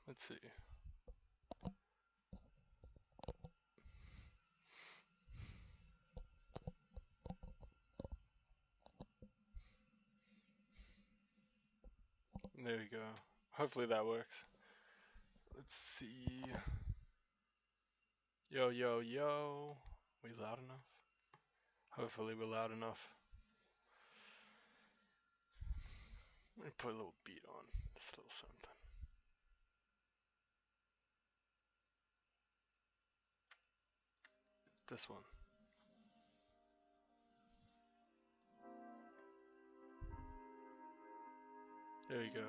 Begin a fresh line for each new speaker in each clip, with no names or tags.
Let's see. There we go. Hopefully that works. Let's see. Yo, yo, yo. We loud enough? Hopefully we're loud enough. Let me put a little beat on. This little something. This one. There you go.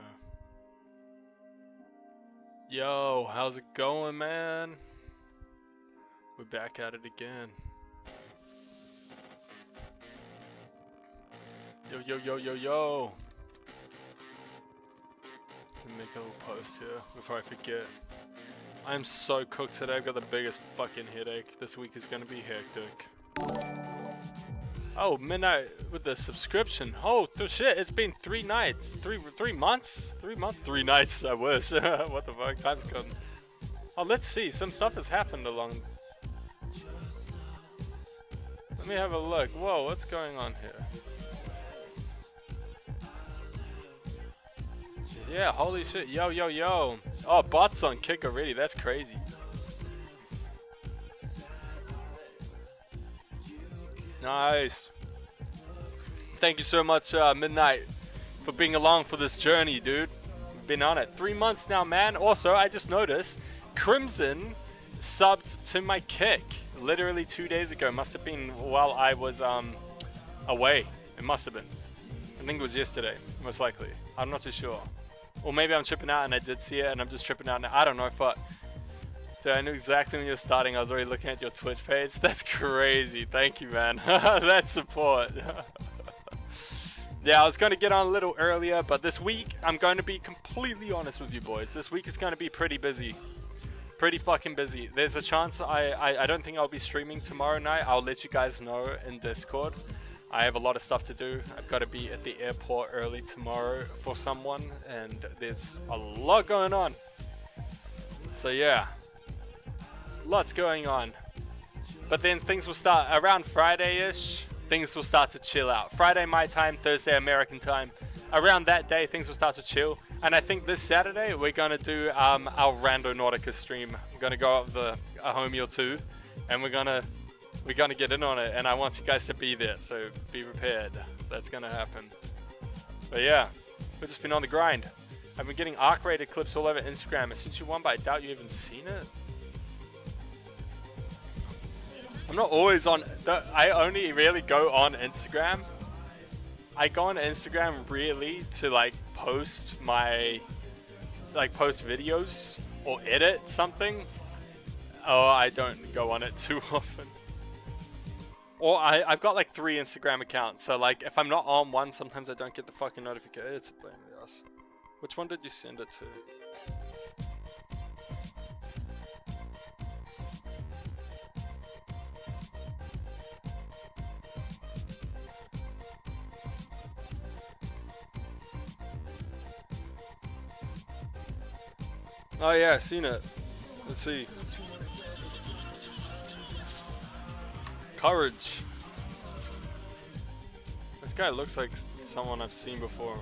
Yo, how's it going, man? We're back at it again. Yo, yo, yo, yo, yo. Let me make a little post here before I forget. I'm so cooked today. I've got the biggest fucking headache. This week is gonna be hectic. Oh, midnight with the subscription. Oh, shit! It's been 3 nights, 3 months, 3 months, 3 nights. I wish. What the fuck? Time's gone. Oh, let's see. Some stuff has happened along. Let me have a look. Whoa, what's going on here? Yeah, holy shit. Yo, yo, yo. Oh, bots on kick already. That's crazy. Nice. Thank you so much, Midnight, for being along for this journey, dude. We've been on it 3 months now, man. Also, I just noticed Crimson subbed to my kick literally 2 days ago. Must have been while I was away. It must have been. I think it was yesterday, most likely. I'm not too sure. Or maybe I'm tripping out and I did see it and I'm just tripping out now. I don't know, fuck. Dude, I knew exactly when you were starting. I was already looking at your Twitch page. That's crazy. Thank you, man. That support. Yeah, I was going to get on a little earlier, but this week, I'm going to be completely honest with you boys. This week is going to be pretty busy. Pretty fucking busy. There's a chance I don't think I'll be streaming tomorrow night. I'll let you guys know in Discord. I have a lot of stuff to do. I've got to be at the airport early tomorrow for someone, and there's a lot going on. So yeah, lots going on. But then things will start around Friday-ish. Things will start to chill out. Friday my time, Thursday American time. Around that day, things will start to chill. And I think this Saturday we're gonna do our Randonautica stream. I'm gonna go up a homie or two, and we're gonna get in on it. And I want you guys to be there, so be prepared. That's gonna happen. But yeah, we've just been on the grind. I've been getting arc-rated clips all over Instagram. I sent you one, but I doubt you even seen it. I'm not always on. I only really go on Instagram. I go on Instagram really to like post my, post videos or edit something. Oh, I don't go on it too often. Or I've got like 3 Instagram accounts, so like if I'm not on one, sometimes I don't get the fucking notification. It's a pain in the ass. Which one did you send it to? Oh yeah, I seen it. Let's see. Courage. This guy looks like someone I've seen before.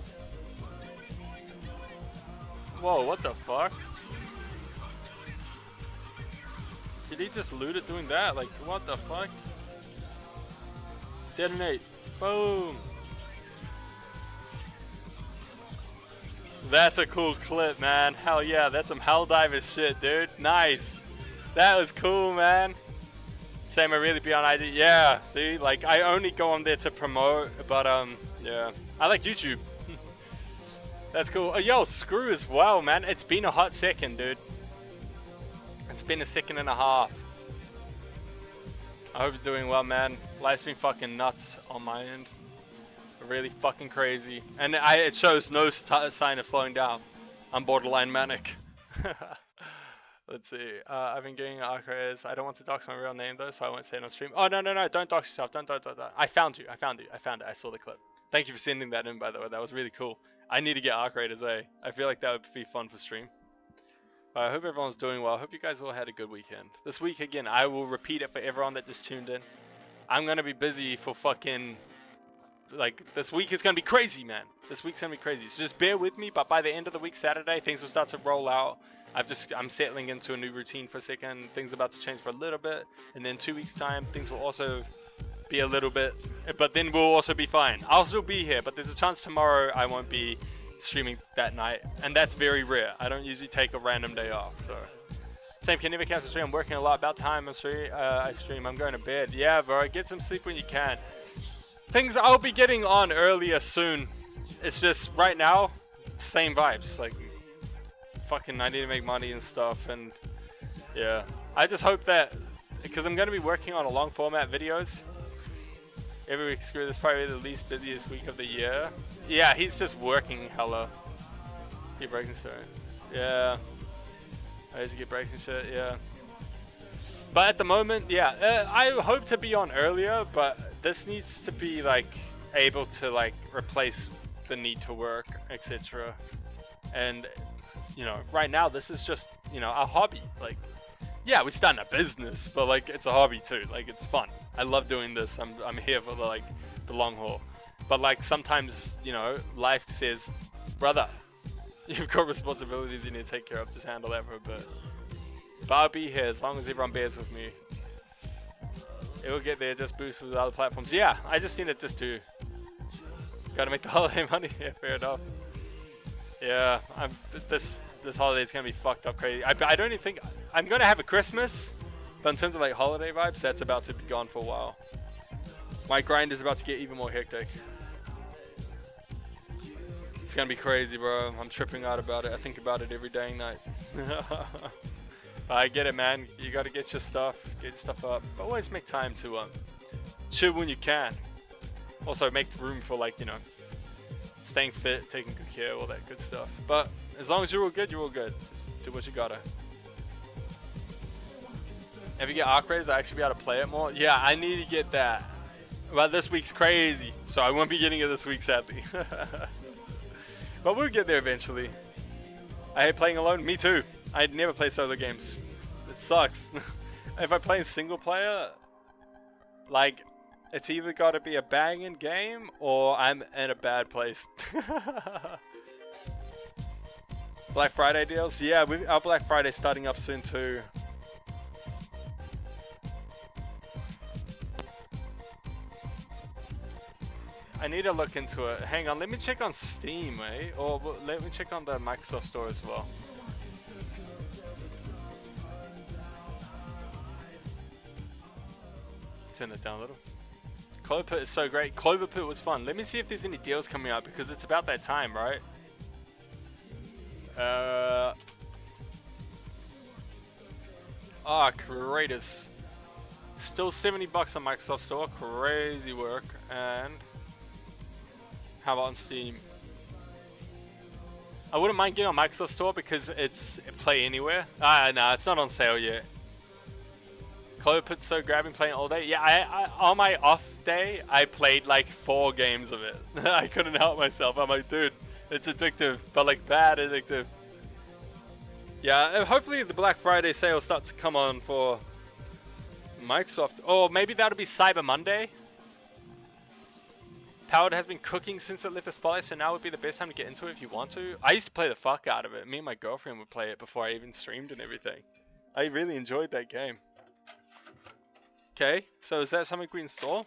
Whoa, what the fuck? Did he just loot it doing that? Like, what the fuck? Detonate. Boom. That's a cool clip, man. Hell yeah, that's some Helldiver shit, dude. Nice. That was cool, man. Same, I really be on IG. Yeah, see, like I only go on there to promote, but yeah, I like YouTube. That's cool. Oh, yo, Screw as well, man. It's been a hot second, dude. It's been a second and a half. I hope you're doing well, man. Life's been fucking nuts on my end. Really fucking crazy, and it shows no sign of slowing down. I'm borderline manic. Let's see. I've been getting archives. I don't want to dox my real name though, so I won't say it on stream. Oh no, don't dox yourself. Don't. I found you. I found it. I saw the clip. Thank you for sending that in, by the way. That was really cool. I need to get arc raiders, eh? I feel like that would be fun for stream. I hope everyone's doing well. I hope you guys all had a good weekend. This week, again, I will repeat it for everyone that just tuned in. I'm going to be busy for fucking... Like, this week is going to be crazy, man. This week's going to be crazy. So just bear with me, but by the end of the week, Saturday, things will start to roll out. I'm settling into a new routine for a second. Things are about to change for a little bit. And then 2 weeks' time, things will also be a little bit... But then we'll also be fine. I'll still be here, but there's a chance tomorrow I won't be streaming that night. And that's very rare. I don't usually take a random day off, so... Same, can never cancel stream. I'm working a lot. About time I stream. I'm going to bed. Yeah, bro. Get some sleep when you can. Things I'll be getting on earlier soon. It's just right now, same vibes. Like, fucking, I need to make money and stuff. And yeah, I just hope that because I'm going to be working on a long format videos every week. Screw this, probably the least busiest week of the year. Yeah, he's just working hella. Get breaking shit. Yeah. I used to get breaks and shit, yeah. But at the moment, yeah, I hope to be on earlier, but this needs to be like able to like replace the need to work, etc. And you know, right now this is just, you know, a hobby. Like, yeah, we're starting a business, but like it's a hobby too. Like, it's fun. I love doing this. I'm here for the long haul. But like sometimes, you know, life says, brother, you've got responsibilities you need to take care of. Just handle that for a bit. But I'll be here as long as everyone bears with me. It will get there, just boost with other platforms. Yeah, I just need it just to... Gotta make the holiday money. Yeah, fair enough. Yeah, this holiday is gonna be fucked up crazy. I don't even think... I'm gonna have a Christmas, but in terms of like holiday vibes, that's about to be gone for a while. My grind is about to get even more hectic. It's gonna be crazy, bro. I'm tripping out about it. I think about it every day and night. I get it, man. You gotta get your stuff up. But always make time to chill when you can. Also, make room for, like, you know, staying fit, taking good care, all that good stuff. But as long as you're all good, you're all good. Just do what you gotta. If you get Arc Raiders, I actually be able to play it more. Yeah, I need to get that. Well, this week's crazy, so I won't be getting it this week, sadly. But we'll get there eventually. I hate playing alone. Me too. I'd never play solo games. It sucks. If I play single player, like, it's either got to be a banging game or I'm in a bad place. Black Friday deals? Yeah, our Black Friday starting up soon too. I need to look into it. Hang on, let me check on Steam, eh? Or let me check on the Microsoft Store as well. Turn that down a little. Cloverpit is so great. Cloverpit was fun. Let me see if there's any deals coming out because it's about that time, right? Raiders. Still $70 on Microsoft Store. Crazy work. And how about on Steam? I wouldn't mind getting on Microsoft Store because it's Play Anywhere. No, it's not on sale yet. Cloverpit's so grabbing, playing all day. Yeah, I on my off day, I played like 4 games of it. I couldn't help myself. I'm like, dude, it's addictive, but like bad addictive. Yeah, hopefully the Black Friday sale starts to come on for Microsoft. Or maybe that'll be Cyber Monday. Powered has been cooking since it left the spotlight, so now would be the best time to get into it if you want to. I used to play the fuck out of it. Me and my girlfriend would play it before I even streamed and everything. I really enjoyed that game. Okay, so is that something we install?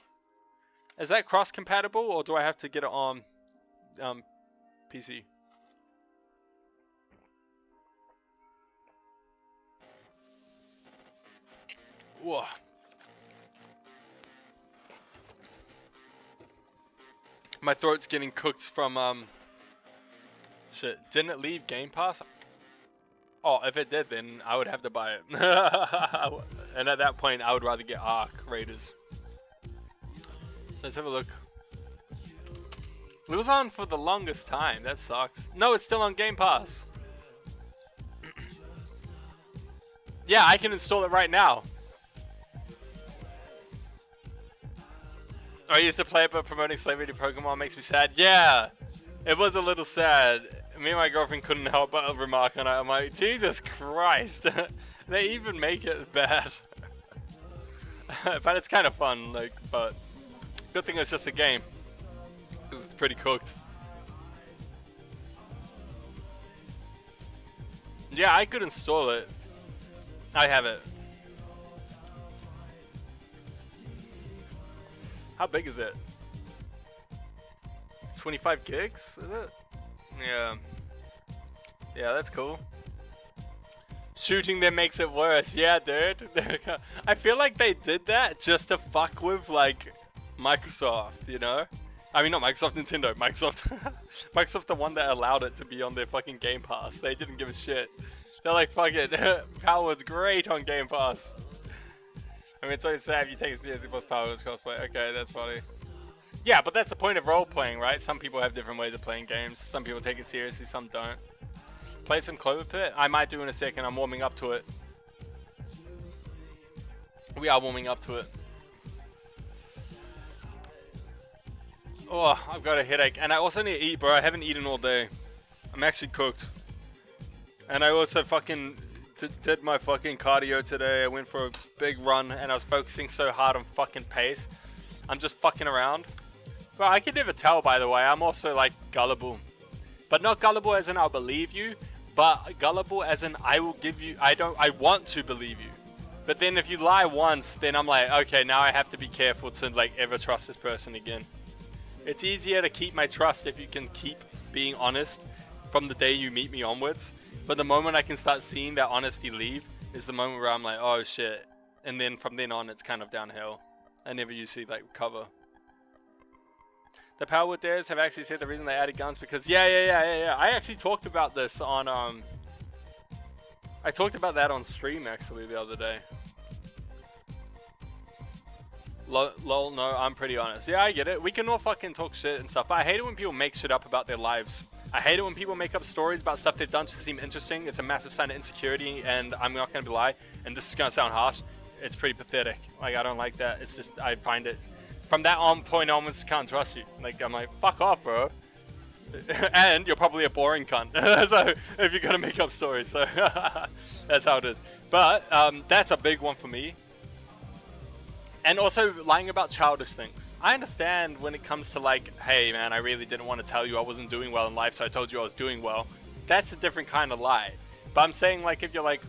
Is that cross-compatible, or do I have to get it on PC? Whoa. My throat's getting cooked from, shit. Didn't it leave Game Pass? Oh, if it did, then I would have to buy it. And at that point, I would rather get Arc Raiders. Let's have a look. It was on for the longest time. That sucks. No, it's still on Game Pass. Yeah, I can install it right now. I used to play it, but promoting slavery to Pokemon makes me sad. Yeah, it was a little sad. me and my girlfriend couldn't help but remark on it. I'm like, Jesus Christ. They even make it bad. But it's kind of fun, like, but good thing it's just a game. Because it's pretty cooked. Yeah, I could install it. I have it. How big is it? 25 gigs, is it? Yeah. Yeah, that's cool. Shooting them makes it worse. Yeah, dude. I feel like they did that just to fuck with, like, Microsoft, you know? I mean, not Microsoft, Nintendo. Microsoft. Microsoft, the one that allowed it to be on their fucking Game Pass. They didn't give a shit. They're like, fuck it. Power's great on Game Pass. I mean, it's always sad if you take it seriously plus Power's cosplay. Okay, that's funny. Yeah, but that's the point of role-playing, right? Some people have different ways of playing games. Some people take it seriously, some don't. Play some Clover Pit? I might do in a second. I'm warming up to it. We are warming up to it. Oh, I've got a headache. And I also need to eat, bro. I haven't eaten all day. I'm actually cooked. And I also fucking did my fucking cardio today. I went for a big run and I was focusing so hard on fucking pace. I'm just fucking around. Well, I can never tell, by the way. I'm also like gullible. But not gullible as in I'll believe you, but gullible as in I will give you, I want to believe you. But then if you lie once, then I'm like, okay, now I have to be careful to like ever trust this person again. It's easier to keep my trust if you can keep being honest from the day you meet me onwards. But the moment I can start seeing that honesty leave is the moment where I'm like, oh shit. And then from then on, it's kind of downhill. I never usually like recover. The Powerwood Dares have actually said the reason they added guns because yeah. I actually talked about this on I talked about that on stream actually the other day. Lol, no, I'm pretty honest. Yeah, I get it. We can all fucking talk shit and stuff. But I hate it when people make shit up about their lives. I hate it when people make up stories about stuff they've done to seem interesting. It's a massive sign of insecurity, and I'm not gonna lie. And this is gonna sound harsh. It's pretty pathetic. Like, I don't like that. It's just, I find it, from that point onwards, can't trust you. Like, I'm like, fuck off, bro. And you're probably a boring cunt. So, if you're gonna make up stories, so that's how it is. But that's a big one for me. And also lying about childish things. I understand when it comes to like, hey man, I really didn't want to tell you I wasn't doing well in life, so I told you I was doing well. That's a different kind of lie. But I'm saying like, if you're like,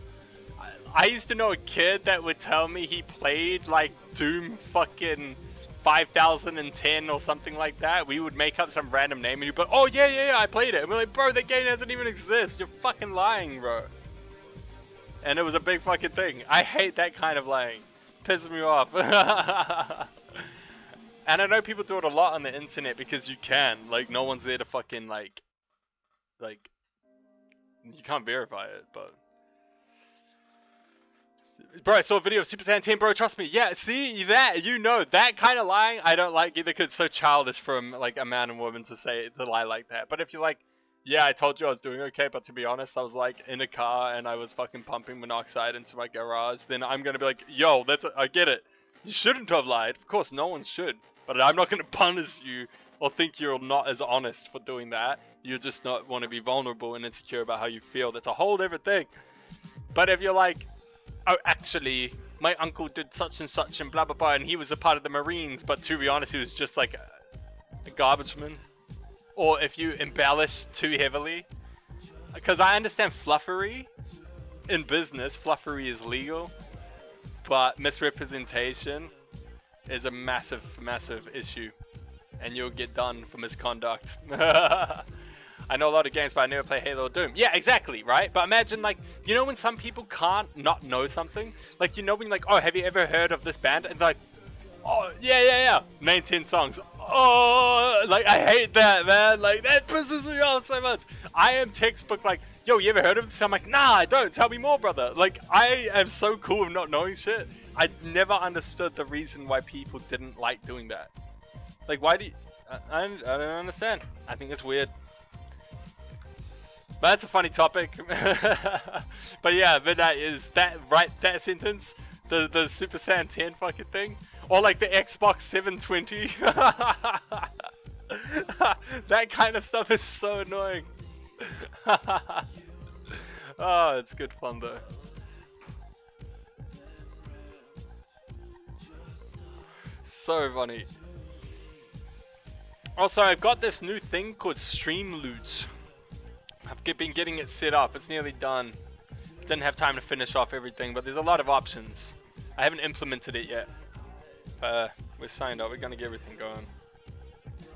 I used to know a kid that would tell me he played like Doom fucking 5010 or something like that. We would make up some random name and he'd be like, oh yeah, I played it. And we're like, bro, that game doesn't even exist. You're fucking lying, bro. And it was a big fucking thing. I hate that kind of lying. Pisses me off. And I know people do it a lot on the internet because you can. Like, no one's there to fucking, like, you can't verify it, but. Bro, I saw a video of Super Saiyan 10, bro, trust me. Yeah, see, that, you know, that kind of lying, I don't like either because it's so childish from, like, a man and woman to lie like that. But if you're like, yeah, I told you I was doing okay, but to be honest, I was like in a car and I was fucking pumping monoxide into my garage, then I'm gonna be like, yo, I get it. You shouldn't have lied. Of course, no one should. But I'm not gonna punish you or think you're not as honest for doing that. You just not want to be vulnerable and insecure about how you feel. That's a whole different thing. But if you're like, oh, actually, my uncle did such and such and blah, blah, blah, and he was a part of the Marines, but to be honest, he was just like a garbage man. Or if you embellish too heavily. Because I understand fluffery. In business, fluffery is legal. But misrepresentation is a massive, massive issue. And you'll get done for misconduct. I know a lot of games, but I never play Halo or Doom. Yeah, exactly, right? But imagine, like, you know when some people can't not know something? Like, you know when you're like, oh, have you ever heard of this band? And it's like, oh, yeah. Name 10 songs. Oh, like, I hate that, man. Like, that pisses me off so much. I am textbook like, yo, you ever heard of this? I'm like, nah, I don't. Tell me more, brother. Like, I am so cool of not knowing shit. I never understood the reason why people didn't like doing that. Like, why do you... I don't understand. I think it's weird. But that's a funny topic. But yeah, but that is... that sentence, the Super Saiyan 10 fucking thing. Or like the Xbox 720. That kind of stuff is so annoying. Oh, it's good fun though. So funny. Also, I've got this new thing called Streamloot. I've been getting it set up. It's nearly done. Didn't have time to finish off everything, but there's a lot of options. I haven't implemented it yet. We're signed up. We're gonna get everything going,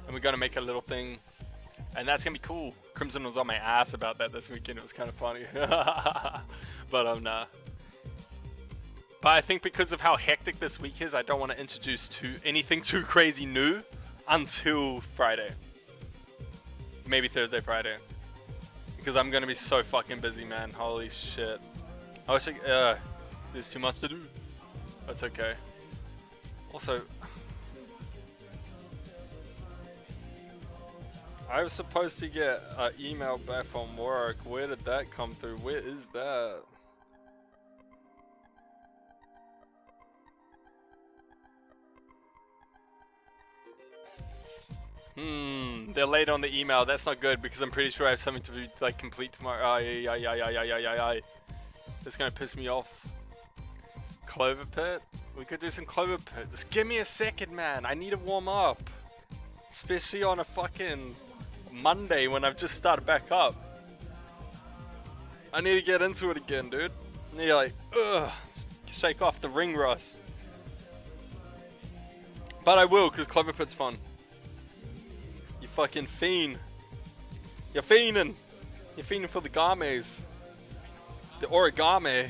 and we're gonna make a little thing, and that's gonna be cool. Crimson was on my ass about that this weekend. It was kind of funny, but nah. But I think because of how hectic this week is, I don't want to introduce anything too crazy new until Friday. Maybe Thursday, Friday. Because I'm gonna be so fucking busy, man. Holy shit. I wish there's too much to do. That's okay. Also, I was supposed to get an email back from work. Where did that come through? Where is that? They're late on the email. That's not good because I'm pretty sure I have something to be like complete tomorrow. Ay. That's gonna piss me off. Clover Pit? We could do some Clover Pit. Just give me a second, man. I need to warm up. Especially on a fucking Monday when I've just started back up. I need to get into it again, dude. I need to like, shake off the ring rust. But I will, because Clover Pit's fun. You fucking fiend. You're fiending. You're fiending for the games. The origami.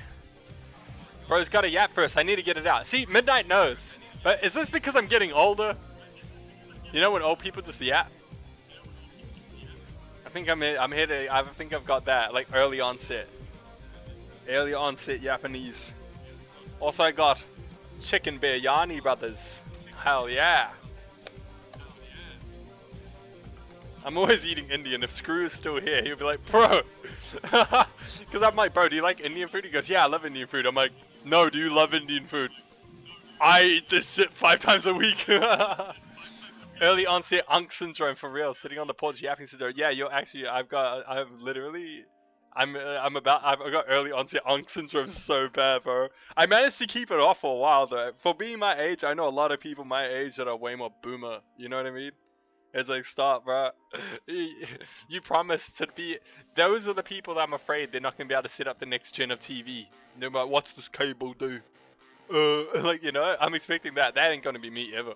Bro's got a yap first. I need to get it out. See, Midnight knows. But is this because I'm getting older? You know when old people just yap? I think I think I've got that. Like early onset. Early onset Japanese. Also I got chicken biryani, brothers. Hell yeah. I'm always eating Indian. If Screw is still here, he'll be like, bro. Because I'm like, bro, do you like Indian food? He goes, yeah, I love Indian food. I'm like, no, do you love Indian food? I eat this shit 5 times a week. Early onset Unk syndrome for real. Sitting on the porch yapping syndrome. Yeah, you're actually, I've got early onset Unk syndrome so bad, bro. I managed to keep it off for a while though. For being my age, I know a lot of people my age that are way more boomer. You know what I mean? It's like, stop, bro. You promised to be... Those are the people that I'm afraid they're not going to be able to set up the next gen of TV. They're like, what's this cable do? Like, you know, I'm expecting that. That ain't going to be me ever.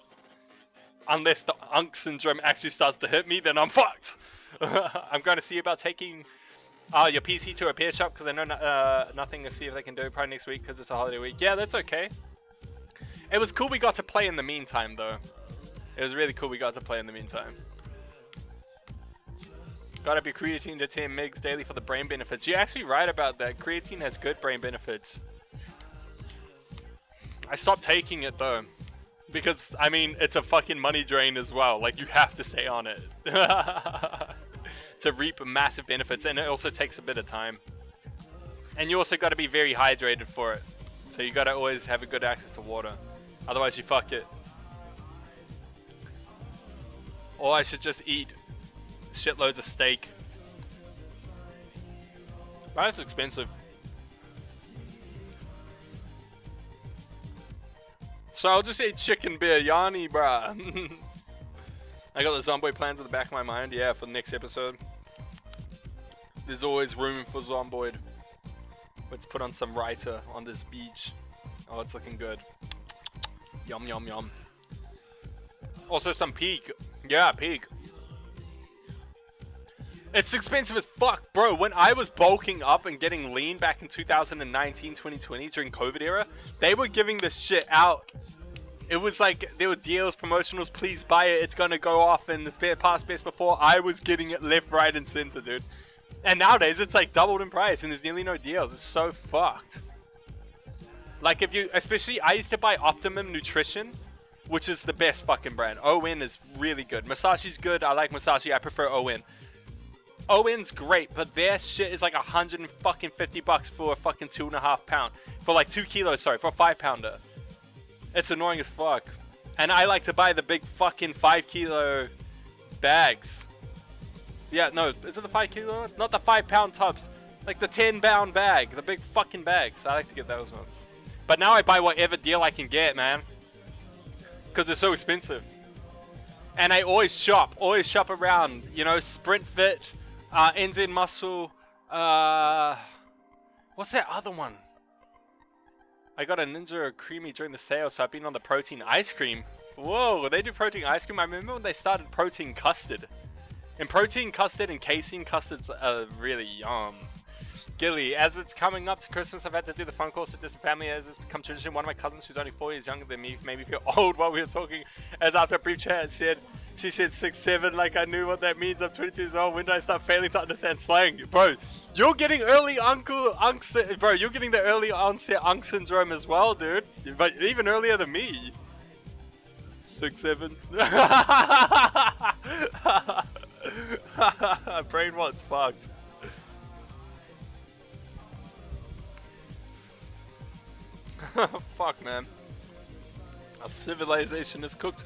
Unless the Unk syndrome actually starts to hit me, then I'm fucked. I'm going to see about taking your PC to a repair shop because I know nothing to see if they can do probably next week because it's a holiday week. Yeah, that's okay. It was cool we got to play in the meantime, though. It was really cool we got to play in the meantime. Got up your creatine to 10 mgs daily for the brain benefits. You're actually right about that. Creatine has good brain benefits. I stopped taking it though. Because, I mean, it's a fucking money drain as well. Like, you have to stay on it. To reap massive benefits. And it also takes a bit of time. And you also got to be very hydrated for it. So you got to always have a good access to water. Otherwise you fuck it. Or I should just eat shitloads of steak. But it's expensive. So I'll just eat chicken biryani, bruh. I got the Zomboid plans in the back of my mind. Yeah, for the next episode. There's always room for Zomboid. Let's put on some raita on this beach. Oh, it's looking good. Yum, yum, yum. Also some Peak. Yeah, Peak. It's expensive as fuck, bro. When I was bulking up and getting lean back in 2019, 2020 during COVID era, they were giving this shit out. It was like, there were deals, promotionals, please buy it, it's gonna go off in the past best before. I was getting it left, right, and center, dude. And nowadays, it's like doubled in price and there's nearly no deals. It's so fucked. Like if you, especially, I used to buy Optimum Nutrition, which is the best fucking brand. ON is really good. Masashi's good. I like Masashi. I prefer ON. ON's great, but their shit is like $150 for a fucking 2.5 pound. For like 2 kilos, sorry, for a 5 pounder. It's annoying as fuck. And I like to buy the big fucking 5 kilo bags. Yeah, no, is it the 5 kilo? Not the 5 pound tubs. Like the 10 pound bag, the big fucking bags. I like to get those ones. But now I buy whatever deal I can get, man. Because they're so expensive. And I always shop around, you know, Sprint Fit, NZ Muscle, what's that other one? I got a Ninja Creamy during the sale, so I've been on the protein ice cream. Whoa, they do protein ice cream. I remember when they started protein custard. And protein custard and casein custards are really yum. Gilly, as it's coming up to Christmas, I've had to do the fun course with this family as it's become tradition. One of my cousins, who's only 4 years younger than me, made me feel old while we were talking. As after a brief chat, she said 6'7", like I knew what that means. I'm 22 years old. When did I start failing to understand slang? Bro, you're getting early bro, you're getting the early onset unk syndrome as well, dude. But even earlier than me. 6'7". Brain what's fucked. Fuck, man. Our civilization is cooked.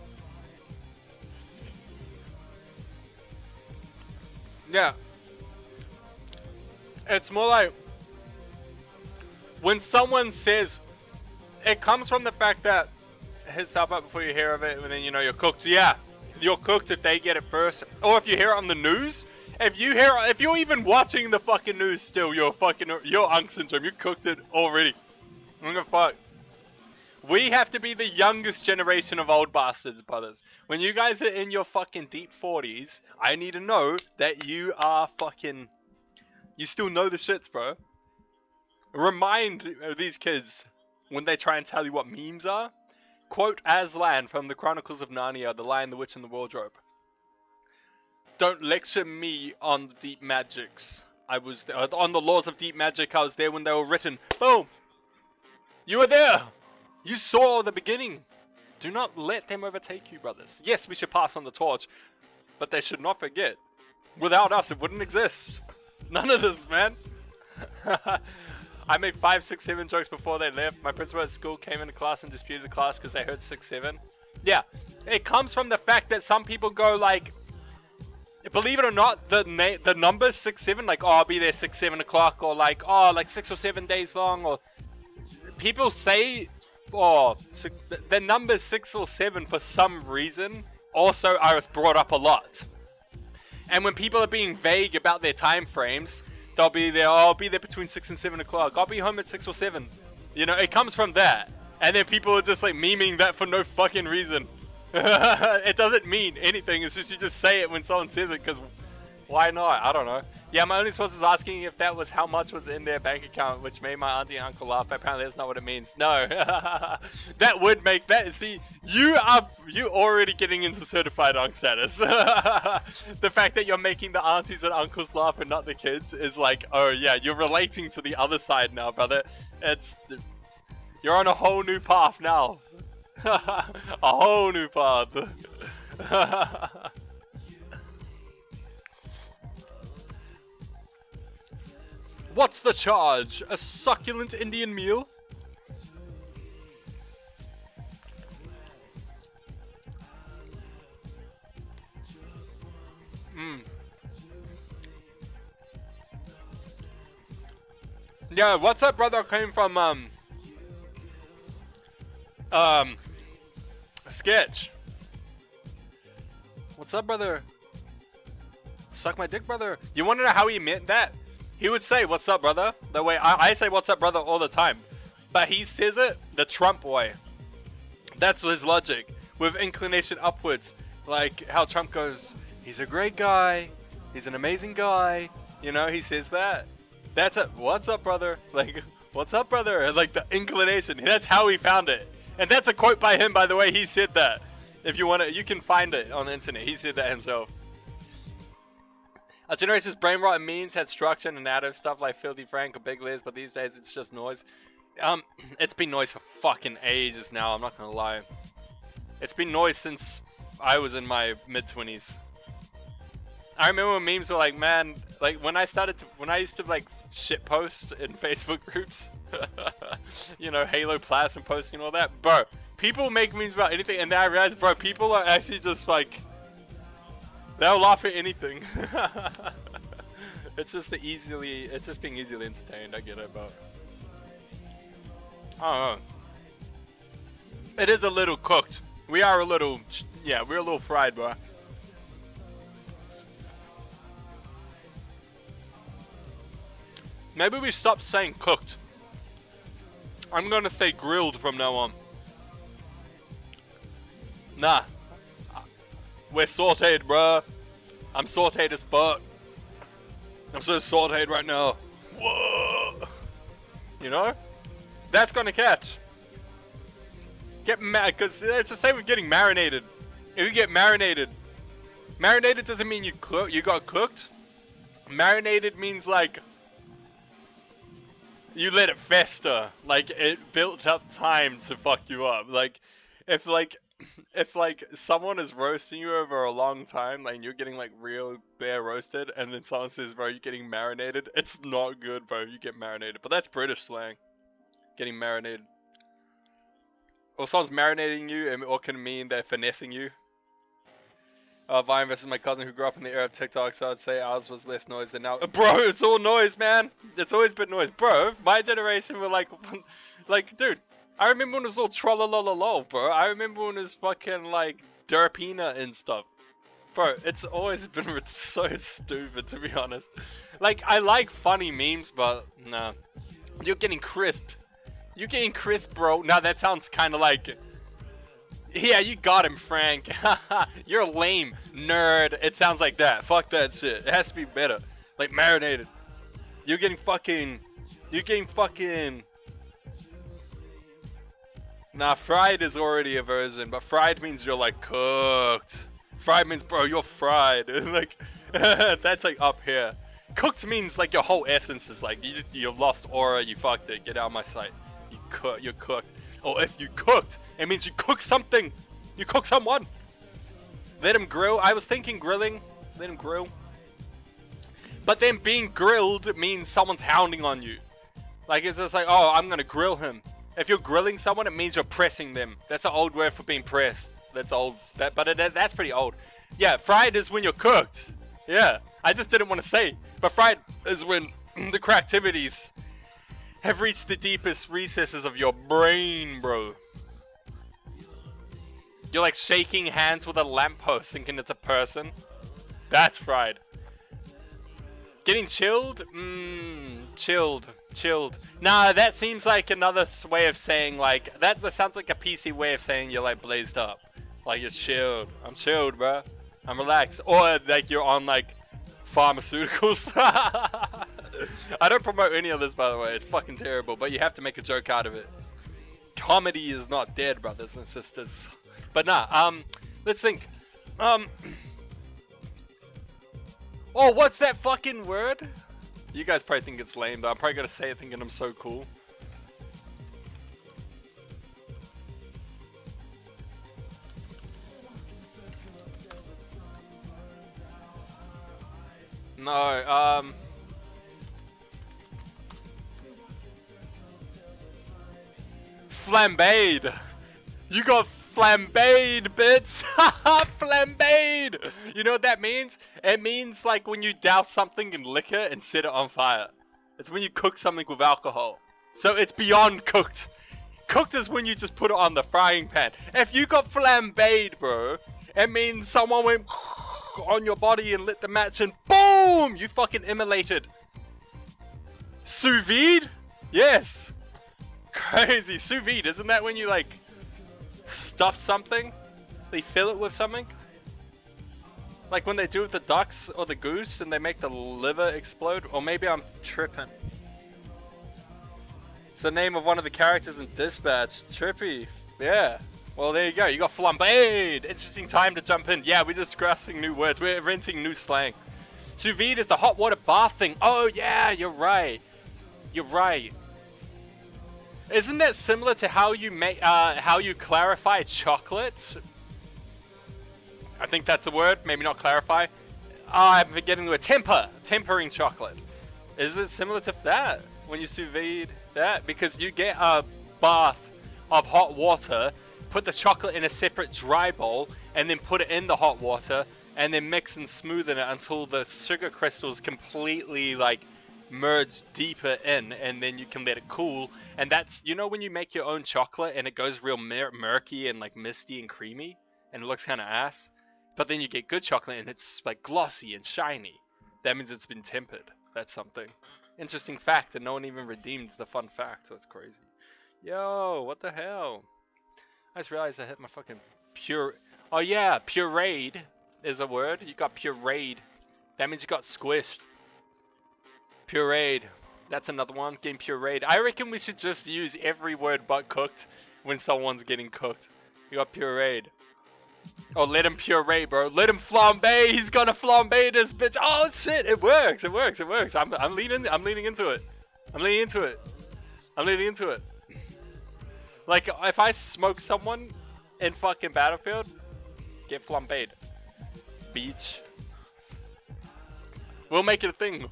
Yeah. It's more like when someone says, it comes from the fact that hit stuff up before you hear of it, and then you know you're cooked. Yeah, you're cooked if they get it first, or if you hear it on the news. If you're even watching the fucking news still, you're unk syndrome. You cooked it already. I'm gonna fuck. We have to be the youngest generation of old bastards, brothers. When you guys are in your fucking deep 40s, I need to know that you are fucking... You still know the shits, bro. Remind these kids when they try and tell you what memes are. Quote Aslan from the Chronicles of Narnia, The Lion, the Witch, and the Wardrobe. Don't lecture me on the deep magics. I was there. On the laws of deep magic, I was there when they were written. Boom! You were there! You saw the beginning. Do not let them overtake you, brothers. Yes, we should pass on the torch, but they should not forget. Without us, it wouldn't exist. None of this, man. I made 5, 6, 7 jokes before they left. My principal at school came into class and disputed the class because they heard 6, 7. Yeah, it comes from the fact that some people go like, believe it or not, the numbers 6, 7, like, oh, I'll be there 6, 7 o'clock, or like, oh, like 6 or 7 days long, or people say, oh, the numbers 6 or 7 for some reason also are brought up a lot. And when people are being vague about their time frames, they'll be there, oh, I'll be there between 6 and 7 o'clock. I'll be home at 6 or 7. You know, it comes from that. And then people are just like memeing that for no fucking reason. It doesn't mean anything. It's just you just say it when someone says it because why not? I don't know. Yeah, my only source was asking if that was how much was in their bank account, which made my auntie and uncle laugh. Apparently that's not what it means. No. That would make that. See, you already getting into certified unk status. The fact that you're making the aunties and uncles laugh and not the kids is like, oh yeah, you're relating to the other side now, brother. You're on a whole new path now. A whole new path. What's the charge? A succulent Indian meal? Yeah, what's up, brother? Came from Sketch. What's up, brother? Suck my dick, brother. You want to know how he meant that? He would say, what's up, brother? The way I say, what's up, brother, all the time. But he says it the Trump way. That's his logic. With inclination upwards. Like how Trump goes, he's a great guy. He's an amazing guy. You know, he says that. That's it. What's up, brother? Like, what's up, brother? Like the inclination. That's how he found it. And that's a quote by him, by the way. He said that. If you want to, you can find it on the internet. He said that himself. Our generation's brain rot and memes had structure and narrative, stuff like Filthy Frank or Big Liz, but these days it's just noise. It's been noise for fucking ages now, I'm not gonna lie. It's been noise since I was in my mid-20s. I remember when memes were like, man, like when I used to like shitpost in Facebook groups, you know, Halo Plasma posting and all that, bro, people make memes about anything, and then I realized, bro, people are actually just like, They'll laugh at anything. It's just being easily entertained. I get it, but I don't know. It is a little cooked. We are a little, yeah, we're a little fried, bro. Maybe we stop saying cooked. I'm gonna say grilled from now on. Nah. We're sauteed, bruh. I'm sauteed as fuck. I'm so sauteed right now. Whoa. You know? That's gonna catch. Get mad, because it's the same with getting marinated. If you get marinated, marinated doesn't mean you got cooked. Marinated means like you let it fester, like it built up time to fuck you up. Like if someone is roasting you over a long time, like you're getting like real bare roasted, and then someone says, bro, you're getting marinated, it's not good, bro, you get marinated. But that's British slang, getting marinated. Or someone's marinating you, and it can mean they're finessing you. Vine versus my cousin who grew up in the era of TikTok, so I'd say ours was less noise than now. Bro, it's all noise, man. It's always been noise. Bro, my generation were like, dude, I remember when it was all trollolololol, bro. I remember when it was fucking like Derpina and stuff. Bro, it's always been so stupid, to be honest. Like, I like funny memes, but nah. You're getting crisp. You're getting crisp, bro. Now that sounds kind of like... Yeah, you got him, Frank. You're lame, nerd. It sounds like that. Fuck that shit. It has to be better. Like, marinated. You're getting fucking... Nah, fried is already a version, but fried means you're like cooked. Fried means, bro, you're fried. Like, that's like up here. Cooked means like your whole essence is like, you've lost aura, you fucked it, get out of my sight. You're cooked. Or if you cooked, it means you cook something. You cook someone. Let him grill. I was thinking grilling. Let him grill. But then being grilled means someone's hounding on you. Like, it's just like, oh, I'm gonna grill him. If you're grilling someone, it means you're pressing them. That's an old word for being pressed. That's old. That's pretty old. Yeah, fried is when you're cooked. Yeah, I just didn't want to say. But fried is when the creativities have reached the deepest recesses of your brain, bro. You're like shaking hands with a lamppost thinking it's a person. That's fried. Getting chilled? Chilled. Nah, that seems like another way of saying like, that sounds like a PC way of saying you're like blazed up. Like you're chilled. I'm chilled, bro. I'm relaxed. Or like you're on like pharmaceuticals. I don't promote any of this, by the way. It's fucking terrible, but you have to make a joke out of it. Comedy is not dead, brothers and sisters. But nah, let's think. Oh, what's that fucking word? You guys probably think it's lame, though. I'm probably gonna say it thinking I'm so cool. No, flambéed. You got flambéed, bitch. Flambéed. You know what that means? It means like when you douse something in liquor and set it on fire. It's when you cook something with alcohol. So it's beyond cooked. Cooked is when you just put it on the frying pan. If you got flambéed, bro, it means someone went on your body and lit the match and boom, you fucking immolated. Sous vide? Yes. Crazy. Sous vide, isn't that when you like stuff something? They fill it with something? Like when they do with the ducks or the goose and they make the liver explode? Or maybe I'm tripping. It's the name of one of the characters in Dispatch. Trippy. Yeah. Well, there you go. You got flambéed. Interesting time to jump in. Yeah, we're discussing new words. We're inventing new slang. Sous vide is the hot water bath thing. Oh, yeah, you're right. You're right. Isn't that similar to how you make, how you clarify chocolate? I think that's the word. Maybe not clarify. I'm forgetting the word. Tempering chocolate. Is it similar to that when you sous vide that? Because you get a bath of hot water, put the chocolate in a separate dry bowl, and then put it in the hot water, and then mix and smoothen it until the sugar crystals completely like merge deeper in, and then you can let it cool. And that's, you know, when you make your own chocolate and it goes real murky and like misty and creamy and it looks kind of ass, but then you get good chocolate and it's like glossy and shiny. That means it's been tempered. That's something. Interesting fact, and no one even redeemed the fun fact. That's crazy. Yo, what the hell? I just realized I hit my fucking pure... Oh yeah, pureed is a word. You got pureed. That means you got squished. Pureed. That's another one. Getting pureed. I reckon we should just use every word but cooked when someone's getting cooked. You got pureed. Oh, let him puree, bro. Let him flambe. He's gonna flambe this bitch. Oh shit! It works. It works. It works. I'm leaning into it. I'm leaning into it. I'm leaning into it. Like if I smoke someone in fucking Battlefield, get flambéed. Beach. We'll make it a thing.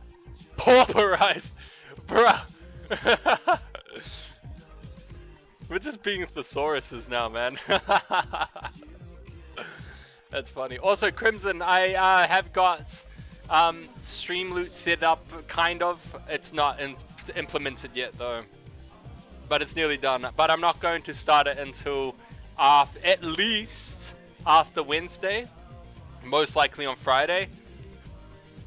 Pauperize, bruh. We're just being thesauruses now, man. That's funny. Also, Crimson, I have got Streamloot set up, kind of. It's not implemented yet, though. But it's nearly done. But I'm not going to start it until at least after Wednesday. Most likely on Friday.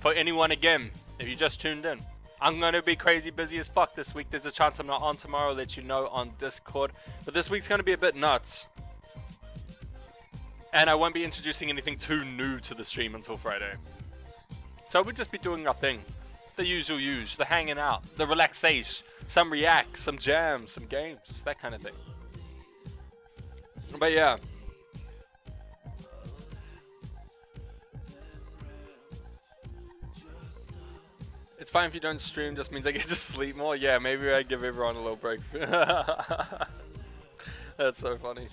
For anyone, again, if you just tuned in. I'm going to be crazy busy as fuck this week. There's a chance I'm not on tomorrow. I'll let you know on Discord. But this week's going to be a bit nuts. And I won't be introducing anything too new to the stream until Friday. So we'll just be doing our thing. The usual the hanging out, the relaxation, some reacts, some jams, some games, that kind of thing. But yeah. It's fine if you don't stream, just means I get to sleep more. Yeah, maybe I give everyone a little break. That's so funny.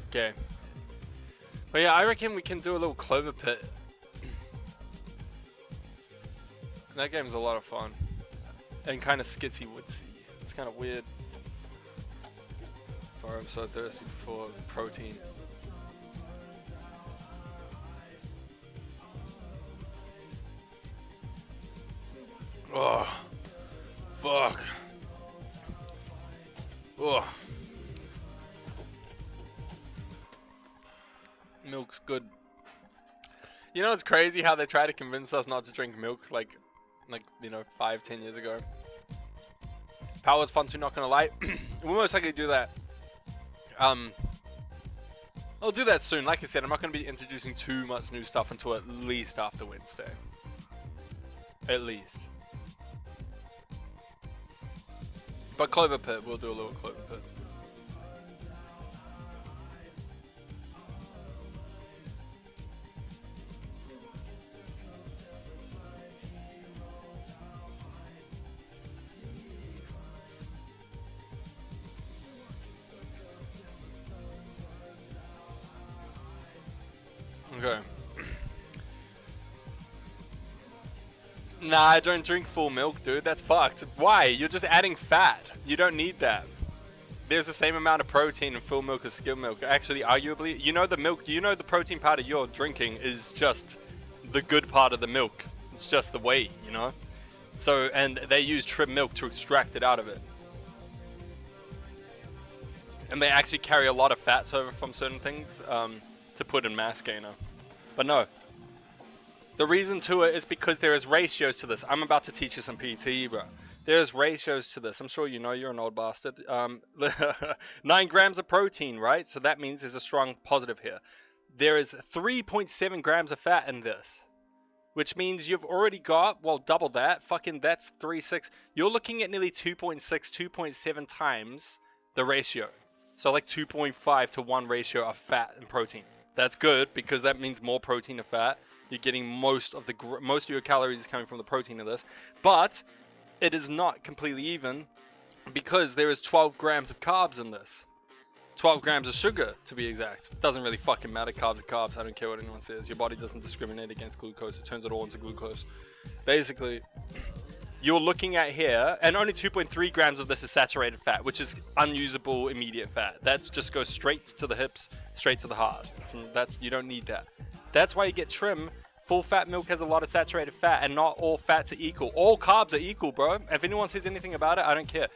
Okay. But yeah, I reckon we can do a little Clover Pit. That game's a lot of fun. And kind of skitsy woodsy. It's kind of weird. Oh, I'm so thirsty for protein. Oh. Fuck. Oh. Milk's good. You know, it's crazy how they try to convince us not to drink milk, like you know, 5-10 years ago. Power's fun too, not gonna lie. We'll most likely do that. I'll do that soon. Like I said, I'm not gonna be introducing too much new stuff until at least after Wednesday. At least. But Clover Pit, we'll do a little Clover Pit. Okay. Nah, I don't drink full milk, dude. That's fucked. Why? You're just adding fat. You don't need that. There's the same amount of protein in full milk as skim milk. Actually, arguably, you know the milk, you know the protein powder you're drinking is just the good part of the milk. It's just the whey, you know? So, and they use trim milk to extract it out of it. And they actually carry a lot of fats over from certain things to put in mass gainer. But no. The reason to it is because there is ratios to this. I'm about to teach you some PT, bro. There's ratios to this. I'm sure you know, you're an old bastard. 9 grams of protein, right? So that means there's a strong positive here. There is 3.7 grams of fat in this. Which means you've already got, well, double that. Fucking, that's 3.6. You're looking at nearly 2.6, 2.7 times the ratio. So like 2.5 to 1 ratio of fat and protein. That's good because that means more protein to fat. You're getting most of your calories coming from the protein of this. But it is not completely even because there is 12 grams of carbs in this. 12 grams of sugar, to be exact. Doesn't really fucking matter. Carbs are carbs. I don't care what anyone says. Your body doesn't discriminate against glucose. It turns it all into glucose. Basically, you're looking at here, and only 2.3 grams of this is saturated fat, which is unusable immediate fat. That just goes straight to the hips, straight to the heart. You don't need that. That's why you get trim. Full fat milk has a lot of saturated fat, and not all fats are equal. All carbs are equal, bro. If anyone says anything about it, I don't care.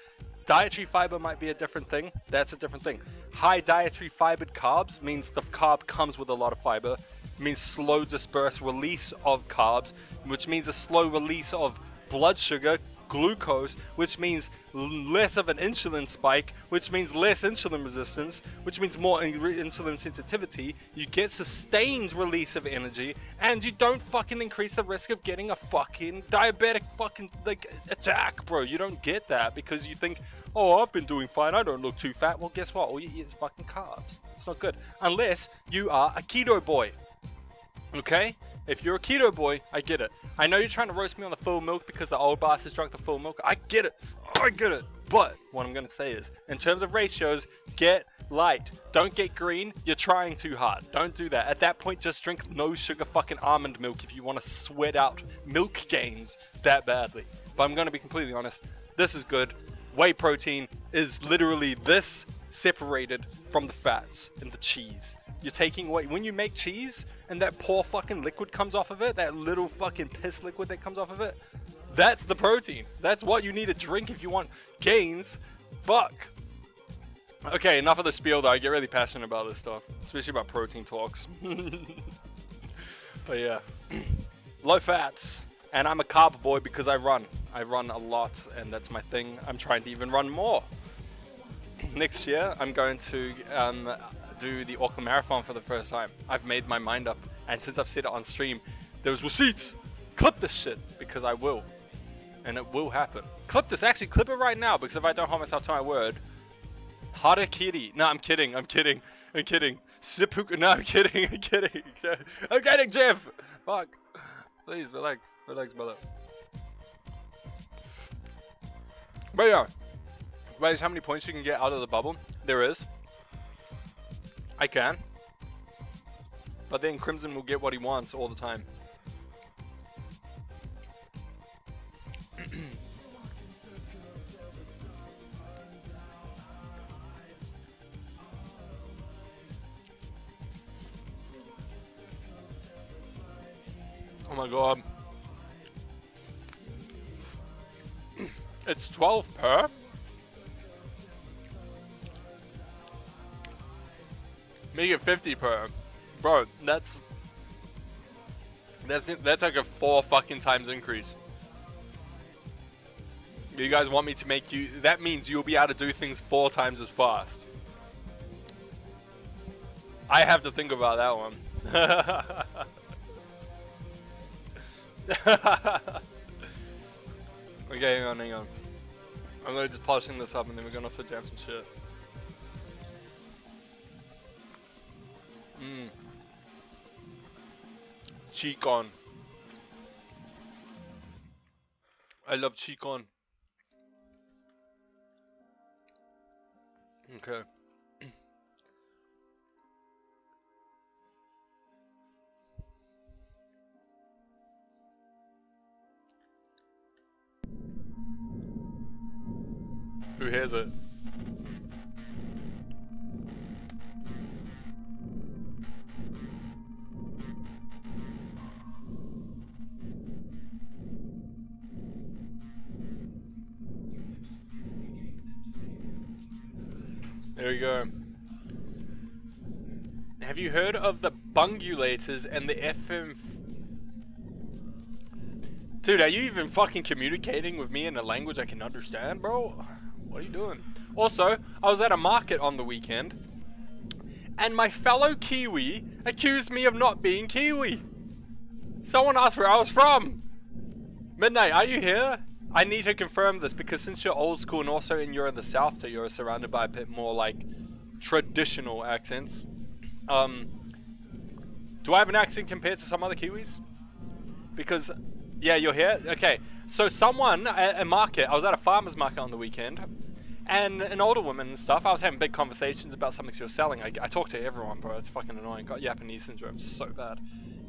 Dietary fiber might be a different thing. That's a different thing. High dietary fibered carbs means the carb comes with a lot of fiber. It means slow dispersed release of carbs, which means a slow release of blood sugar, glucose, which means less of an insulin spike, which means less insulin resistance, which means more insulin sensitivity. You get sustained release of energy, and you don't fucking increase the risk of getting a fucking diabetic fucking like attack, bro. You don't get that because you think, oh, I've been doing fine, I don't look too fat. Well, guess what? All you eat is fucking carbs. It's not good unless you are a keto boy. Okay? If you're a keto boy, I get it. I know you're trying to roast me on the full milk because the old bastards drank the full milk. I get it. I get it. But what I'm going to say is, in terms of ratios, get light. Don't get green. You're trying too hard. Don't do that. At that point, just drink no sugar fucking almond milk if you want to sweat out milk gains that badly. But I'm going to be completely honest. This is good. Whey protein is literally this separated from the fats and the cheese. You're taking away, when you make cheese and that poor fucking liquid comes off of it, that little fucking piss liquid that comes off of it, that's the protein. That's what you need to drink if you want gains. Fuck. Okay, enough of the spiel though. I get really passionate about this stuff, especially about protein talks. But yeah, low fats. And I'm a carb boy because I run. I run a lot and that's my thing. I'm trying to even run more. Next year, I'm going to do the Auckland Marathon for the first time. I've made my mind up, and since I've said it on stream, there's receipts. Clip this shit because I will, and it will happen. Clip this, actually clip it right now because if I don't hold myself to my word, harakiri. No, I'm kidding. Seppuku. No, I'm kidding. I'm kidding, Jeff. Fuck. Please relax, brother. But yeah, raise how many points you can get out of the bubble. There is. I can. But then Crimson will get what he wants all the time. Oh my god. It's 12 per? Make it 50 per. Bro, that's like a 4 fucking times increase. You guys want me to make you, that means you'll be able to do things 4 times as fast. I have to think about that one. Okay, hang on. I'm gonna just polishing this up and then we're gonna also jam some shit. Cheekon. I love Cheekon. Okay. Who hears it? There we go. Have you heard of the bungulators and the FM? Dude, are you even fucking communicating with me in a language I can understand, bro? What are you doing? Also, I was at a market on the weekend, and my fellow Kiwi accused me of not being Kiwi. Someone asked where I was from. Midnight, are you here? I need to confirm this because since you're old school and also you're in the South, so you're surrounded by a bit more like traditional accents. Do I have an accent compared to some other Kiwis? Because, yeah, you're here? Okay, so someone at a market, I was at a farmer's market on the weekend, And an older woman and stuff, I was having big conversations about something she was selling. I talk to everyone, bro. It's fucking annoying. Got Japanese syndrome so bad.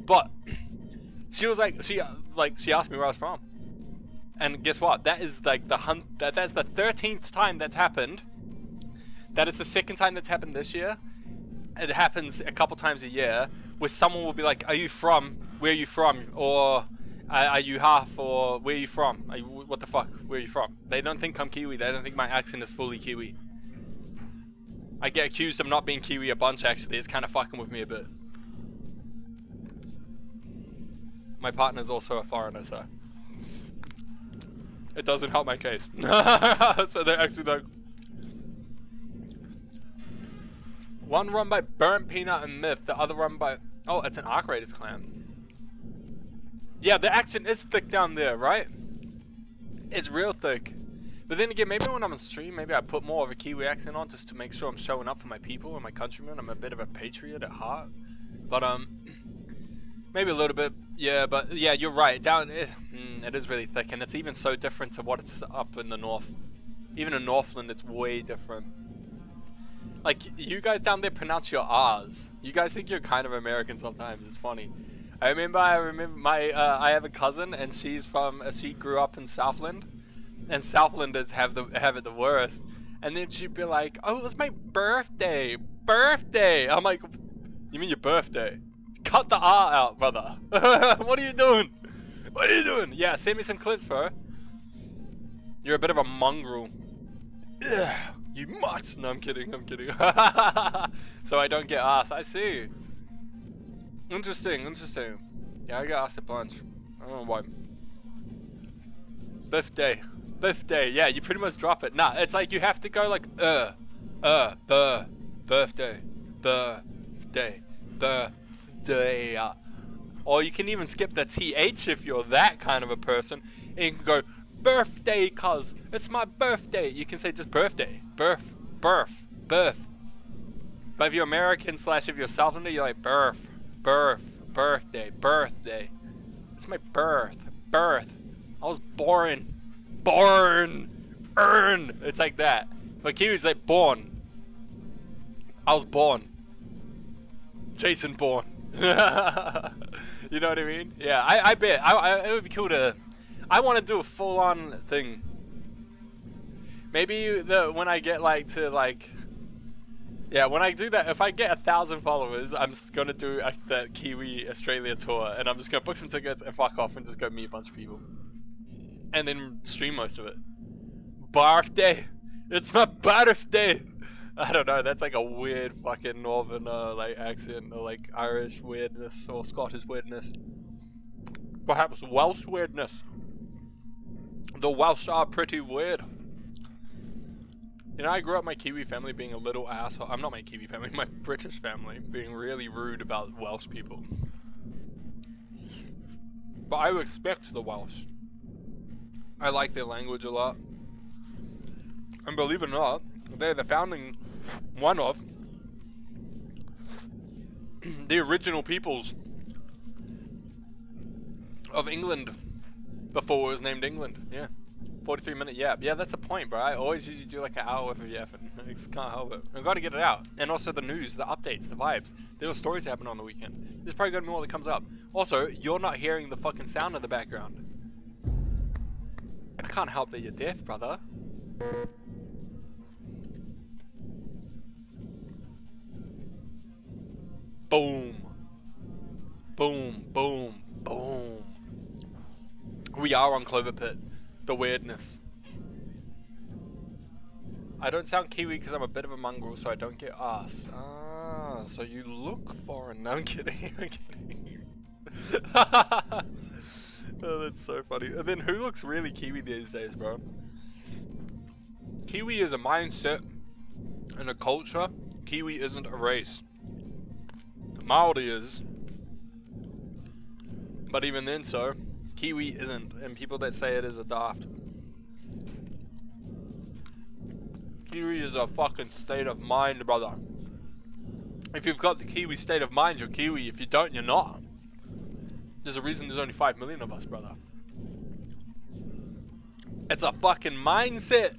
But she was like, she asked me where I was from. And guess what? That is like that's the 13th time that's happened. That is the second time that's happened this year. It happens a couple times a year where someone will be like, "Are you from? Where are you from?" Or "Are you half?" Or "Where are you from? What the fuck? Where are you from?" They don't think I'm Kiwi. They don't think my accent is fully Kiwi. I get accused of not being Kiwi a bunch, actually. It's kind of fucking with me a bit. My partner's also a foreigner, so it doesn't help my case. So they're actually like, one run by Burnt Peanut and Myth, the other run by, oh, it's an Arc Raiders clan. Yeah, the accent is thick down there, right? It's real thick. But then again, maybe when I'm on stream, maybe I put more of a Kiwi accent on just to make sure I'm showing up for my people and my countrymen. I'm a bit of a patriot at heart. But maybe a little bit. Yeah, but yeah, you're right. Down it is really thick, and it's even so different to what it's up in the north. Even in Northland, it's way different. Like, you guys down there pronounce your R's. You guys think you're kind of American sometimes. It's funny. I remember my I have a cousin, and she grew up in Southland, and Southlanders have it the worst. And then she'd be like, "Oh, it was my birthday. I'm like, "You mean your birthday? Cut the R out, brother." What are you doing? What are you doing? Yeah, send me some clips, bro. You're a bit of a mongrel. Ugh, you must. No, I'm kidding. So I don't get asked. I see. Interesting. Yeah, I get asked a bunch. I don't know why. Birthday. Yeah, you pretty much drop it. Nah, it's like you have to go like birthday. Or you can even skip the TH if you're that kind of a person, and you can go birthday, cuz it's my birthday. You can say just birthday. Birth. But if you're American / if you're Southlander, you're like birthday. It's my birth. I was born. It's like that. But Kiwi's like born. I was born. Jason Bourne. You know what I mean? Yeah, I bet. It would be cool to... I want to do a full-on thing. Maybe when I get yeah, when I do that, if I get 1,000 followers, I'm gonna do the Kiwi Australia tour, and I'm just gonna book some tickets and fuck off and just go meet a bunch of people, and then stream most of it. Birthday. It's my birthday. I don't know, that's like a weird fucking northern like accent, or like Irish weirdness, or Scottish weirdness. Perhaps Welsh weirdness. The Welsh are pretty weird. You know, I grew up my Kiwi family being a little asshole. I'm not my Kiwi family, my British family being really rude about Welsh people. But I respect the Welsh. I like their language a lot. And believe it or not, they're the founding one of the original peoples of England before it was named England. Yeah. 43-minute yap. Yeah, that's the point, bro. I always usually do like an hour worth of yapping. I just can't help it. I've got to get it out. And also the news, the updates, the vibes. There were stories happening on the weekend. There's probably going to be more that comes up. Also, you're not hearing the fucking sound in the background. I can't help that you're deaf, brother. Boom. Boom, boom, boom. We are on Clover Pit. The weirdness. I don't sound Kiwi because I'm a bit of a mongrel, so I don't get asked. Ah, so you look foreign. No, I'm kidding. I'm kidding. Oh, that's so funny. And then who looks really Kiwi these days, bro? Kiwi is a mindset and a culture. Kiwi isn't a race. Maori is. But even then so, Kiwi isn't, and people that say it is are daft. Kiwi is a fucking state of mind, brother. If you've got the Kiwi state of mind, you're Kiwi. If you don't, you're not. There's a reason there's only 5 million of us, brother. It's a fucking mindset.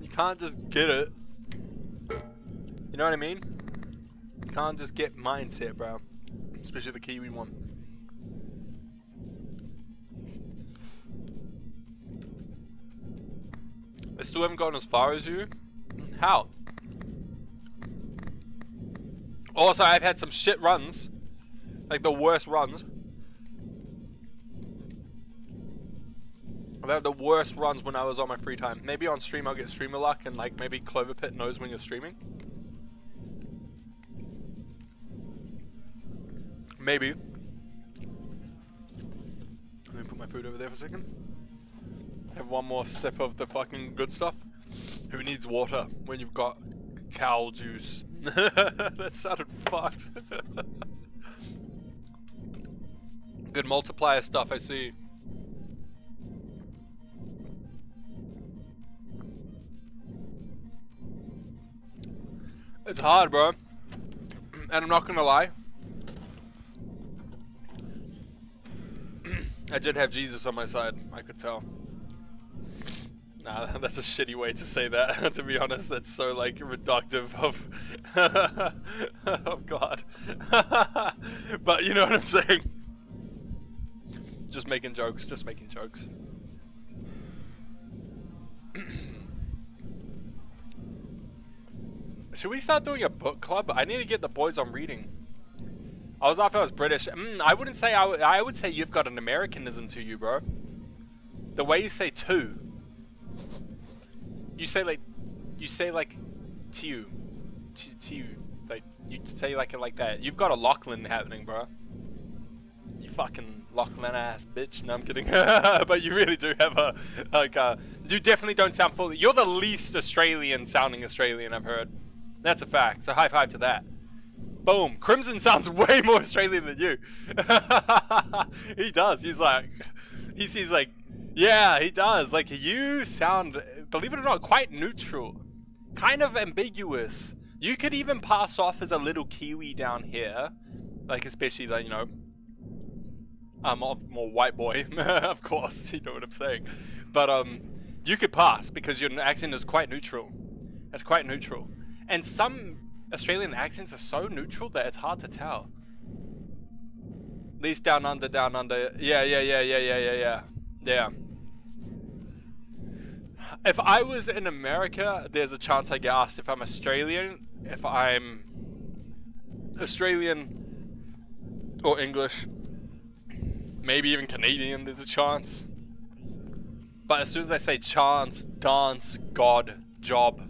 You can't just get it. You know what I mean? You can't just get mindset, bro. Especially the Kiwi one. They still haven't gotten as far as you? How? Also, I've had some shit runs. Like the worst runs. I've had the worst runs when I was on my free time. Maybe on stream I'll get streamer luck and like maybe Cloverpit knows when you're streaming. Maybe. Let me put my food over there for a second. Have one more sip of the fucking good stuff. Who needs water when you've got cow juice? That sounded fucked. Good multiplier stuff, I see. It's hard, bro. And I'm not gonna lie. I did have Jesus on my side, I could tell. Nah, that's a shitty way to say that, to be honest. That's so, like, reductive of... of God. But you know what I'm saying? Just making jokes, just making jokes. Should we start doing a book club? I need to get the boys on reading. I was off I was British. I wouldn't say I would say you've got an Americanism to you, bro. The way you say "to." You say like to you, like you say like that. You've got a Lachlan happening, bro. You fucking Lachlan ass bitch. No, I'm kidding. But you really do have a you definitely don't sound fully. You're the least Australian sounding Australian I've heard. That's a fact. So high five to that. Boom. Crimson sounds way more Australian than you. He does. He's like, yeah, he does. Like, you sound, believe it or not, quite neutral. Kind of ambiguous. You could even pass off as a little Kiwi down here. Like, especially, like, you know, more white boy, of course, you know what I'm saying. But, you could pass because your accent is quite neutral. It's quite neutral. And some Australian accents are so neutral that it's hard to tell. At least down under. Yeah. If I was in America, there's a chance I get asked if I'm Australian. If I'm Australian or English, maybe even Canadian, there's a chance. But as soon as I say chance, dance, God, job,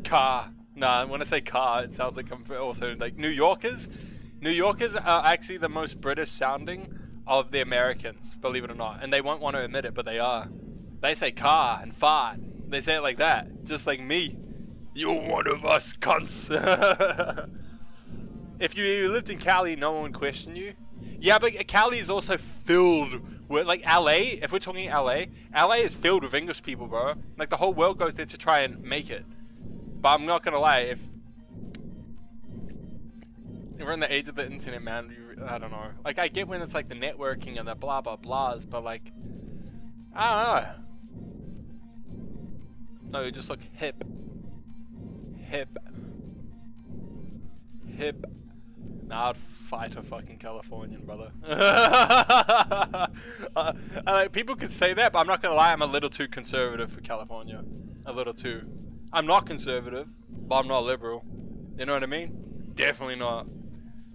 car. Nah, when I say car, it sounds like I'm also like New Yorkers. New Yorkers are actually the most British sounding of the Americans, believe it or not. And they won't want to admit it, but they are. They say car and fart. They say it like that, just like me. You're one of us cunts. If you lived in Cali, no one would question you. Yeah, but Cali is also filled with, like, LA. If we're talking LA, LA is filled with English people, bro. Like, the whole world goes there to try and make it. But I'm not gonna lie, if we're in the age of the internet, man, I don't know. Like, I get when it's like the networking and the blah blah blahs, but like, I don't know. No, you just look hip. Nah, I'd fight a fucking Californian, brother. Like, people could say that, but I'm not gonna lie, I'm a little too conservative for California. A little too. I'm not conservative, but I'm not liberal. You know what I mean? Definitely not.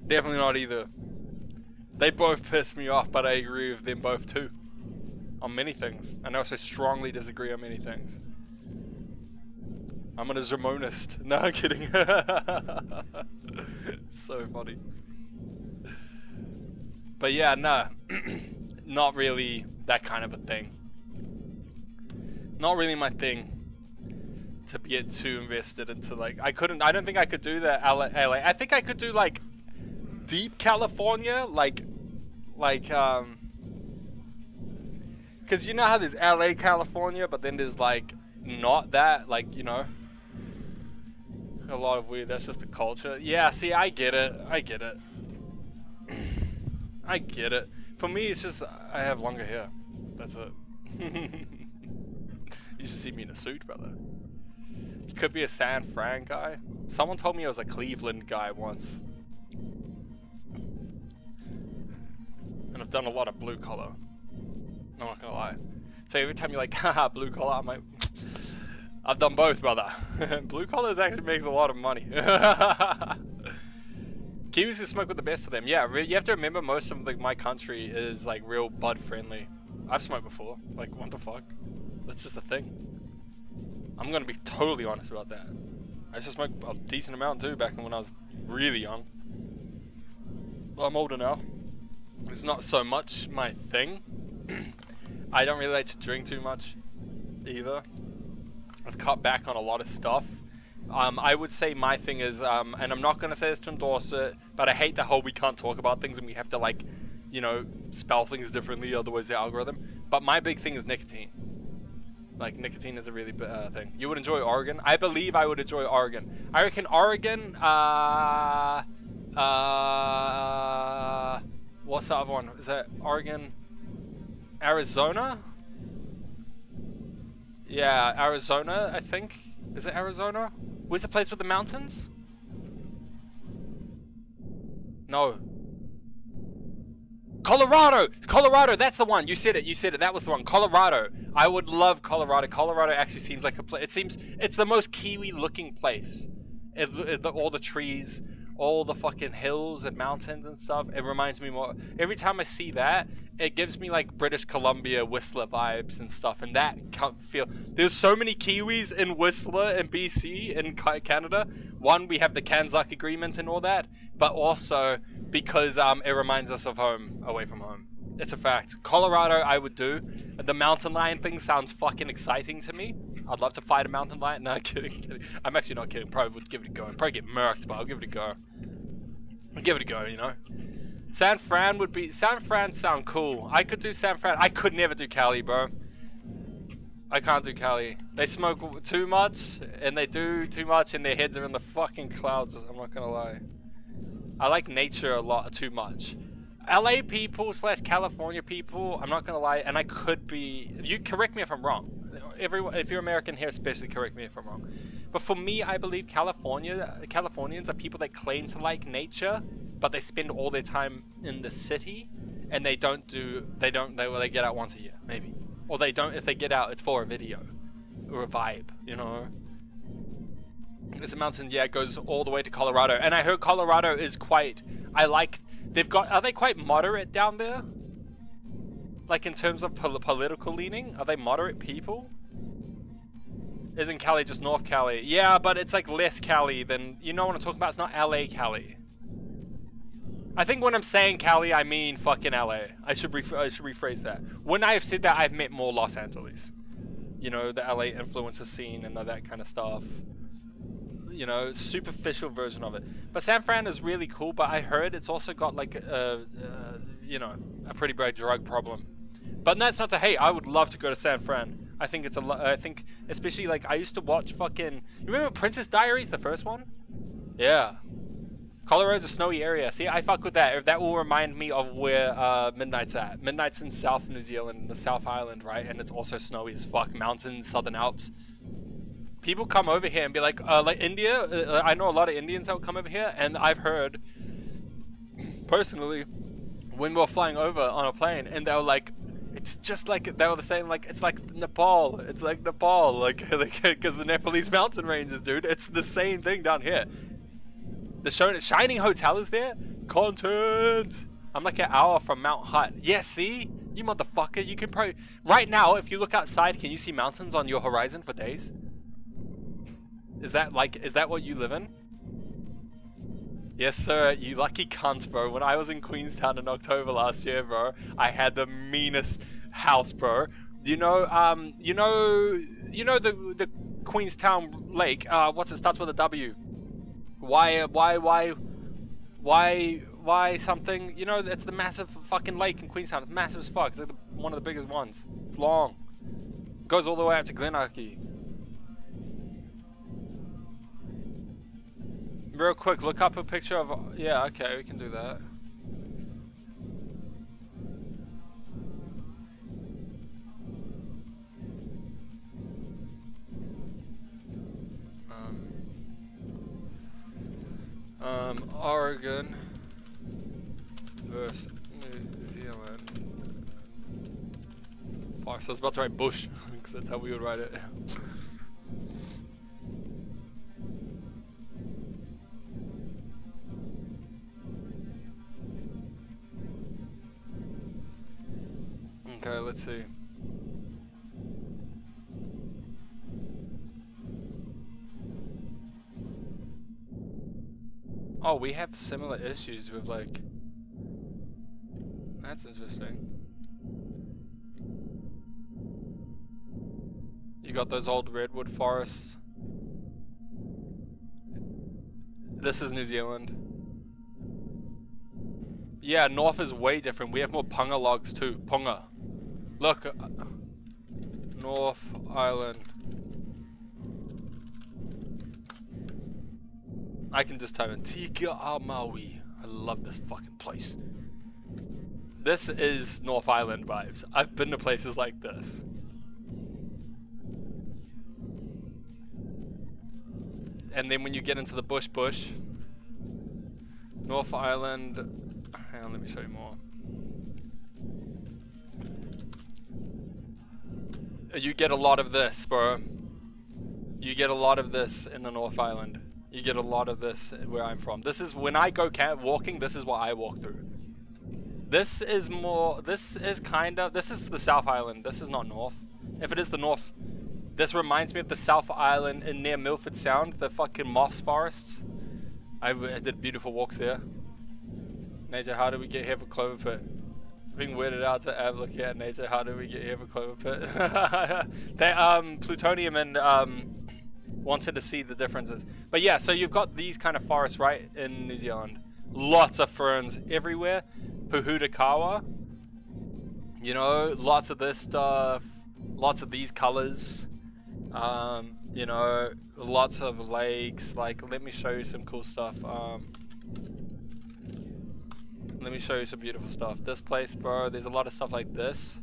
Definitely not either. They both piss me off, but I agree with them both too. On many things. And I also strongly disagree on many things. I'm a Zamonist. No, I'm kidding. So funny. But yeah, no. Not really that kind of a thing. Not really my thing. To get too invested into, like, I don't think I could do that LA. I think I could do like deep California, like because you know how there's LA California, but then there's like not that, like, you know, a lot of weird. That's just the culture. Yeah, see, I get it. I get it. For me, it's just I have longer hair. That's it. You should see me in a suit, brother. Could be a San Fran guy. Someone told me it was a Cleveland guy once. And I've done a lot of blue collar. I'm not gonna lie. So every time you're like, haha, blue collar, I'm like, I've done both, brother. Blue collars actually makes a lot of money. Kiwis can smoke with the best of them. Yeah, you have to remember most of like my country is like real bud friendly. I've smoked before. Like, what the fuck? That's just a thing. I'm gonna be totally honest about that. I used to smoke a decent amount too back when I was really young. Well, I'm older now. It's not so much my thing. I don't really like to drink too much either. I've cut back on a lot of stuff. I would say my thing is, and I'm not going to say this to endorse it, but I hate the whole we can't talk about things and we have to like, you know, spell things differently, otherwise the algorithm. But my big thing is nicotine. Like, nicotine is a really big thing. You would enjoy Oregon? I believe I would enjoy Oregon. I reckon Oregon, what's the other one? Is that Oregon? Arizona? Yeah, Arizona, I think. Is it Arizona? Where's the place with the mountains? No. Colorado! Colorado, that's the one. You said it, that was the one. Colorado. I would love Colorado. Colorado actually seems like a place. It seems, it's the most Kiwi looking place. All the trees, all the fucking hills and mountains and stuff. It reminds me more. Every time I see that, it gives me like British Columbia, Whistler vibes and stuff. And that can't feel. There's so many Kiwis in Whistler and BC and Canada. One, we have the Kanzak Agreement and all that, but also because it reminds us of home, away from home. It's a fact. Colorado, I would do. The mountain lion thing sounds fucking exciting to me. I'd love to fight a mountain lion. No, kidding. I'm actually not kidding. Probably would give it a go. I'd probably get murked, but I'll give it a go. I'll give it a go, you know. San Fran would be... San Fran sound cool. I could do San Fran. I could never do Cali, bro. I can't do Cali. They smoke too much, and they do too much, and their heads are in the fucking clouds. I'm not gonna lie. I like nature a lot, too much. LA people / California people, I'm not gonna lie, and I could be... You correct me if I'm wrong. If you're American here, especially correct me if I'm wrong. But for me, I believe Californians are people that claim to like nature, but they spend all their time in the city, and they get out once a year, maybe. Or they don't, if they get out, it's for a video, or a vibe, you know? It's a mountain, yeah, it goes all the way to Colorado, and I heard Colorado is quite, are they quite moderate down there? Like in terms of political leaning? Are they moderate people? Isn't Cali just North Cali? Yeah, but it's like less Cali than, you know what I'm talking about? It's not LA Cali. I think when I'm saying Cali, I mean fucking LA. I should rephrase that. When I have said that, I've meant more Los Angeles. You know, the LA influencer scene and all that kind of stuff. You know, superficial version of it. But San Fran is really cool, but I heard it's also got like you know, a pretty big drug problem. But that's not to hate. I would love to go to San Fran. I think it's I think especially like I used to watch fucking, you remember Princess Diaries, the first one? Yeah. Colorado's a snowy area. See, I fuck with that. That will remind me of where Midnight's at. Midnight's in South New Zealand, the South Island, right? And it's also snowy as fuck. Mountains, Southern Alps. People come over here and be like India. I know a lot of Indians that will come over here, and I've heard personally when we were flying over on a plane, and they were like, it's just like, they were saying like, it's like Nepal. It's like Nepal, like because the Nepalese mountain ranges, dude. It's the same thing down here. The Shining Hotel is there. Content. I'm like an hour from Mount Hutt. Yeah, see, you motherfucker. You can probably right now, if you look outside, can you see mountains on your horizon for days? Is that what you live in? Yes, sir, you lucky cunt, bro. When I was in Queenstown in October last year, bro, I had the meanest house, bro. You know the Queenstown Lake. What's it starts with a W? Why something? You know, it's the massive fucking lake in Queenstown. It's massive as fuck. It's like one of the biggest ones. It's long. It goes all the way up to Glenarchy. Real quick, look up a picture of... Yeah, okay, we can do that. Oregon versus New Zealand. Forest. I was about to write bush, because that's how we would write it. Okay, let's see. Oh, we have similar issues with, like... That's interesting. You got those old redwood forests. This is New Zealand. Yeah, north is way different. We have more punga logs too. Punga. Look. North Island. I can just type in Tika a Maui. I love this fucking place. This is North Island vibes. I've been to places like this. And then when you get into the bush, North Island, hang on, let me show you more. You get a lot of this, bro. You get a lot of this in the North Island. You get a lot of this where I'm from. This is, when I go walking, this is what I walk through. This is more, this is the South Island. This is not North. If it is the North, this reminds me of the South Island in near Milford Sound, the fucking moss forests. I did beautiful walks there. Nature, how did we get here for Clover Pit? Being weirded out to Ab looking at nature, how did we get here for Clover Pit? They, Plutonium and, wanted to see the differences. But yeah, so you've got these kind of forests right in New Zealand. Lots of ferns everywhere. Puhutakawa. You know, lots of this stuff. Lots of these colors. You know, lots of lakes. Like, let me show you some cool stuff. Let me show you some beautiful stuff. This place, bro, there's a lot of stuff like this.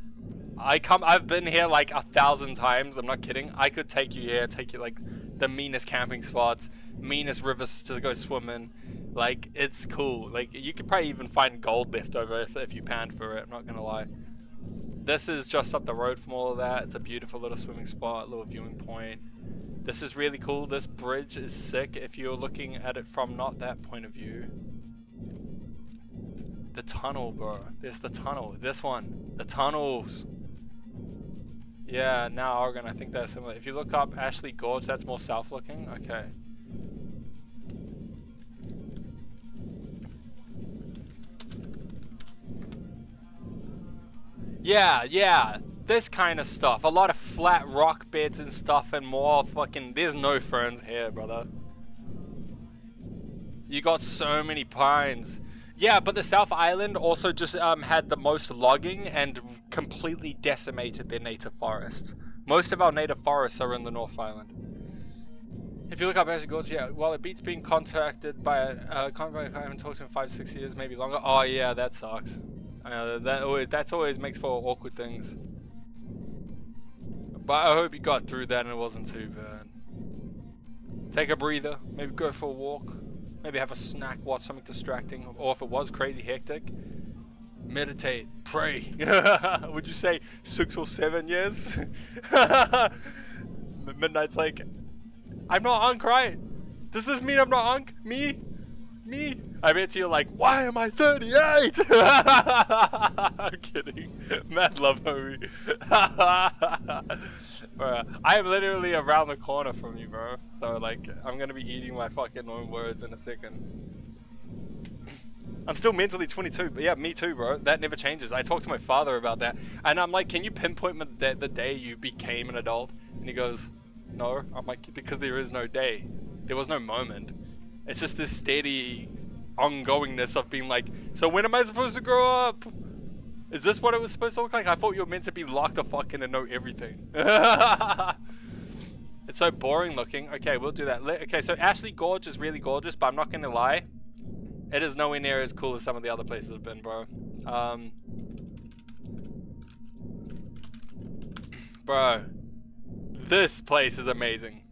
I've been here like 1,000 times. I'm not kidding. I could take you here, take you like the meanest camping spots, meanest rivers to go swim in. Like, it's cool. Like, you could probably even find gold left over if you panned for it. I'm not gonna lie. This is just up the road from all of that. It's a beautiful little swimming spot, little viewing point. This is really cool. This bridge is sick if you're looking at it from not that point of view. The tunnel, bro. There's the tunnel. This one. The tunnels. Yeah, now Oregon, I think they're similar. If you look up Ashley Gorge, that's more south looking. Okay. Yeah. This kind of stuff. A lot of flat rock beds and stuff and more fucking... There's no ferns here, brother. You got so many pines. Yeah, but the South Island also just had the most logging and completely decimated their native forests. Most of our native forests are in the North Island. If you look up Ashley Gorge, yeah, while it beats being contacted by a contract, I haven't talked to him 5-6 years, maybe longer. Oh yeah, that sucks. That's always makes for awkward things. But I hope you got through that and it wasn't too bad. Take a breather, maybe go for a walk. Maybe have a snack, watch something distracting, or if it was crazy hectic, meditate, pray. Would you say 6 or 7 years? Midnight's like, I'm not Unk, right? Does this mean I'm not Unk? Me? I bet you're like, why am I 38? I'm kidding. Mad love, homie. Bro, I am literally around the corner from you, bro. So, like, I'm gonna be eating my fucking own words in a second. I'm still mentally 22, but yeah, me too, bro. That never changes. I talked to my father about that, and I'm like, can you pinpoint the day you became an adult? And he goes, no. I'm like, because there is no day. There was no moment. It's just this steady ongoingness of being like, so when am I supposed to grow up? Is this what it was supposed to look like? I thought you were meant to be locked the fuck in and know everything. It's so boring looking. Okay, we'll do that. Okay, so Ashley Gorge is really gorgeous, but I'm not gonna lie. It is nowhere near as cool as some of the other places I've been, bro. Bro, this place is amazing.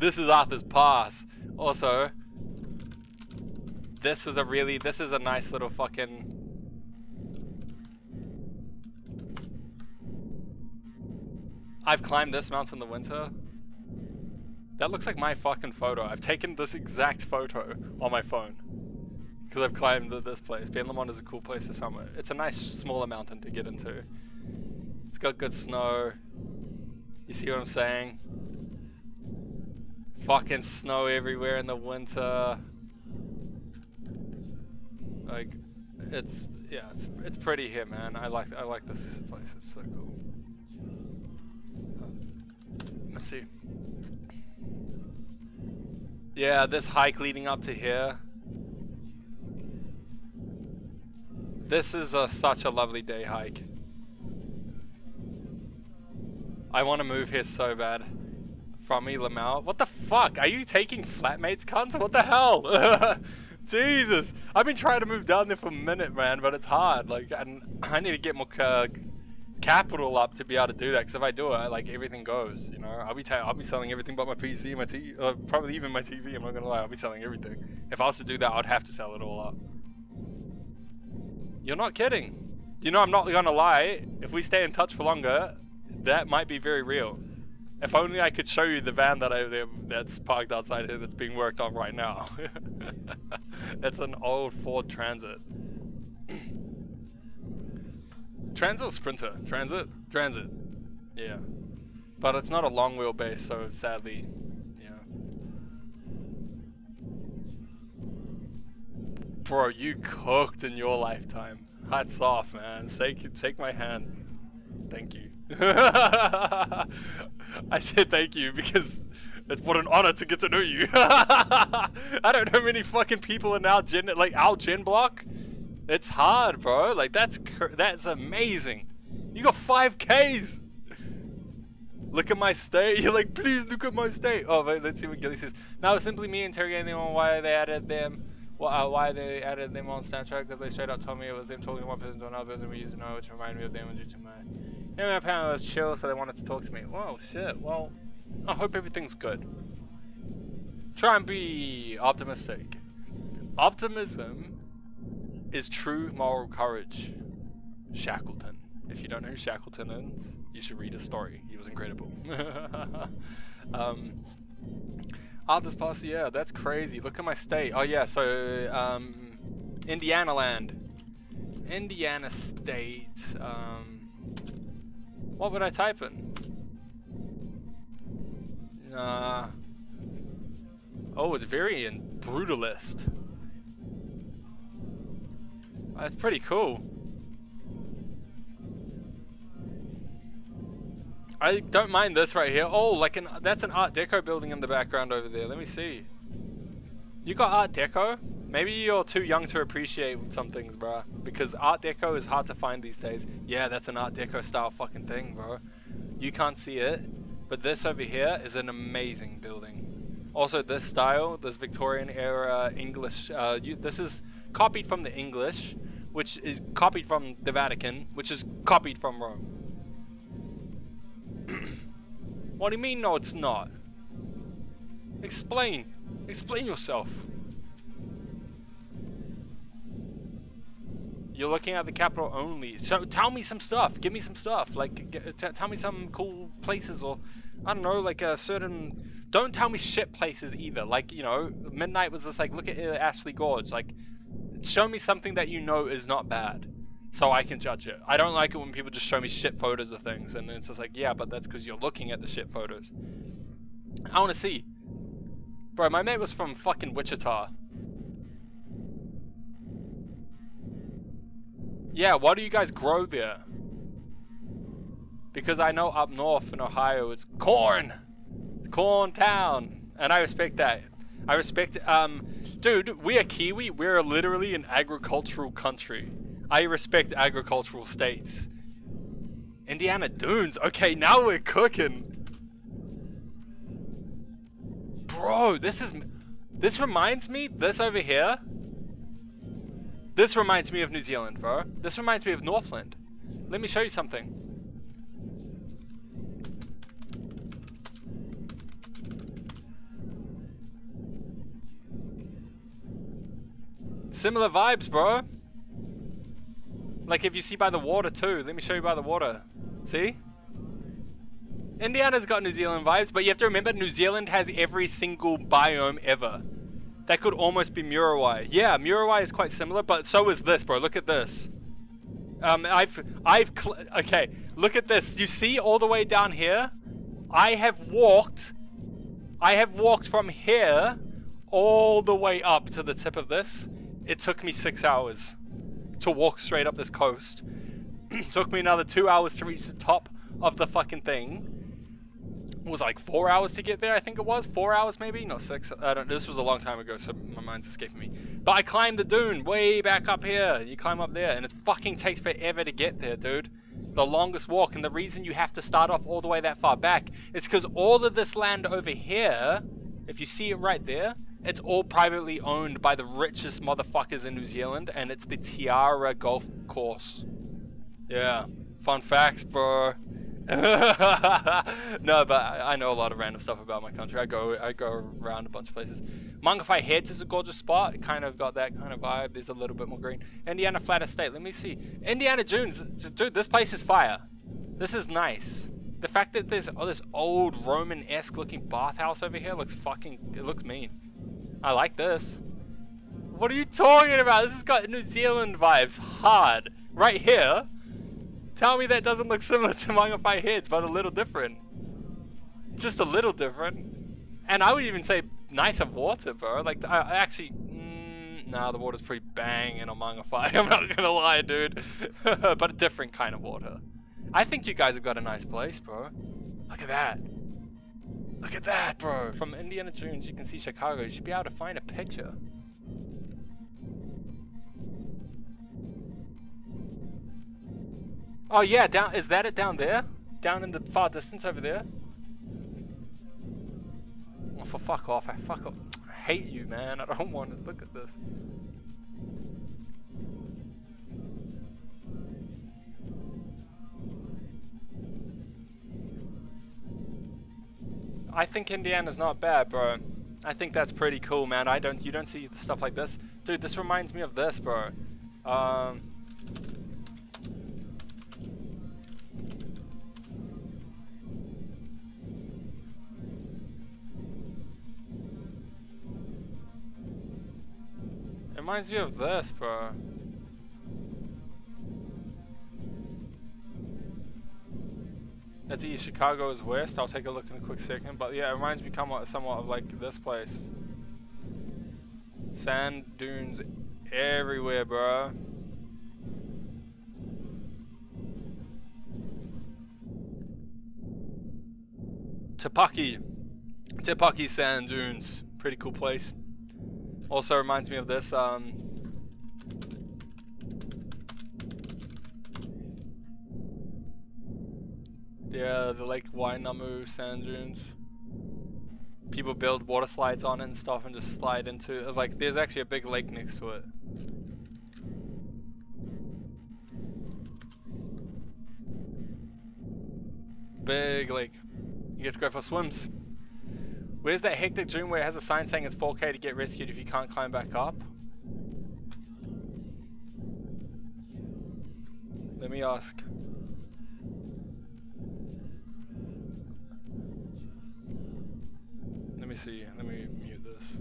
This is Arthur's Pass. Also, this is a nice little fucking... I've climbed this mountain in the winter. That looks like my fucking photo. I've taken this exact photo on my phone. Because I've climbed this place. Ben Lomond is a cool place to summit. It's a nice smaller mountain to get into. It's got good snow. You see what I'm saying? Fucking snow everywhere in the winter. Like, it's pretty here, man. I like this place. It's so cool. Let's see. Yeah, this hike leading up to here. This is such a lovely day hike. I want to move here so bad. From me, Lamau. What the fuck? Are you taking flatmates, cunts? What the hell? Jesus. I've been trying to move down there for a minute, man, but it's hard. Like, and I need to get more capital up to be able to do that. Because if I do it, like, everything goes. You know, I'll be selling everything but my PC, my TV, probably even my TV. I'm not gonna lie. I'll be selling everything. If I was to do that, I'd have to sell it all up. You're not kidding. You know, I'm not gonna lie. If we stay in touch for longer, that might be very real. If only I could show you the van that's parked outside here that's being worked on right now. It's an old Ford Transit. Transit or Sprinter? Transit? Transit. Yeah. But it's not a long wheelbase, so sadly, yeah. Bro, you cooked in your lifetime. Hats off, man. Shake my hand. Thank you. I said thank you because it's what an honor to get to know you. I don't know many fucking people in our gen block. It's hard, bro. Like that's amazing. You got 5Ks. Look at my state. You're like, please look at my state. Oh, wait, let's see what Gilly says. Now it's simply me interrogating them on why they added them. Why they added them on Snapchat? Because they straight up told me it was them talking to one person to another person we used to know, which reminded me of them due to my. And my panel was chill, so they wanted to talk to me. Whoa, shit. Well, I hope everything's good. Try and be optimistic. Optimism is true moral courage. Shackleton. If you don't know who Shackleton is, you should read his story. He was incredible. Arthur's Pass, yeah, that's crazy. Look at my state. Oh yeah, so Indiana land. Indiana state. What would I type in? Oh, it's very brutalist. That's pretty cool. I don't mind this right here. Oh, that's an Art Deco building in the background over there. Let me see. You got Art Deco? Maybe you're too young to appreciate some things, bro. Because Art Deco is hard to find these days. Yeah, that's an Art Deco style fucking thing, bro. You can't see it, but this over here is an amazing building. Also, this style, this Victorian era English, this is copied from the English, which is copied from the Vatican, which is copied from Rome. What do you mean, no it's not? Explain. Explain yourself. You're looking at the capital only. So tell me some stuff. Give me some stuff. Like, tell me some cool places, or I don't know, like a certain. Don't tell me shit places either. Like, you know, Midnight was just like, look at Ashley Gorge. Like, show me something that you know is not bad, so I can judge it. I don't like it when people just show me shit photos of things, and it's just like, yeah, but that's because you're looking at the shit photos. I want to see. Bro, my mate was from fucking Wichita. Yeah, why do you guys grow there? Because I know up north in Ohio it's corn. Corn town. And I respect that. I respect dude, we are Kiwi. We're literally an agricultural country. I respect agricultural states. Indiana Dunes. Okay, now we're cooking. Bro, this reminds me, this over here. This reminds me of New Zealand, bro. This reminds me of Northland. Let me show you something. Similar vibes, bro. Like if you see by the water too. Let me show you by the water. See? Indiana's got New Zealand vibes, but you have to remember New Zealand has every single biome ever. That could almost be Muriwai. Yeah, Muriwai is quite similar, but so is this, bro. Look at this. Okay, look at this. You see all the way down here? I have walked from here all the way up to the tip of this. It took me 6 hours to walk straight up this coast. Took me another 2 hours to reach the top of the fucking thing. It was like 4 hours to get there, I think it was. 4 hours maybe? No, 6. I don't. This was a long time ago, so my mind's escaping me. But I climbed the dune way back up here. You climb up there, and it fucking takes forever to get there, dude. The longest walk, and the reason you have to start off all the way that far back is because all of this land over here, if you see it right there, it's all privately owned by the richest motherfuckers in New Zealand, and it's the Tiara Golf Course. Yeah, fun facts, bro. No, but I know a lot of random stuff about my country. I go around a bunch of places. Mangawhai Heads is a gorgeous spot. It kind of got that kind of vibe. There's a little bit more green. Indiana Flat Estate. Let me see. Indiana Dunes. Dude, this place is fire. This is nice. The fact that there's this old Roman-esque looking bathhouse over here looks fucking... It looks mean. I like this. What are you talking about? This has got New Zealand vibes hard. Right here. Tell me that doesn't look similar to Mangawhai Heads, but a little different. Just a little different. And I would even say nicer water, bro. Like, I actually... nah, the water's pretty banging on Mangawhai. I'm not gonna lie, dude. But a different kind of water. I think you guys have got a nice place, bro. Look at that. Look at that, bro. From Indiana Jones, you can see Chicago. You should be able to find a picture. Oh yeah, down. Is that it down there? Down in the far distance over there? Oh, for fuck off! I hate you, man. I don't want to look at this. I think Indiana's not bad, bro. I think that's pretty cool, man. You don't see stuff like this, dude. This reminds me of this, bro. It reminds me of this, bro. That's East, Chicago is West. I'll take a look in a quick second. But yeah, it reminds me somewhat of like this place. Sand dunes everywhere, bro. Te sand dunes. Pretty cool place. Also reminds me of this, yeah, the Lake Wainamu sand dunes. People build water slides on it and stuff and just slide into it. Like, there's actually a big lake next to it. Big lake. You get to go for swims. Where's that hectic dune where it has a sign saying it's 4K to get rescued if you can't climb back up? Let me ask. Let me see. Let me mute this.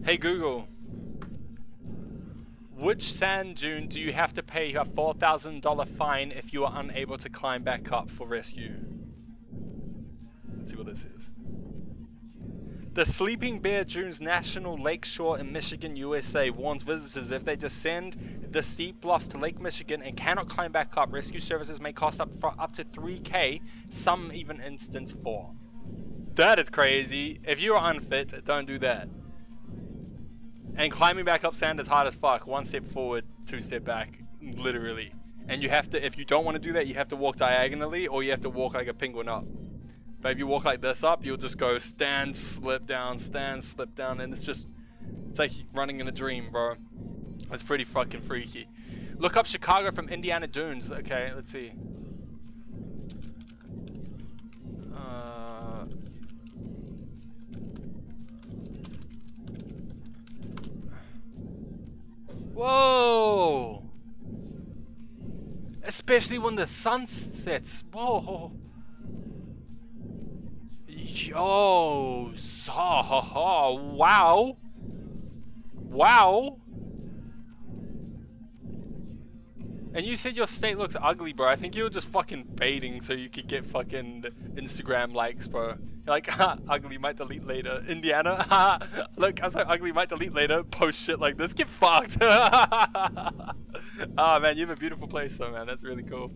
Hey Google. Which sand dune do you have to pay a $4,000 fine if you are unable to climb back up for rescue? Let's see what this is. The Sleeping Bear Dunes National Lakeshore in Michigan, USA warns visitors if they descend the steep bluffs to Lake Michigan and cannot climb back up, rescue services may cost up to $3K, some even instance 4. That is crazy. If you are unfit, don't do that. And climbing back up sand is hard as fuck. 1 step forward, 2 step back, literally. And you have to, if you don't want to do that, you have to walk diagonally or you have to walk like a penguin up. But if you walk like this up, you'll just go stand, slip down, and it's like running in a dream, bro. It's pretty fucking freaky. Look up Chicago from Indiana Dunes. Okay, let's see. Whoa! Especially when the sun sets. Whoa! Yo! Wow! Wow! And you said your state looks ugly, bro. I think you were just fucking baiting so you could get fucking Instagram likes, bro. You're like, ha, ugly, might delete later. Indiana, ha, look, I said ugly, might delete later. Post shit like this, get fucked. Ah, man, you have a beautiful place though, man. That's really cool.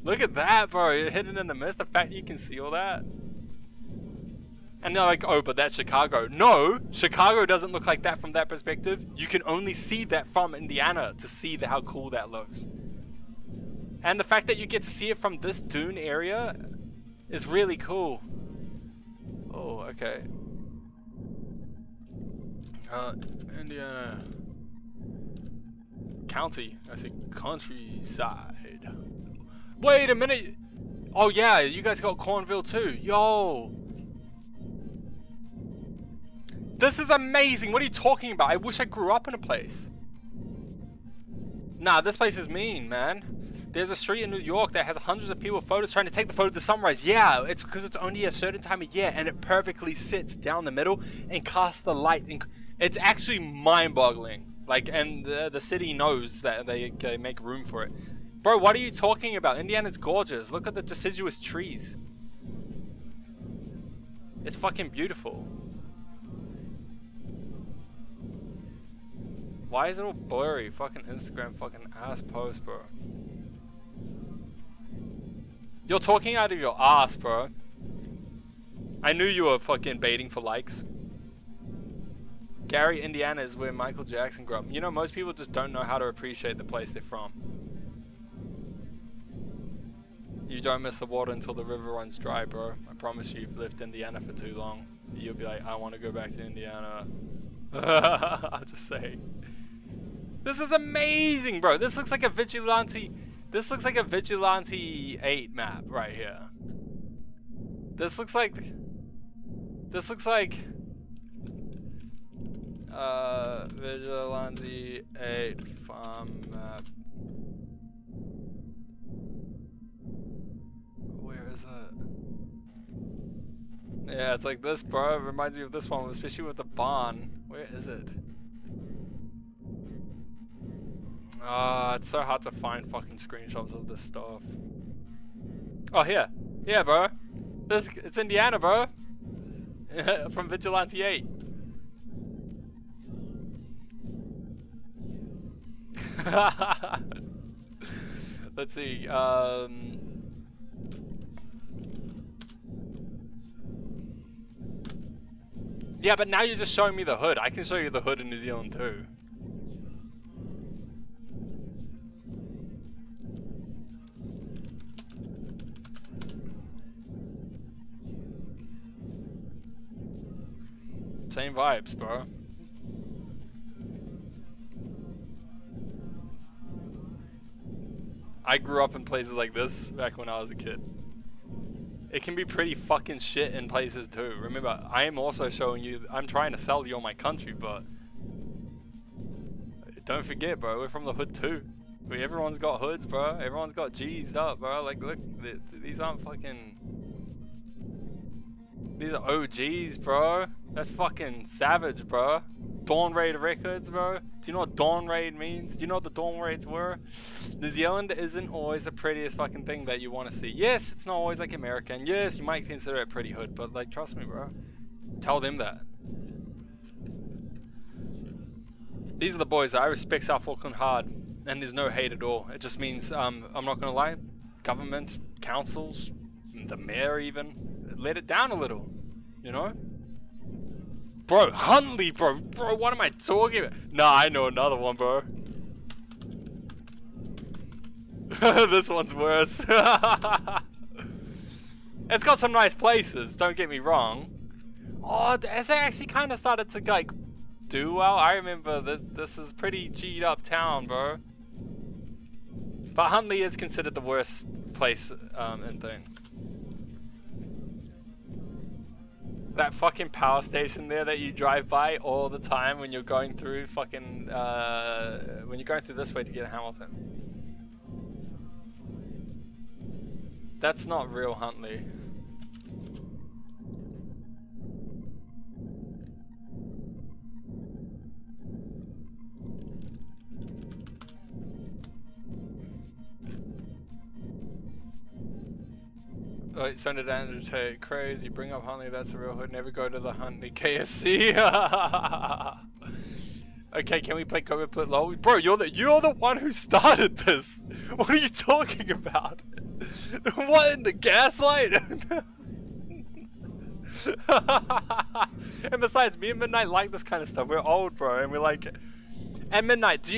Look at that, bro. You're hidden in the mist. The fact you can see all that. And they're like, oh, but that's Chicago. No, Chicago doesn't look like that from that perspective. You can only see that from Indiana to see how cool that looks. And the fact that you get to see it from this dune area is really cool. Oh, okay. Indiana County. I say countryside. Wait a minute. Oh yeah, you guys got Cornville too. Yo. This is amazing. What are you talking about? I wish I grew up in a place. Nah, this place is mean, man. There's a street in New York that has hundreds of people with photos trying to take the photo of the sunrise. Yeah, it's because it's only a certain time of year and it perfectly sits down the middle and casts the light. It's actually mind-boggling. Like, and the city knows that they make room for it. Bro, what are you talking about? Indiana's gorgeous. Look at the deciduous trees. It's fucking beautiful. Why is it all blurry? Fucking Instagram, fucking ass post, bro. You're talking out of your ass, bro. I knew you were fucking baiting for likes. Gary, Indiana is where Michael Jackson grew up. You know, most people just don't know how to appreciate the place they're from. You don't miss the water until the river runs dry, bro. I promise you, you've lived in Indiana for too long. You'll be like, I want to go back to Indiana. I'll just say. This is amazing, bro. This looks like a Vigilante... This looks like a Vigilante 8 map right here. This looks like... Vigilante 8 farm map. Where is it? Yeah, it's like this, bro. It reminds me of this one, especially with the barn. Where is it? It's so hard to find fucking screenshots of this stuff. Oh, here. Yeah, bro. It's Indiana, bro. From Vigilante 8. Let's see. Yeah, but now you're just showing me the hood. I can show you the hood in New Zealand too. Same vibes, bro. I grew up in places like this back when I was a kid. It can be pretty fucking shit in places too. Remember, I am also showing you, I'm trying to sell you on my country, but don't forget, bro, we're from the hood too. Everyone's got hoods, bro. Everyone's got G'd up, bro. Like, look, these aren't fucking... These are OGs, bro. That's fucking savage, bro. Dawn Raid Records, bro. Do you know what Dawn Raid means? Do you know what the Dawn Raids were? New Zealand isn't always the prettiest fucking thing that you want to see. Yes, it's not always like America. And yes, you might consider it pretty hood, but like, trust me, bro. Tell them that. These are the boys that I respect South Auckland hard. And there's no hate at all. It just means, I'm not gonna lie, government, councils, the mayor even, let it down a little, you know? Bro, Huntley, bro, what am I talking about? Nah, I know another one, bro. This one's worse. It's got some nice places, don't get me wrong. Oh, has it actually kind of started to, like, do well? I remember this is pretty G'd up town, bro. But Huntley is considered the worst place and thing. That fucking power station there that you drive by all the time when you're going through fucking, when you're going through this way to get to Hamilton. That's not real Huntley. Wait, so did Andrew take crazy. Bring up Huntley, that's a real hood. Never go to the Huntley KFC. Okay, can we play Cobra Plit LOL? Bro, you're the one who started this. What are you talking about? What in the gaslight? And besides, me and Midnight like this kind of stuff. We're old, bro, and we're like. And Midnight,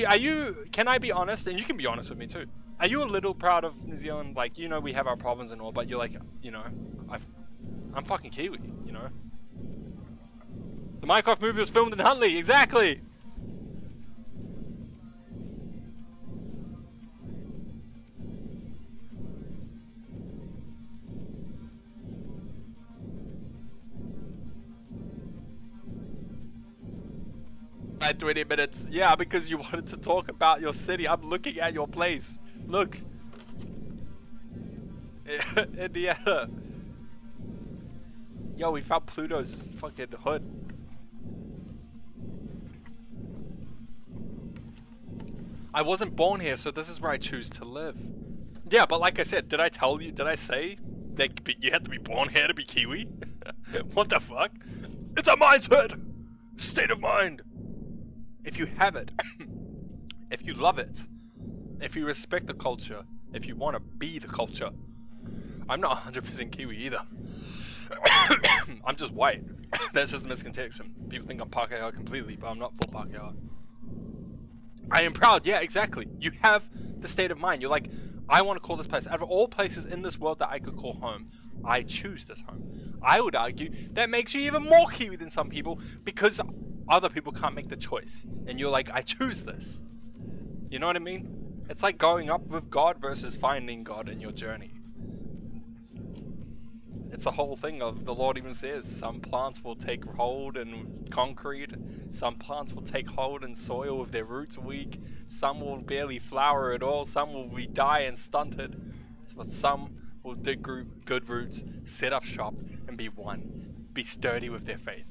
can I be honest? And you can be honest with me too. Are you a little proud of New Zealand? Like, you know, we have our problems and all, but you're like, you know, I'm fucking Kiwi, you know? The Minecraft movie was filmed in Huntley, exactly! Like 20 minutes. Yeah, because you wanted to talk about your city. I'm looking at your place. Look. Indiana. Yo, we found Pluto's fucking hood. I wasn't born here, so this is where I choose to live. Yeah, but like I said, did I say that you have to be born here to be Kiwi? What the fuck? It's a mindset! State of mind! If you have it, if you love it, if you respect the culture, if you want to be the culture. I'm not 100% Kiwi either. I'm just white. That's just a misconception. People think I'm Pākehā completely, but I'm not full Pākehā. I am proud, yeah, exactly. You have the state of mind. You're like, I want to call this place, out of all places in this world that I could call home, I choose this home. I would argue that makes you even more Kiwi than some people, because other people can't make the choice. And you're like, I choose this. You know what I mean? It's like going up with God versus finding God in your journey. It's the whole thing of, the Lord even says, some plants will take hold in concrete, some plants will take hold in soil with their roots weak, some will barely flower at all, some will die and stunted, but some will dig good roots, set up shop, and be one. Be sturdy with their faith.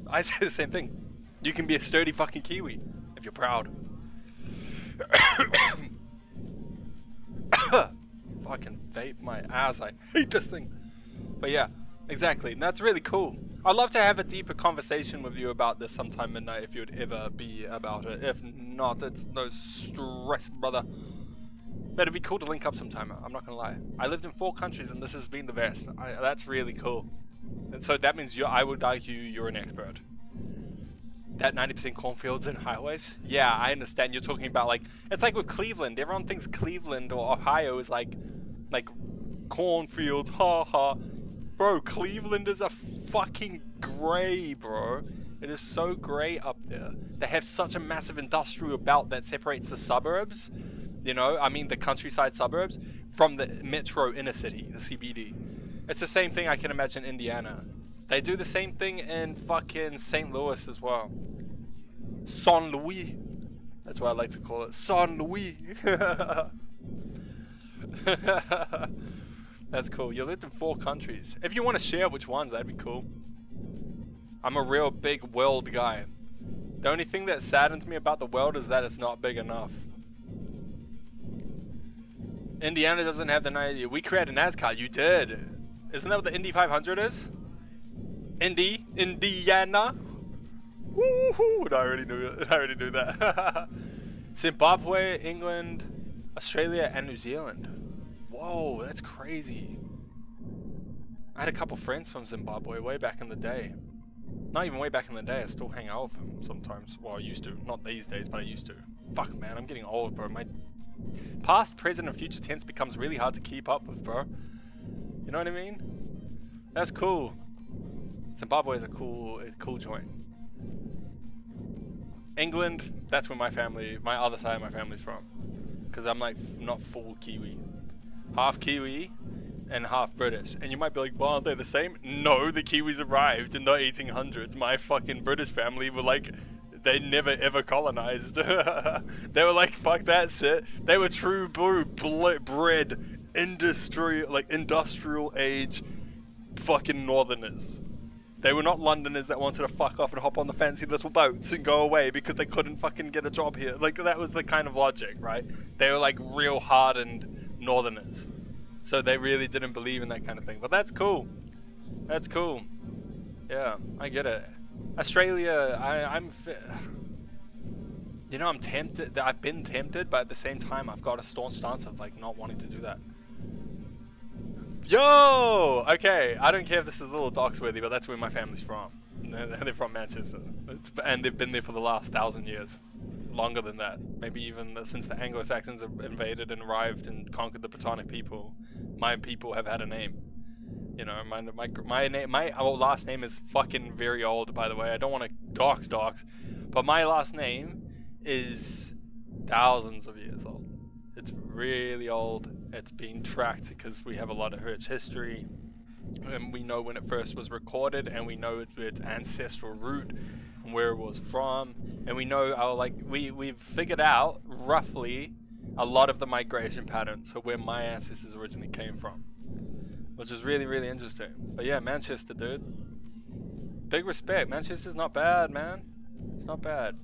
I say the same thing. You can be a sturdy fucking Kiwi, if you're proud. Fucking vape my ass, I hate this thing. But yeah, exactly, and that's really cool. I'd love to have a deeper conversation with you about this sometime, Midnight, if you'd ever be about it. If not, it's no stress, brother. But it'd be cool to link up sometime, I'm not gonna lie. I lived in 4 countries and this has been the best. That's really cool. And so that means I would argue you're an expert. That 90% cornfields and highways? Yeah, I understand. You're talking about, like, it's like with Cleveland. Everyone thinks Cleveland or Ohio is like cornfields, ha. Bro, Cleveland is a fucking grey, bro. It is so grey up there. They have such a massive industrial belt that separates the suburbs, you know, I mean the countryside suburbs, from the metro inner city, the CBD. It's the same thing I can imagine in Indiana. They do the same thing in fucking St. Louis as well. Saint Louis. That's what I like to call it. Saint Louis. That's cool. You lived in 4 countries. If you want to share which ones, that'd be cool. I'm a real big world guy. The only thing that saddens me about the world is that it's not big enough. Indiana doesn't have the 90. We created NASCAR. You did. Isn't that what the Indy 500 is? Indiana. Woohoo! I already knew that. Zimbabwe, England, Australia, and New Zealand. Whoa, that's crazy. I had a couple friends from Zimbabwe way back in the day. Not even way back in the day, I still hang out with them sometimes. Well, I used to. Not these days, but I used to. Fuck, man, I'm getting old, bro. My past, present, and future tense becomes really hard to keep up with, bro. You know what I mean? That's cool. Zimbabwe is a cool joint. England, that's where my other side of my family's from. Because I'm like not full Kiwi. Half Kiwi, and half British. And you might be like, well, aren't they the same? No, the Kiwis arrived in the 1800s. My fucking British family were like, they never ever colonized. They were like, fuck that shit. They were true blue bred industrial age fucking northerners. They were not Londoners that wanted to fuck off and hop on the fancy little boats and go away because they couldn't fucking get a job here. Like, that was the kind of logic, right? They were like real hardened northerners. So they really didn't believe in that kind of thing. But that's cool. That's cool. Yeah, I get it. Australia, I'm tempted. I've been tempted, but at the same time, I've got a staunch stance of like not wanting to do that. Yo! Okay, I don't care if this is a little dox-worthy, but that's where my family's from. They're from Manchester. And they've been there for the last 1,000 years. Longer than that. Maybe even since the Anglo-Saxons have invaded and arrived and conquered the Britannic people. My people have had a name. You know, my last name is fucking very old, by the way. I don't want to dox, but my last name is thousands of years old. It's really old. It's been tracked because we have a lot of rich history, and we know when it first was recorded, and we know its ancestral root and where it was from, and we know we've figured out roughly a lot of the migration patterns, so where my ancestors originally came from, which is really, really interesting. But yeah, Manchester, dude, big respect. Manchester's not bad, man. It's not bad.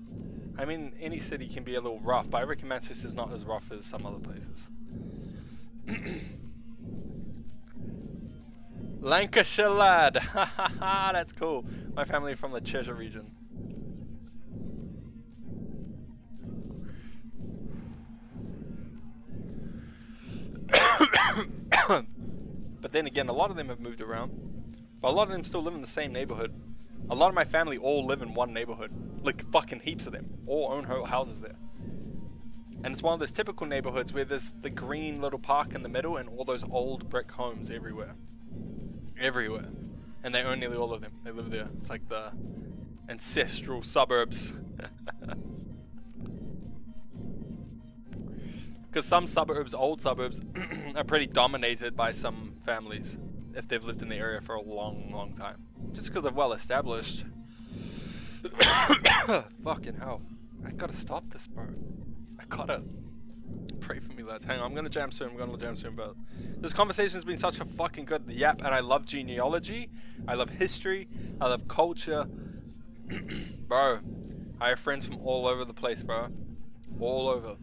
I mean, any city can be a little rough, but I reckon Manchester's not as rough as some other places. Lancashire lad, that's cool. My family from the Cheshire region. But then again, a lot of them have moved around, but a lot of them still live in the same neighborhood. A lot of my family all live in one neighborhood, like fucking heaps of them, all own houses there. And it's one of those typical neighborhoods where there's the green little park in the middle and all those old brick homes everywhere. Everywhere. And they own nearly all of them. They live there. It's like the ancestral suburbs. Because some suburbs, old suburbs, are pretty dominated by some families if they've lived in the area for a long, long time. Just because they're well established. Fucking hell. I gotta stop this, bro. I gotta. Pray for me, lads. Hang on, I'm gonna jam soon. But this conversation's been such a fucking good yap, and I love genealogy. I love history. I love culture. Bro, I have friends from all over the place, bro. All over.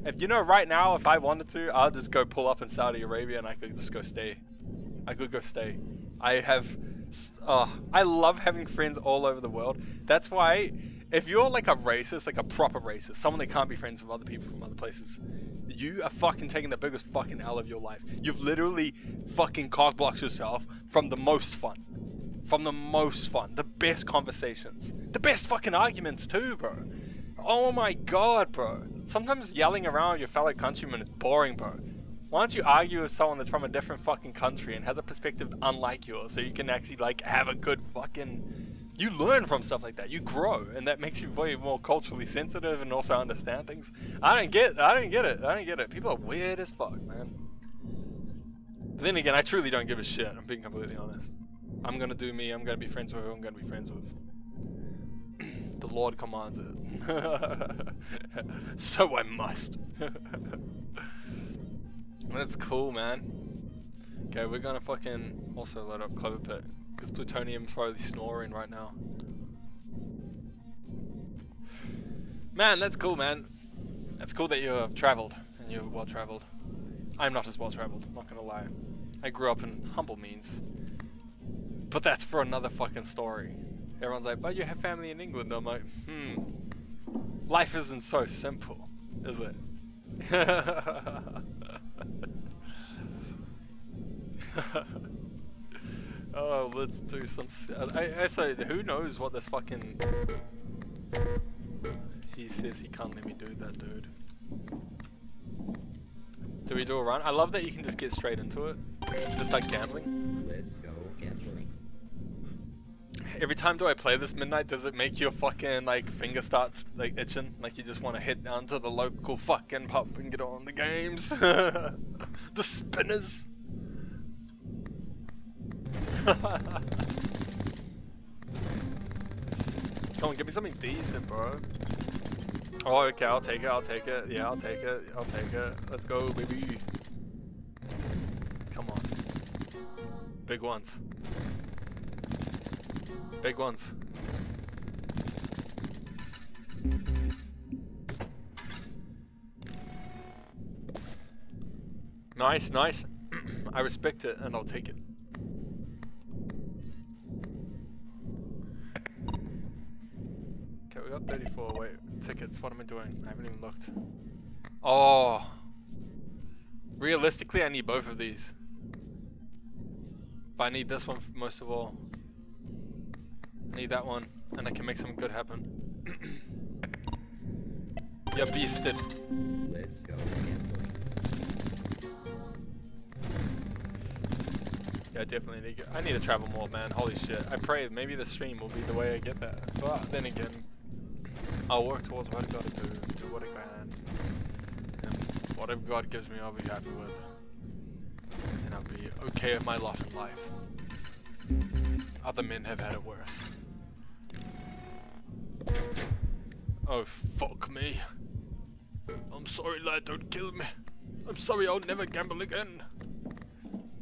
If you know, right now, if I wanted to, I'll just go pull up in Saudi Arabia and I could just go stay. I could go stay. I have. I love having friends all over the world. That's why, if you're like a racist, like a proper racist, someone that can't be friends with other people from other places, you are fucking taking the biggest fucking L of your life. You've literally fucking cock-blocked yourself from the most fun. From the most fun. The best conversations. The best fucking arguments too, bro. Oh my god, bro. Sometimes yelling around your fellow countrymen is boring, bro. Why don't you argue with someone that's from a different fucking country and has a perspective unlike yours, so you can actually like have a good fucking... You learn from stuff like that. You grow, and that makes you way more culturally sensitive and also understand things. I don't get it. People are weird as fuck, man. But then again, I truly don't give a shit. I'm being completely honest. I'm gonna do me. I'm gonna be friends with who I'm gonna be friends with. The Lord commands it. So I must. That's cool, man. Okay, we're gonna fucking also load up Clover Pit. Because Plutonium's probably snoring right now. Man, that's cool, man. That's cool that you have traveled, and you're well traveled. I'm not as well traveled, I'm not gonna lie. I grew up in humble means. But that's for another fucking story. Everyone's like, but you have family in England. I'm like, life isn't so simple, is it? Oh, let's do some... I say, who knows what this fucking... He says he can't let me do that, dude. Do we do a run? I love that you can just get straight into it. Just like gambling.
Let's go gambling.
Every time do I play this Midnight, does it make your fucking like finger start like itching? Like you just want to hit down to the local fucking pub and get on the games? The spinners. Come on, give me something decent, bro. Oh, okay, I'll take it, I'll take it. Yeah, I'll take it, I'll take it. Let's go, baby. Come on. Big ones. Big ones. Nice, nice. I respect it and I'll take it. Okay, we got 34. Wait, tickets. What am I doing? I haven't even looked. Oh. Realistically, I need both of these. But I need this one most of all. I need that one, and I can make something good happen. Yeah, beasted.
Let's go.
Yeah, definitely need. I need to travel more, man. Holy shit! I pray maybe the stream will be the way I get that. But then again, I'll work towards what I gotta do what I can, and whatever God gives me, I'll be happy with, and I'll be okay with my lot in life. Other men have had it worse. Oh fuck me! I'm sorry, lad. Don't kill me. I'm sorry. I'll never gamble again.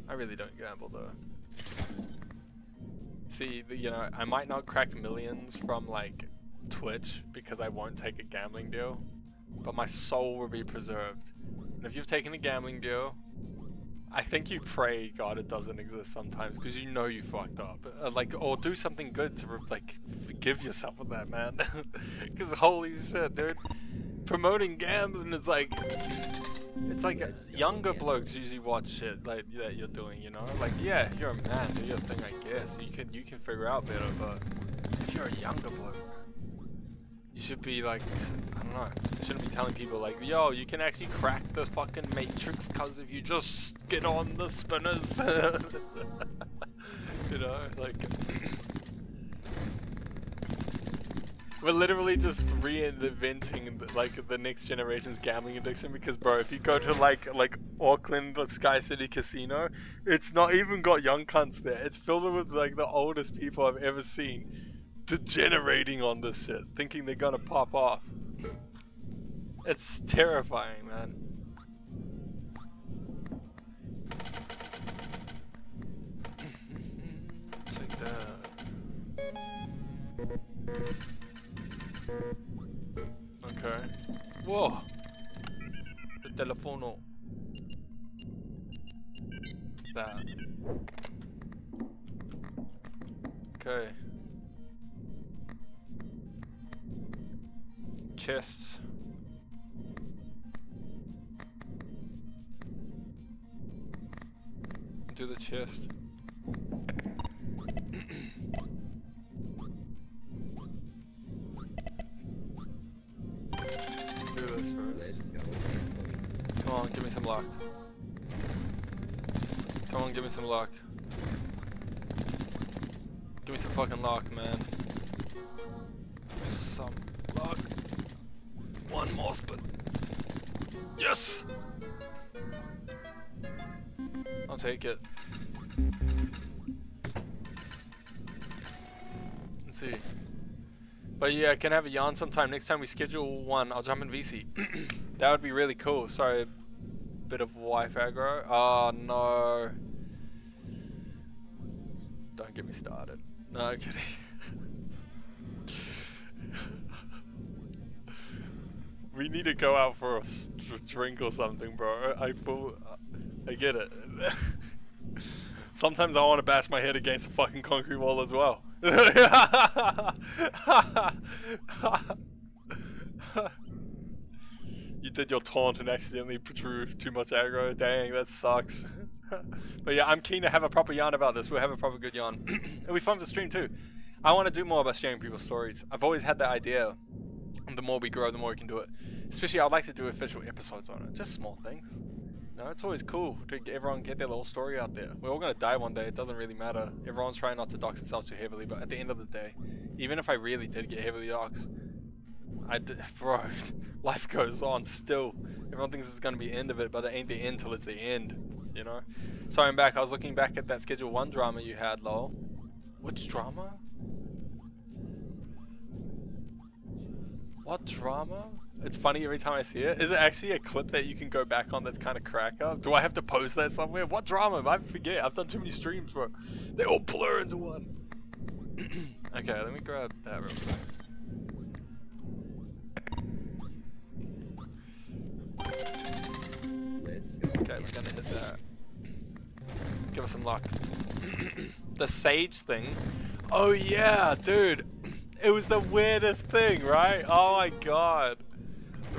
I really don't gamble though. See, you know, I might not crack millions from like Twitch because I won't take a gambling deal, but my soul will be preserved. And if you've taken a gambling deal, I think you pray God it doesn't exist sometimes because you know you fucked up. Like, or do something good to like forgive yourself of that, man. Because holy shit, dude, promoting gambling is like. It's like younger blokes usually watch shit like that you're doing, you know? Like, yeah, you're a man, do your thing, I guess. You can figure out better, but if you're a younger bloke, you should be like, I don't know, you shouldn't be telling people like, yo, you can actually crack the fucking matrix cause if you just get on the spinners. You know, like we're literally just reinventing like the next generation's gambling addiction because, bro, if you go to like Auckland, the Sky City Casino, it's not even got young cunts there. It's filled with like the oldest people I've ever seen degenerating on this shit, thinking they're gonna pop off. It's terrifying, man. Take that. Okay. Whoa! The telefono. That. Okay. Chests. Do the chest. Do this first. Come on, give me some luck. Come on, give me some luck. Give me some fucking luck, man. Just some luck. One more spin. Yes! I'll take it. Let's see. But yeah, can I have a yarn sometime? Next time we schedule one, I'll jump in VC. That would be really cool. Sorry, bit of wife aggro. Oh no. Don't get me started. No, I'm kidding. We need to go out for a drink or something, bro. I get it. Sometimes I want to bash my head against a fucking concrete wall as well. You did your taunt and accidentally drew too much aggro. Dang, that sucks. But yeah, I'm keen to have a proper yarn about this. We'll have a proper good yarn. It'll be fun for the stream too. I want to do more about sharing people's stories. I've always had that idea. And the more we grow, the more we can do it. Especially, I'd like to do official episodes on it. Just small things. You know, it's always cool to get everyone get their little story out there. We're all going to die one day. It doesn't really matter. Everyone's trying not to dox themselves too heavily. But at the end of the day, even if I really did get heavily doxed, bro, life goes on still. Everyone thinks it's going to be the end of it, but it ain't the end till it's the end. you know? Sorry, I'm back. I was looking back at that Schedule 1 drama you had, lol. Which drama? What drama? It's funny every time I see it. Is it actually a clip that you can go back on that's kind of crack up? Do I have to post that somewhere? What drama? I forget. I've done too many streams, bro. They all blur into one. Okay, let me grab that real quick. Okay, we're gonna hit that. Give us some luck. The sage thing. Oh yeah, dude. It was the weirdest thing, right? Oh my god.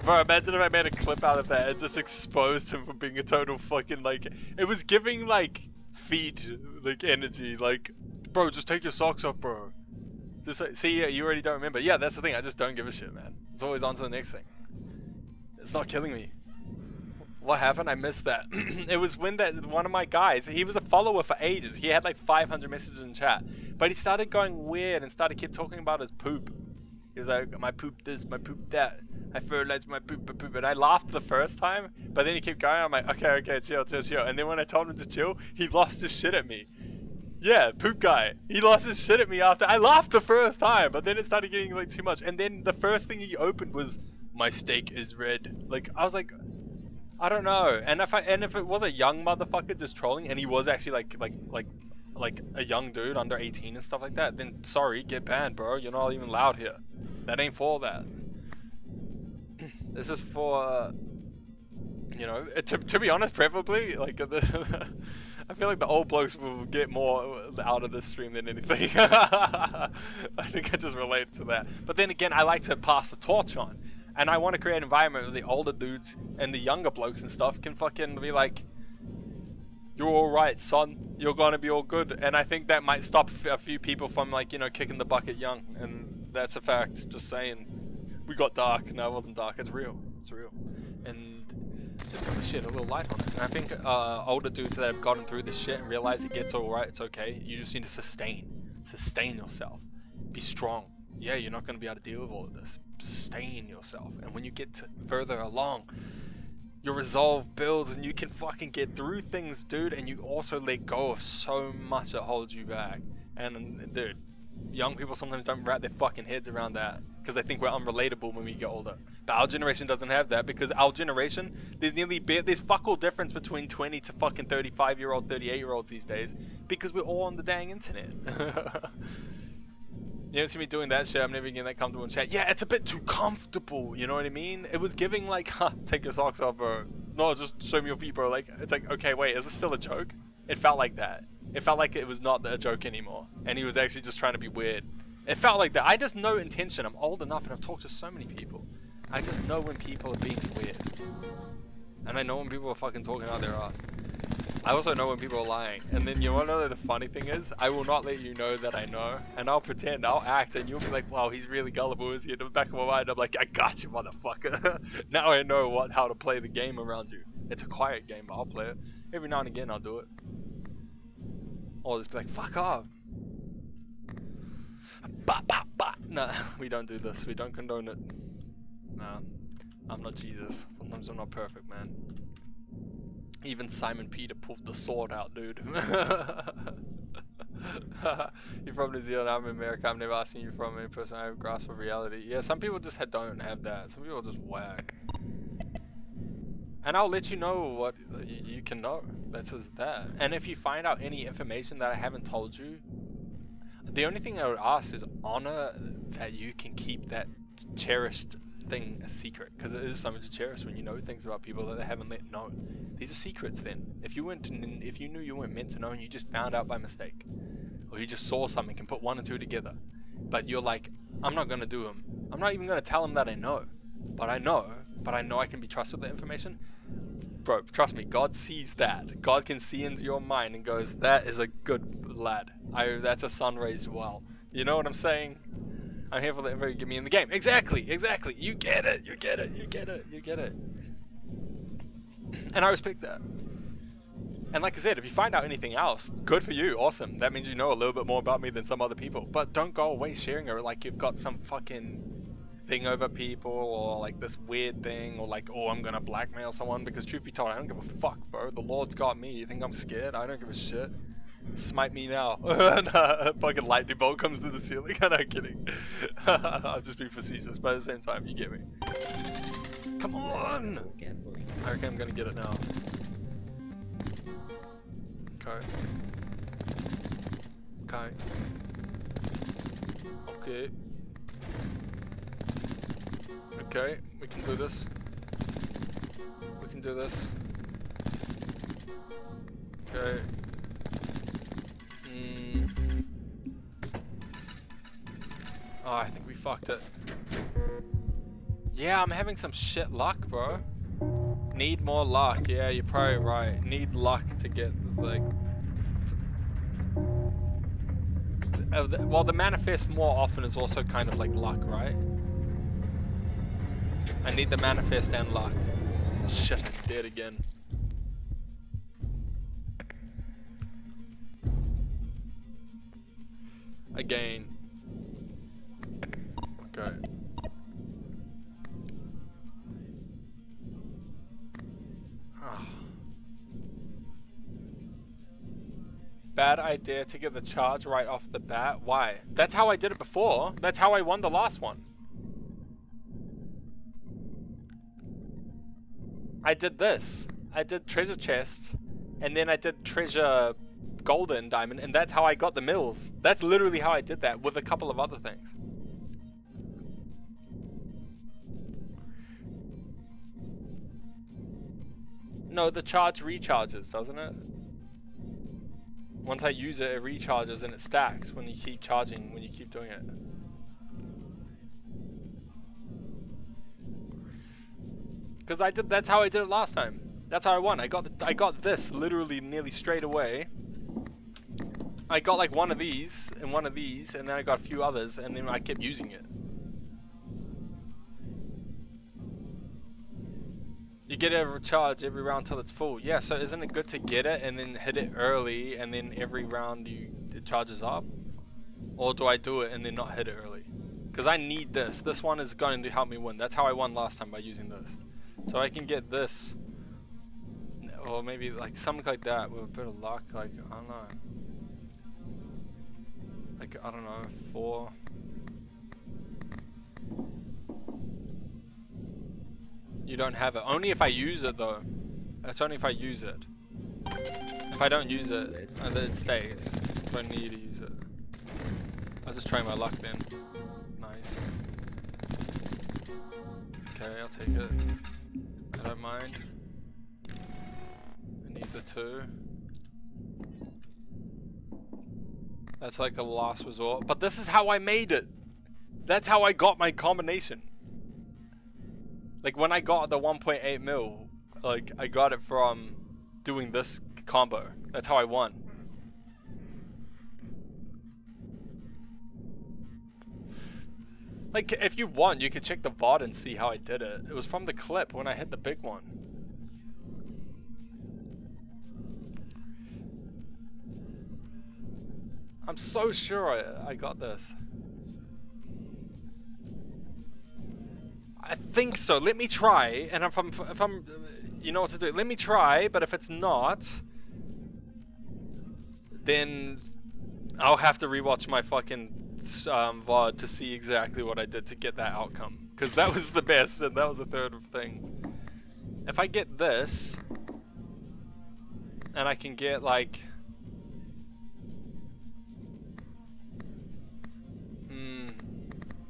Bro, imagine if I made a clip out of that and just exposed him for being a total fucking, like, it was giving, like, feet, like, energy, like, bro, just take your socks off, bro. Just, like, see, yeah, you already don't remember. Yeah, that's the thing, I just don't give a shit, man. It's always on to the next thing. It's not killing me. What happened? I missed that. It was when that one of my guys, he was a follower for ages. He had like 500 messages in chat. But he started going weird and keep talking about his poop. He was like, my poop this, my poop that. I fertilized my poop. And I laughed the first time, but then he kept going. I'm like, okay, chill. And then when I told him to chill, he lost his shit at me. Yeah, poop guy. He lost his shit at me after. I laughed the first time, but then it started getting like too much. And then the first thing he opened was, my steak is red. Like, I was like, I don't know. And if it was a young motherfucker just trolling, and he was actually like a young dude under 18 and stuff like that, then sorry, get banned, bro. You're not even allowed here. That ain't for that. This is for, you know, to be honest, preferably like I feel like the old blokes will get more out of this stream than anything. I think I just relate to that. But then again, I like to pass the torch on. And I want to create an environment where the older dudes and the younger blokes and stuff can fucking be like, you're alright, son. You're gonna be all good. And I think that might stop a few people from, like, you know, kicking the bucket young. And that's a fact. Just saying. We got dark. No, it wasn't dark. It's real. It's real. And just gotta shed a little light on it. And I think older dudes that have gotten through this shit and realize it gets alright, it's okay. You just need to sustain yourself. Be strong. Yeah, you're not gonna be able to deal with all of this. Sustain yourself, and when you get further along, your resolve builds and you can fucking get through things, dude. And you also let go of so much that holds you back. And dude, young people sometimes don't wrap their fucking heads around that because they think we're unrelatable when we get older. But our generation doesn't have that, because our generation, there's fuck all difference between 20 to fucking 35-year-olds, 38-year-olds these days, because we're all on the dang internet. You don't see me doing that shit. I'm never getting that comfortable in chat. Yeah, it's a bit too comfortable. You know what I mean? It was giving like, take your socks off, bro. No, just show me your feet, bro. Like, it's like, okay, wait, is this still a joke? It felt like that. It felt like it was not a joke anymore. And he was actually just trying to be weird. It felt like that. I just know intention. I'm old enough and I've talked to so many people. I just know when people are being weird. And I know when people are fucking talking out their ass. I also know when people are lying. And then you wanna know that the funny thing is, I will not let you know that I know. And I'll pretend, I'll act, and you'll be like, wow, he's really gullible, is he? In the back of my mind, I'm like, I got you, motherfucker. Now I know how to play the game around you. It's a quiet game, but I'll play it. Every now and again, I'll do it. Or just be like, fuck off. Nah, we don't do this. We don't condone it. Nah, I'm not Jesus. Sometimes I'm not perfect, man. Even Simon Peter pulled the sword out, dude. You're from New Zealand, I'm in America. I'm never asking you from any person. I have a grasp of reality. Yeah, some people just don't have that. Some people just whack. And I'll let you know what you can know. That's just that. And if you find out any information that I haven't told you, the only thing I would ask is honor that you can keep that cherished thing a secret, because it is something to cherish when you know things about people that they haven't let know. These are secrets. Then if you knew you weren't meant to know and you just found out by mistake, or you just saw something and put one and two together, but you're like, I'm not gonna do them. I'm not even gonna tell them that I know, but I know I can be trusted with that information. Bro, trust me, God sees that. God can see into your mind and goes, that is a good lad. That's a son raised well. You know what I'm saying? I'm here for the info you give me in the game. Exactly. You get it. And I respect that. And like I said, if you find out anything else, good for you, awesome. That means you know a little bit more about me than some other people. But don't go away sharing it like you've got some fucking thing over people, or like this weird thing, or like, oh, I'm gonna blackmail someone, because truth be told, I don't give a fuck, bro. The Lord's got me. You think I'm scared? I don't give a shit. Smite me now. Nah, a fucking lightning bolt comes to the ceiling. I'm not kidding. I'm just being facetious, but at the same time, you get me. Come on! I reckon I'm gonna get it now. Okay. Okay. Okay. Okay, we can do this. We can do this. Okay. Oh, I think we fucked it. Yeah, I'm having some shit luck, bro. Need more luck. Yeah, you're probably right. Need luck to get, like... Well, the manifest more often is also kind of like luck, right? I need the manifest and luck. Shit, I'm dead again. Again. Okay. Oh. Bad idea to get the charge right off the bat. Why? That's how I did it before. That's how I won the last one. I did this. I did treasure chest, and then I did treasure golden diamond, and that's how I got the mills. That's literally how I did that, with a couple of other things. No, the charge recharges, doesn't it? Once I use it, it recharges and it stacks when you keep charging, when you keep doing it. Because that's how I did it last time. That's how I won. I got this literally nearly straight away. I got like one of these, and then I got a few others, and then I kept using it. You get a recharge every round till it's full. Yeah, so isn't it good to get it and then hit it early, and then every round it charges up? Or do I do it and then not hit it early? Because I need this. This one is going to help me win. That's how I won last time, by using this. So I can get this. Or maybe like something like that with a bit of luck. Like, I don't know. Like, I don't know, 4. You don't have it. Only if I use it though. It's only if I use it. If I don't use it, and then it stays. I don't need to use it. I'll just try my luck then. Nice. Okay, I'll take it. I don't mind. I need the 2. That's like a last resort. But this is how I made it. That's how I got my combination. Like when I got the 1.8 mil, like I got it from doing this combo. That's how I won. Like if you want, you could check the VOD and see how I did it. It was from the clip when I hit the big one. I'm so sure I got this. I think so. Let me try, and if I'm, you know what to do. Let me try, but if it's not, then I'll have to rewatch my fucking VOD to see exactly what I did to get that outcome. Because that was the best, and that was the third thing. If I get this, and I can get like,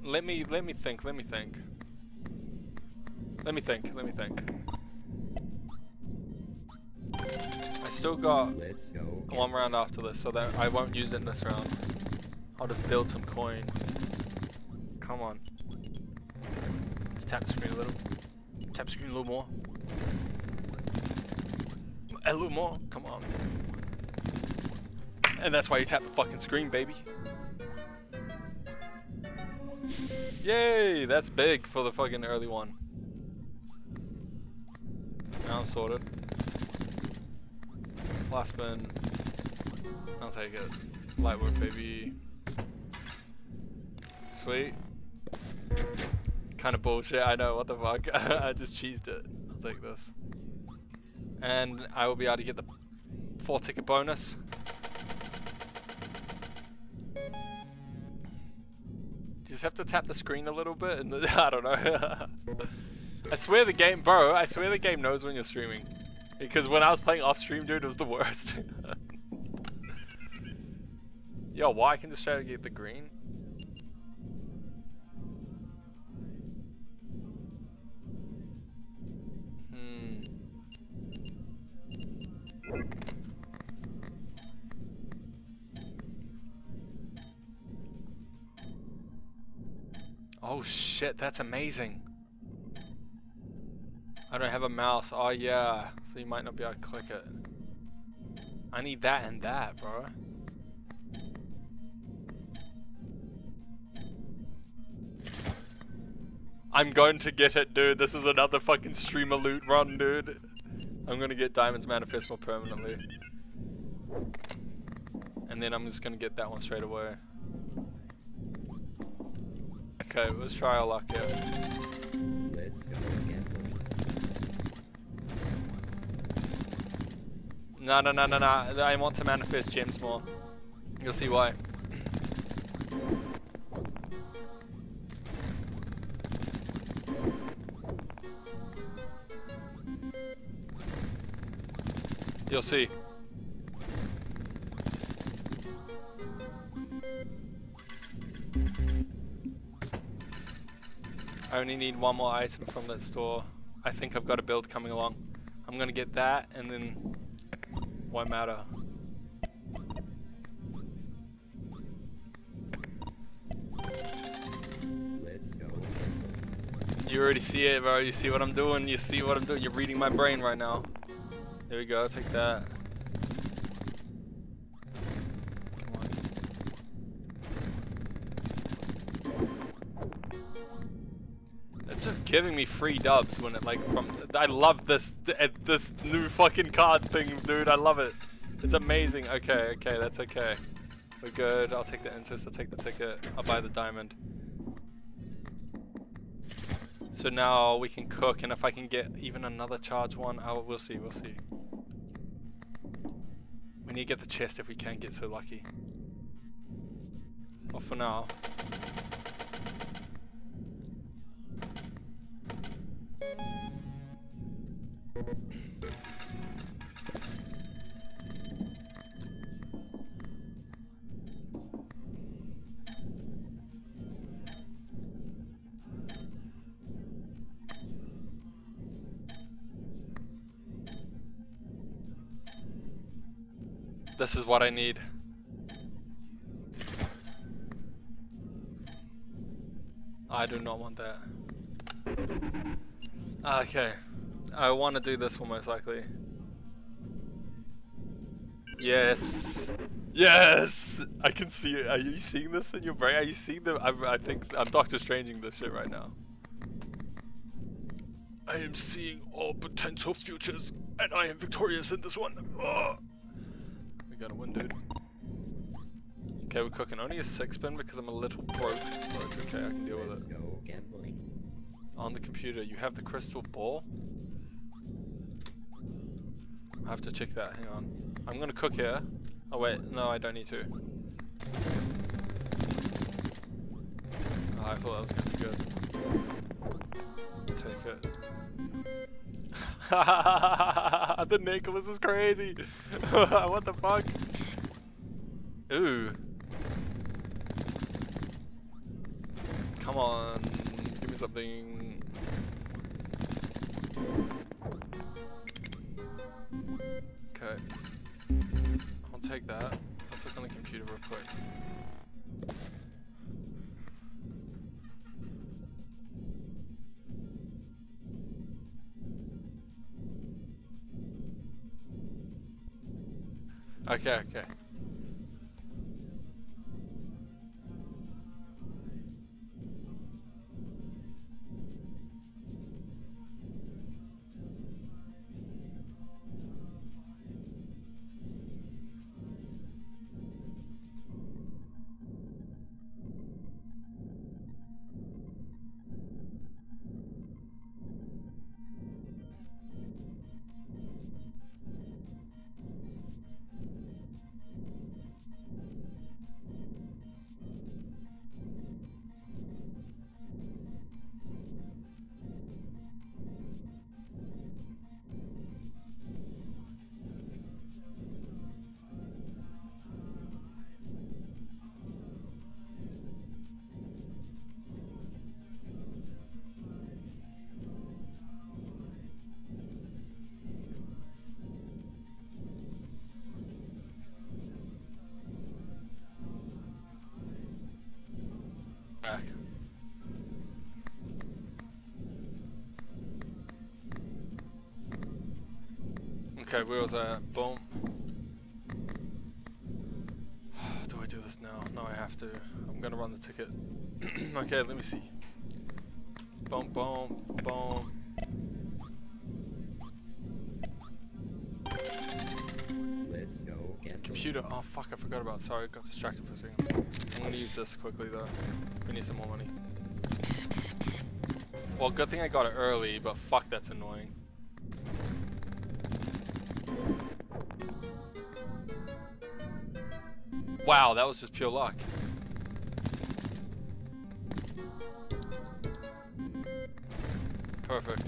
let me think. Let me think. I still got one round after this, so that I won't use it in this round. I'll just build some coin. Come on. Just tap the screen a little. Tap the screen a little more. A little more. Come on. And that's why you tap the fucking screen, baby. Yay! That's big for the fucking early one. Now I'm sorted. Last spin. I'll take it. Light work, baby. Sweet. kind of bullshit. I know, what the fuck. I just cheesed it. I'll take this. And I will be able to get the 4 ticket bonus. You just have to tap the screen a little bit and I don't know. I swear the game, bro, I swear the game knows when you're streaming. Because when I was playing off stream, dude, it was the worst. Yo, why I can just try to get the green? Oh shit, that's amazing. I don't have a mouse. Oh yeah, so you might not be able to click it. I need that and that, bro. I'm going to get it, dude. This is another fucking streamer loot run, dude. I'm gonna get Diamonds Manifest more permanently. And then I'm just gonna get that one straight away. Okay, let's try our luck out.
Let's go again.
No. I want to manifest gems more. You'll see why. You'll see. I only need one more item from that store. I think I've got a build coming along. I'm gonna get that and then won't matter.
Let's go.
You already see it, bro. You see what I'm doing. You see what I'm doing. You're reading my brain right now. There we go. Take that. It's just giving me free dubs when it I love this new fucking card thing, dude. I love it. It's amazing. Okay, that's okay. We're good. I'll take the interest. I'll take the ticket. I'll buy the diamond. So now we can cook, and if I can get even another charge one, we'll see. We need to get the chest if we can get so lucky. Well, for now. This is what I need. I do not want that. Okay. I want to do this one most likely. Yes! Yes! I can see it. Are you seeing this in your brain? Are you seeing the... I think I'm Doctor Stranging this shit right now. I am seeing all potential futures, and I am victorious in this one. Oh. We gotta win, dude. Okay, we're cooking. Only a 6-spin because I'm a little broke, but it's okay. I can deal with it.
Let's go gambling.
On the computer, you have the crystal ball? I have to check that. Hang on. I'm gonna cook here. Oh wait, no, I don't need to. Oh, I thought that was gonna be good. Take it. The Nicholas is crazy. What the fuck? Ooh. Come on, give me something. Okay. I'll take that. Let's look on the computer real quick. Okay. Okay, wheels are boom. Do I do this now? No, I have to. I'm gonna run the ticket. Okay, let me see. Boom, boom, boom.
Let's go gambling.
Computer. Oh fuck, I forgot about it. Sorry, I got distracted for a second. I'm gonna use this quickly though. We need some more money. Well, good thing I got it early, but fuck, that's annoying. Wow, that was just pure luck. Perfect.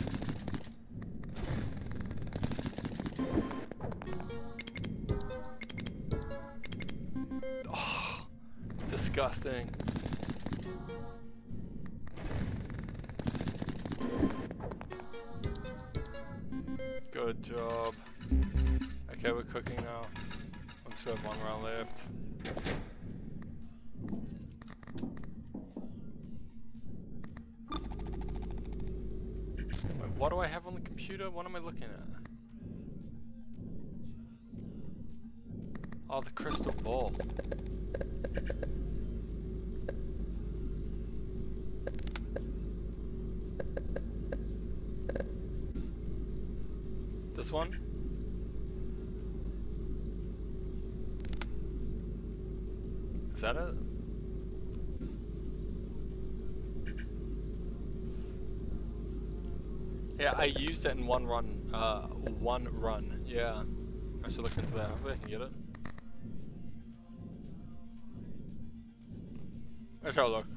Oh, disgusting. Good job. Okay, we're cooking now. We still have 1 round left. Wait, what do I have on the computer? What am I looking at? Oh, the crystal ball. This one? Is that it? Yeah, I used it in one run. One run. Yeah. I should look into that. Hopefully I can get it. Let's have a look.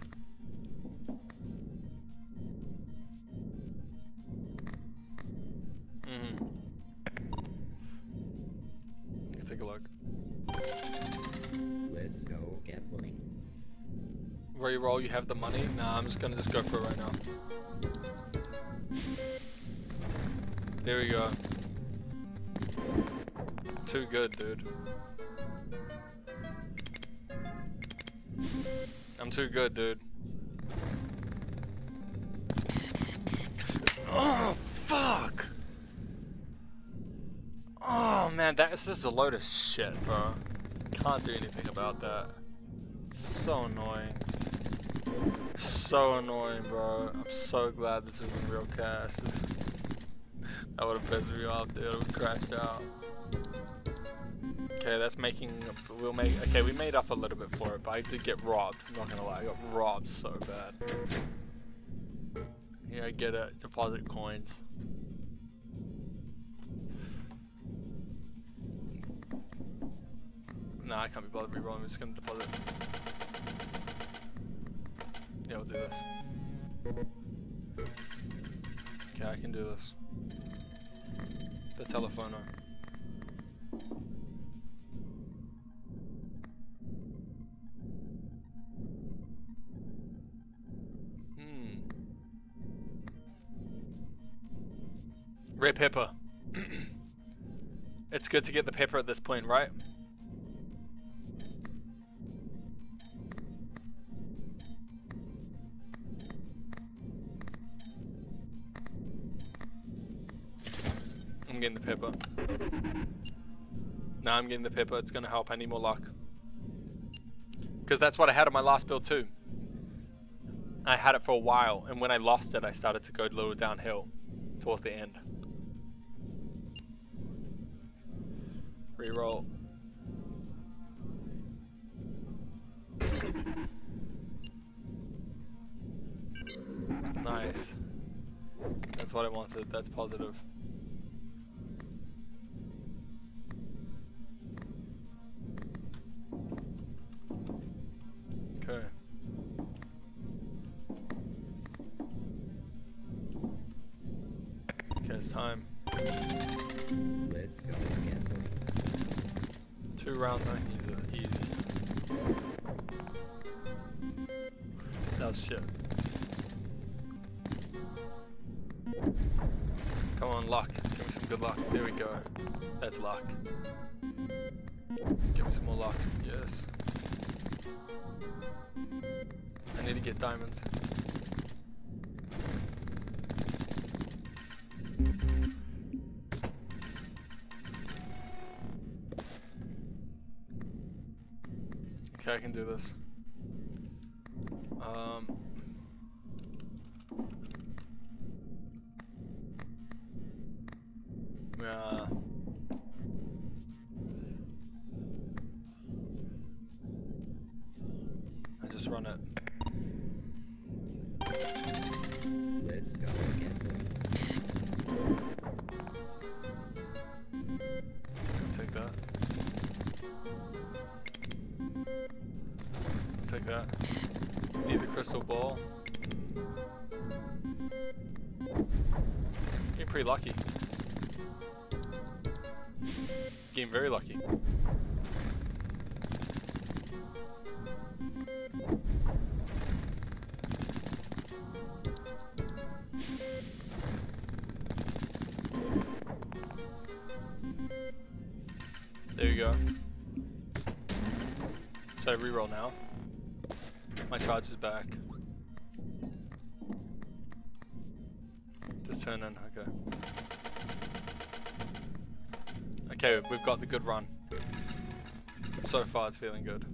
Take a look.
Let's go gambling.
Reroll, you have the money? Nah, I'm just gonna go for it right now. There we go. Too good, dude. I'm too good, dude. Oh, fuck! Oh man, that is just a load of shit, bro. Can't do anything about that. So annoying. So annoying, bro. I'm so glad this isn't real cash. That would have pissed me off, dude. I would have crashed out. Okay, that's making. Okay, we made up a little bit for it, but I did get robbed. I'm not gonna lie, I got robbed so bad. Yeah, I get it. Deposit coins. Nah, I can't be bothered rerolling. I'm just gonna deposit. Yeah, we'll do this. Okay, I can do this. The telephono. Red pepper. It's good to get the pepper at this point, right? I'm getting the pepper. No, I'm getting the pepper. It's gonna help. I need more luck. Because that's what I had on my last build too. I had it for a while, and when I lost it, I started to go a little downhill towards the end. Reroll. Nice. That's what I wanted. That's positive. Okay. Okay, it's time.
Let's go gambling.
2 rounds, I can use it. Easy. That was shit. Come on, luck. Give me some good luck. There we go. That's luck. Give me some more luck. Yes. I need to get diamonds. Okay, I can do this. Yeah. I just run it.
Let's go gambling.
Take that. Take that. Need the crystal ball. Getting pretty lucky. Getting very lucky. There you go. Should I reroll now? My charge is back. Just turn in, okay. Okay, we've got the good run. So far it's feeling good.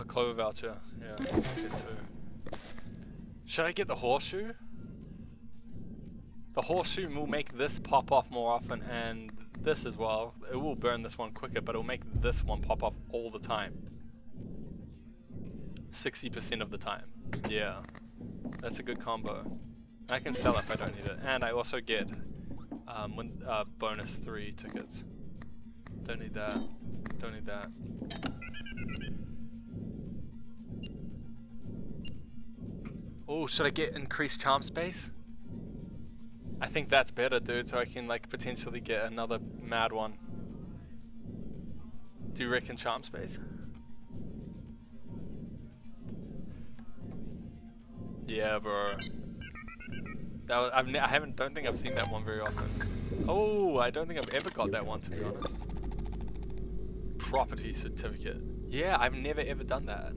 Clover voucher, yeah, I'll get two. Should I get the horseshoe? The horseshoe will make this pop off more often, and this as well. It will burn this one quicker, but it will make this one pop off all the time. 60% of the time. Yeah, that's a good combo. I can sell it if I don't need it, and I also get bonus 3 tickets. Don't need that. Don't need that. Oh, should I get increased charm space? I think that's better, dude, so I can like potentially get another mad one. Do you reckon charm space? Yeah, bro. That was, don't think I've seen that one very often. Oh, I don't think I've ever got that one, to be honest. Property certificate. Yeah, I've never ever done that.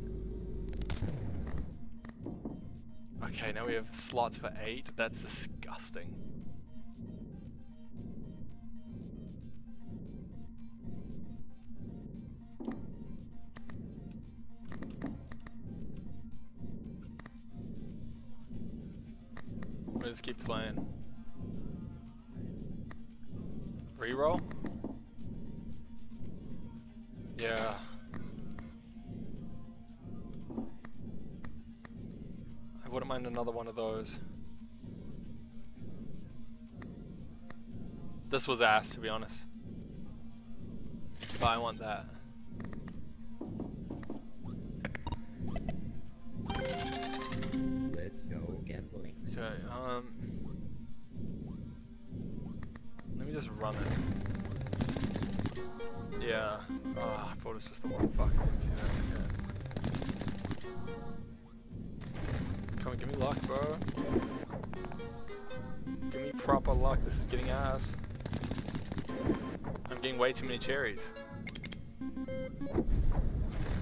Okay, now we have slots for 8. That's disgusting. We'll just keep playing. Reroll? Yeah. I wouldn't mind another one of those. This was ass, to be honest. But I want that.
Let's go gambling.
Okay, let me just run it. Yeah. Oh, I thought it was just the one. Fuck, I didn't see that. Okay. Come on, give me luck, bro. Give me proper luck. This is getting ass. I'm getting way too many cherries.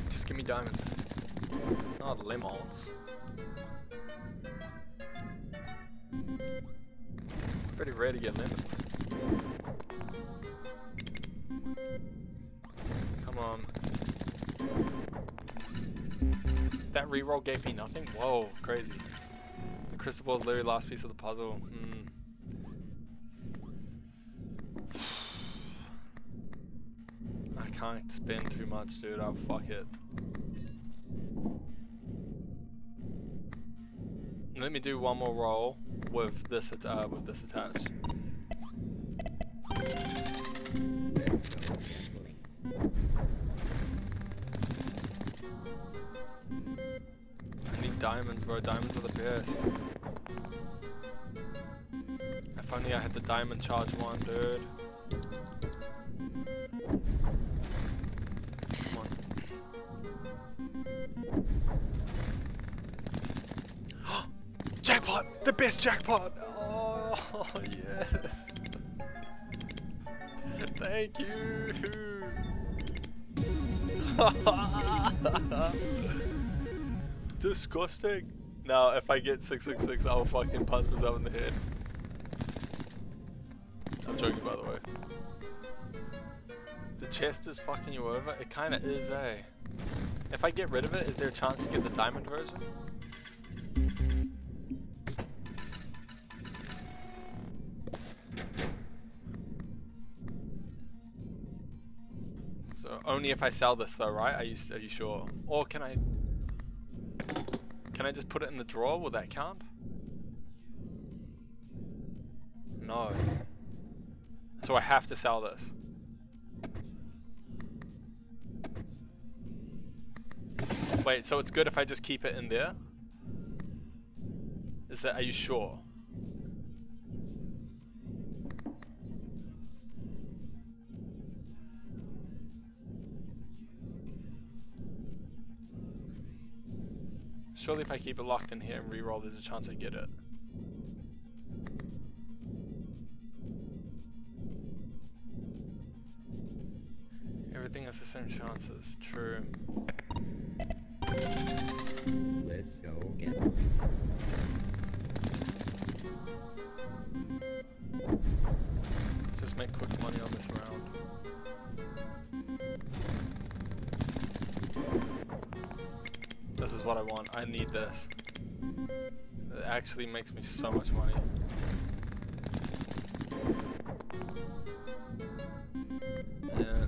Just give me diamonds. Not lemons. It's pretty rare to get lemons. Come on. That reroll gave me nothing? Whoa, crazy. The crystal ball is literally the last piece of the puzzle. I can't spend too much, dude. I'll fuck it. Let me do one more roll with this attached.
Let's go gambling.
I need diamonds, bro. Diamonds are the best. If only I had the diamond charge one, dude. Come on. Jackpot! The best jackpot! Oh, yes! Thank you! Disgusting. Now, if I get 666, I'll fucking punch myself in the head. I'm joking, by the way. The chest is fucking you over? It kinda is, eh? If I get rid of it, is there a chance to get the diamond version? So, only if I sell this though, right? Are you sure? Or can I just put it in the drawer? Will that count? No. So I have to sell this. Wait, so it's good if I just keep it in there? Are you sure? Surely if I keep it locked in here and reroll, there's a chance I get it. Everything has the same chances. True.
Let's go again.
Let's just make quick money on this round. This is what I want. I need this. It actually makes me so much money. Yeah.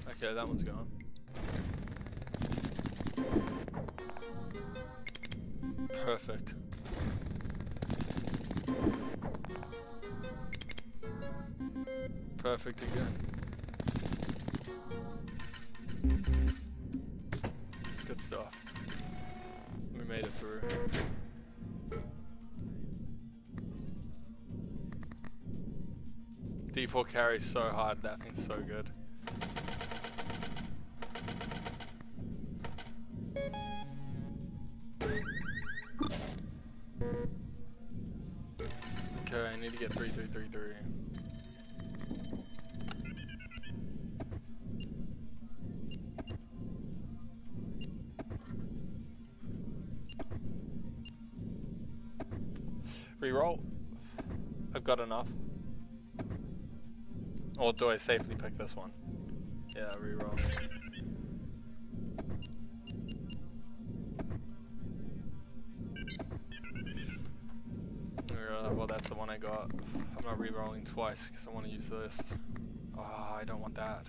Okay, that one's gone. Perfect. Perfect again. Good stuff. We made it through. D4 carries so hard, that thing's so good. Okay, I need to get 3333. Reroll. I've got enough. Or do I safely pick this one? Yeah, reroll. Well, that's the one I got. I'm not rerolling twice because I want to use this. Oh, I don't want that.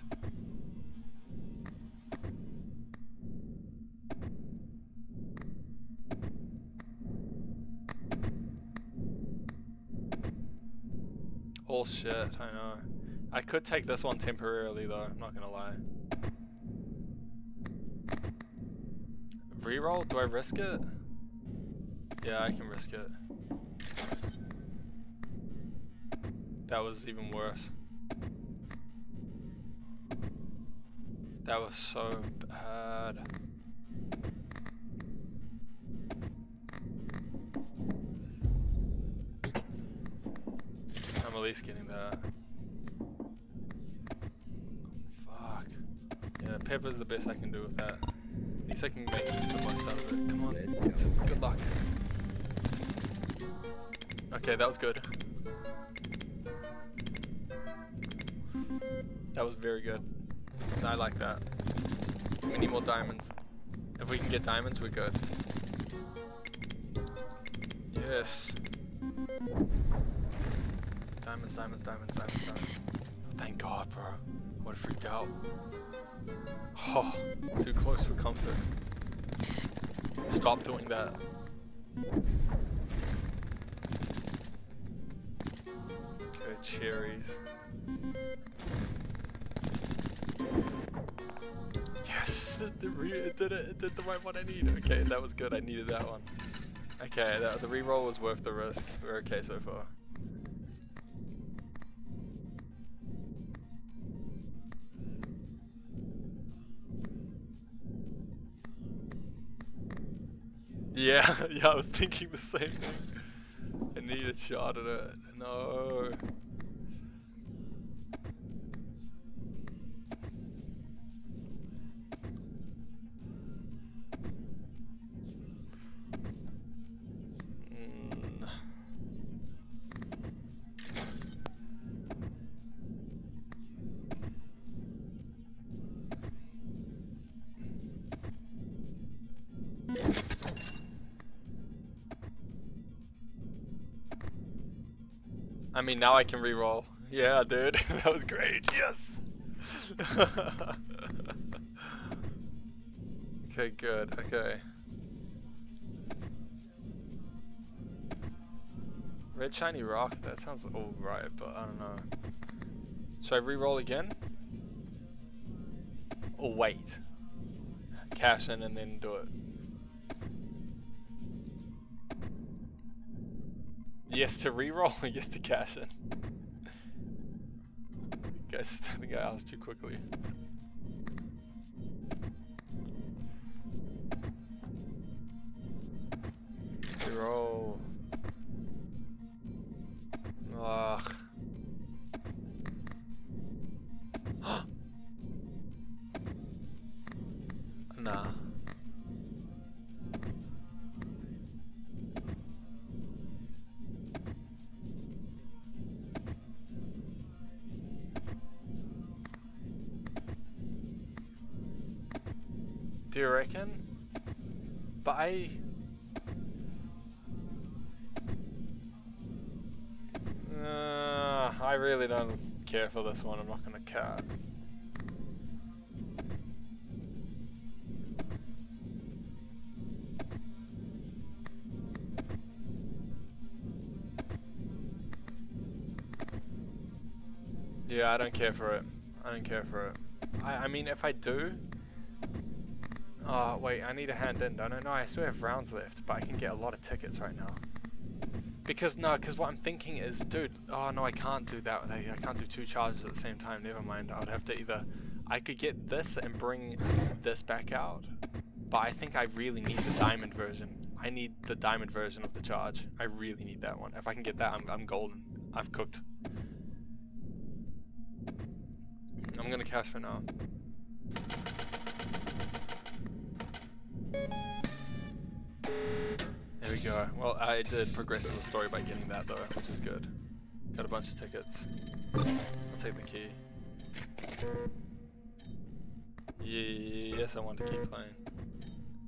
All shit, I know. I could take this one temporarily though, I'm not gonna lie. Reroll? Do I risk it? Yeah, I can risk it. That was even worse. That was so bad. I'm at least getting that. Fuck. Yeah, pepper's the best I can do with that. At least I can make the most out of it. Come on, good luck. Okay, that was good. That was very good. I like that. We need more diamonds. If we can get diamonds, we're good. Yes. Diamonds, diamonds, diamonds, diamonds, diamonds. Thank God, bro. I would have freaked out. Oh, too close for comfort. Stop doing that. Okay, cherries. Yes, it did the right one I need. Okay, that was good. I needed that one. Okay, the reroll was worth the risk. We're okay so far. Yeah, yeah, I was thinking the same thing. I need a shot at it. No. I mean, now I can re-roll. Yeah, dude. That was great. Yes! Okay, good. Okay. Red shiny rock? That sounds alright, but I don't know. Should I re-roll again? Or wait? Cash in and then do it. Yes to re-roll or yes to cash in? Guys, I think I asked too quickly. Re-roll. Ugh. Nah. Do you reckon? But I really don't care for this one. I'm not gonna cut. Yeah, I don't care for it. I don't care for it. I mean, if I do... Oh, wait, I need a hand in, don't I? No, I still have rounds left, but I can get a lot of tickets right now. Because what I'm thinking is, dude, oh no, I can't do that. I can't do 2 charges at the same time. Never mind. I would have to either... I could get this and bring this back out, but I think I really need the diamond version. I need the diamond version of the charge. I really need that one. If I can get that, I'm golden. I've cooked. I'm gonna cash for now. There we go. Well, I did progress in the story by getting that though, which is good. Got a bunch of tickets. I'll take the key. Yes, I want to keep playing.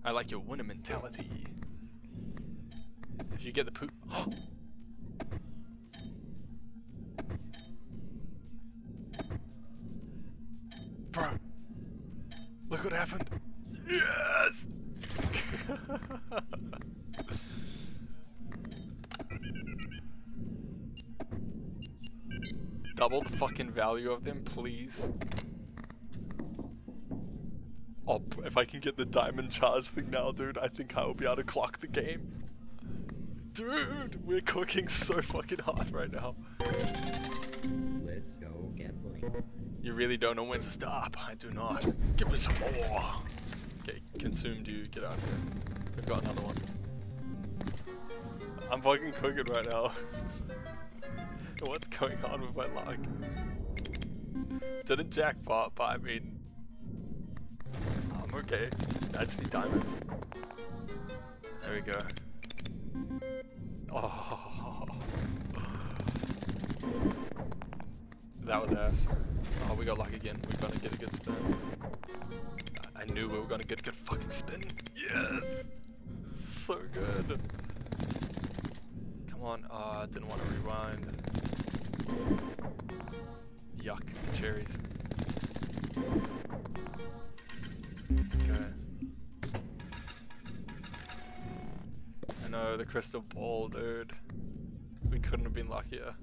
I like your winner mentality. If you get the poop... Bro! Look what happened! Yes! Double the fucking value of them, please. Oh, if I can get the diamond charge thing now, dude, I think I will be able to clock the game. Dude, we're cooking so fucking hard right now.
Let's go gambling.
You really don't know when to stop. I do not. Give me some more. Okay, consumed you. Get out of here. We've got another one. I'm fucking cooking right now. What's going on with my luck? Didn't jackpot, but I mean... I'm okay. I just need diamonds. There we go. Oh. That was ass. Oh, we got luck again. We're gonna get a good spin. I knew we were gonna get a good fucking spin. Yes! So good. Come on. Oh, I didn't want to rewind. Yuck. Cherries. Okay. I know, the crystal ball, dude. We couldn't have been luckier.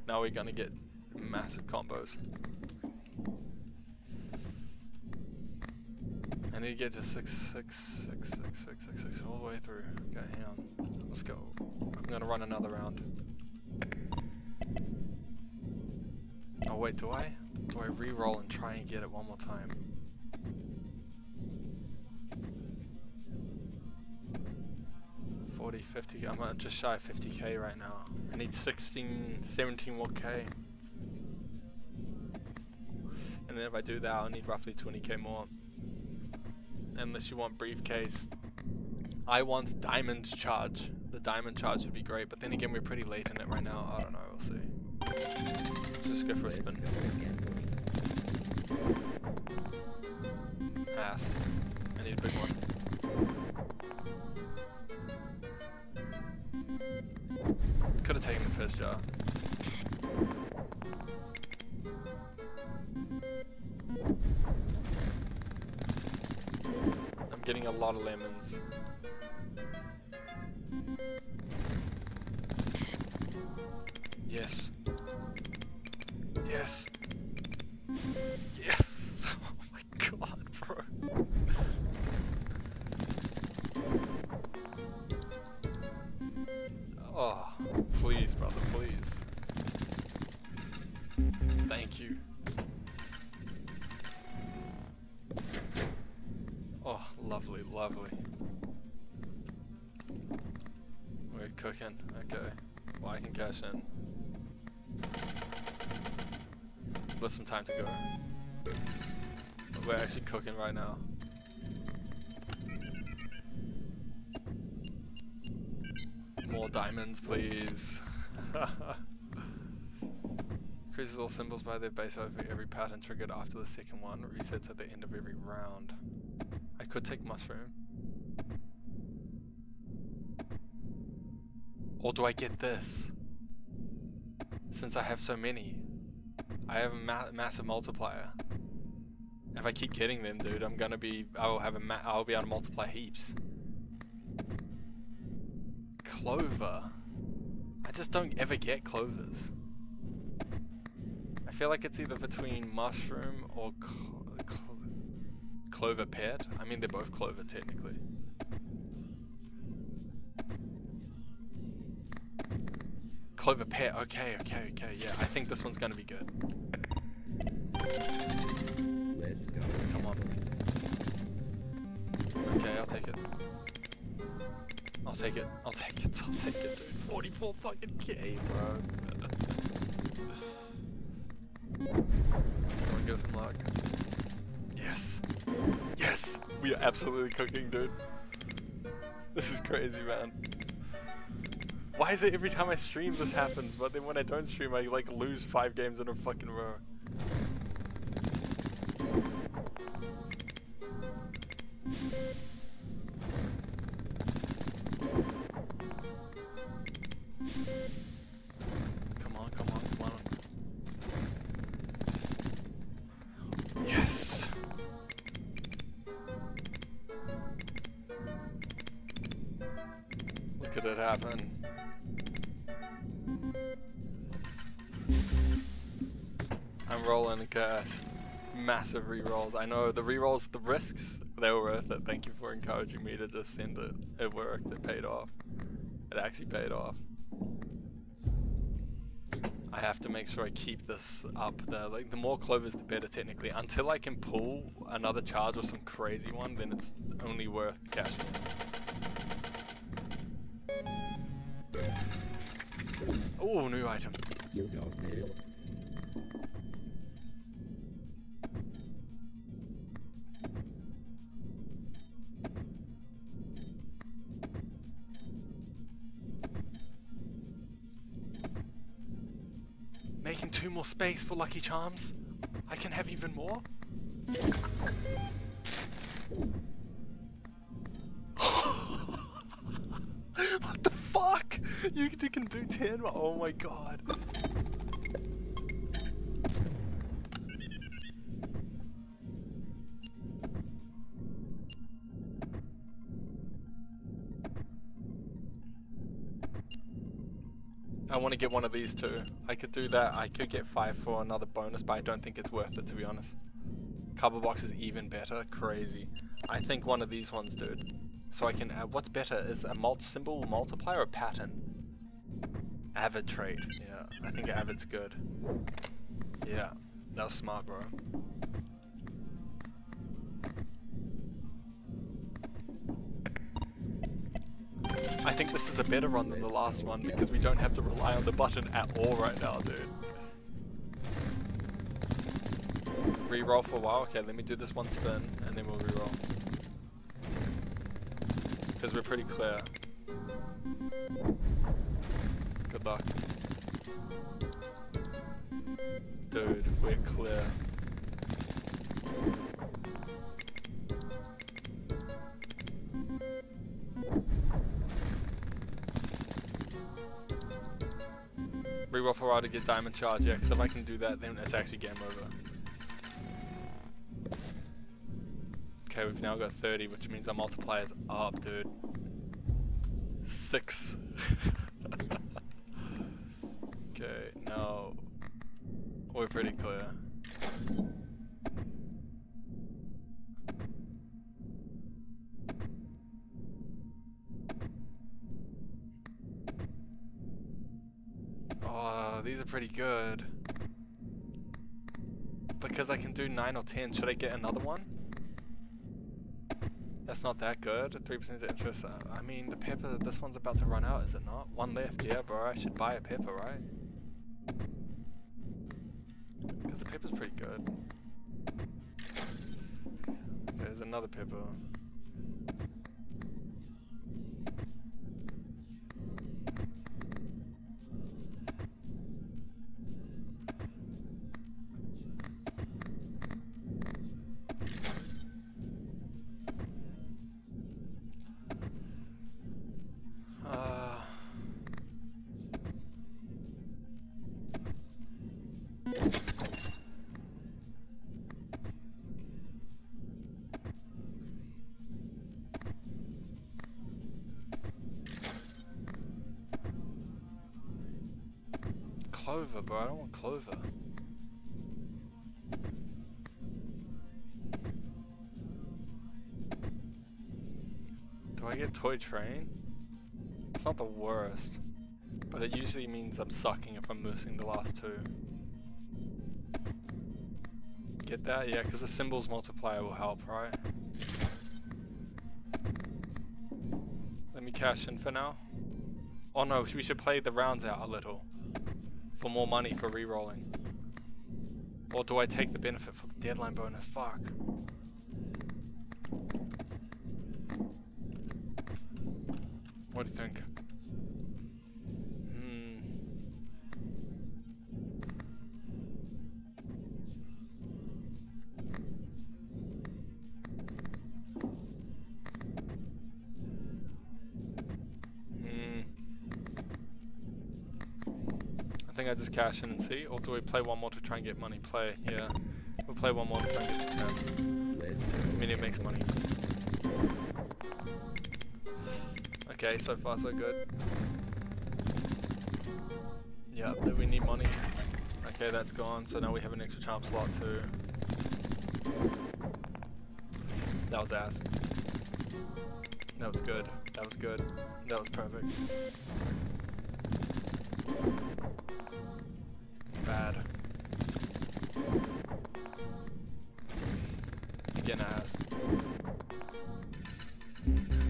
Now we're gonna get massive combos. I need to get to 6 all the way through. Okay, hang on. Let's go. I'm gonna run another round. Oh wait, do I re-roll and try and get it one more time? $40, $50, I'm at just shy of 50k right now. I need 16, 17 more k. And then if I do that, I'll need roughly 20k more. Unless you want briefcase. I want diamond charge. The diamond charge would be great, but then again, we're pretty late in it right now. I don't know, we'll see. Let's just go for a spin. Ass. I need a big one. Could have taken the first jar. I'm getting a lot of lemons. Yes. Yes. Yes. Oh my god, bro. Oh, please, brother, please. Thank you. Oh, lovely, lovely. We're cooking. Okay. Well, I can cash in. With some time to go. We're actually cooking right now. More diamonds, please. Increases all symbols by their base over every pattern triggered after the second one. Resets at the end of every round. I could take mushroom. Or do I get this? Since I have so many. I have a massive multiplier. If I keep getting them, dude, I'll be able to multiply heaps. Clover. I just don't ever get clovers. I feel like it's either between mushroom or clover pet. I mean, they're both clover technically. Clover pet. Okay, yeah. I think this one's gonna be good.
Let's go.
Come on. Okay, I'll take it. I'll take it, dude. 44 fucking K, bro. Wanna get some luck? Yes. Yes! We are absolutely cooking, dude. This is crazy, man. Why is it every time I stream this happens, but then when I don't stream I like lose 5 games in a fucking row? Come on. Yes! Look at it happen. I'm rolling in cash. Massive rerolls. I know the rerolls, the risks, they were worth it. Thank you for encouraging me to just send it. It worked. It paid off. It actually paid off. I have to make sure I keep this up there. Like, the more clovers, the better technically. Until I can pull another charge or some crazy one, then it's only worth cashing in. Oh, new item.
You don't need it.
Making 2 more space for Lucky Charms. I can have even more. What the fuck? You can do 10? Oh my god. I want to get one of these too. I could do that. I could get 5 for another bonus, but I don't think it's worth it, to be honest. Cover box is even better. Crazy. I think one of these ones, dude. So I can add, what's better? Is a symbol multiplier or pattern? Avid trade. Yeah, I think Avid's good. Yeah, that was smart, bro. I think this is a better run than the last one because we don't have to rely on the button at all right now, dude. Reroll for a while? Okay, let me do this one spin and then we'll reroll. Because we're pretty clear. Good luck. Dude, we're clear. Reroll for a while to get diamond charge, yeah, because if I can do that, then it's actually game over. Okay, we've now got 30, which means our multiplier's up, dude. 6. Okay, now we're pretty clear. Oh, these are pretty good. Because I can do 9 or 10, should I get another one? That's not that good. 3% interest. I mean, the pepper, this one's about to run out, is it not? One left, yeah, bro. I should buy a pepper, right? Because the pepper's pretty good. Okay, there's another pepper. Clover, bro. I don't want clover. Do I get toy train? It's not the worst, but it usually means I'm sucking if I'm missing the last 2. Get that? Yeah, because the symbols multiplier will help, right? Let me cash in for now. Oh no, we should play the rounds out a little. For more money for re-rolling. Or do I take the benefit for the deadline bonus? Fuck. What do you think? I think I just cash in and see, or do we play one more to try and get money? Play, yeah. We'll play one more to try and get some cash. I mean, it makes money. Okay, so far so good. Yeah, but we need money. Okay, that's gone, so now we have an extra charm slot too. That was ass. That was good. That was good. That was perfect. Bad. Again, ass.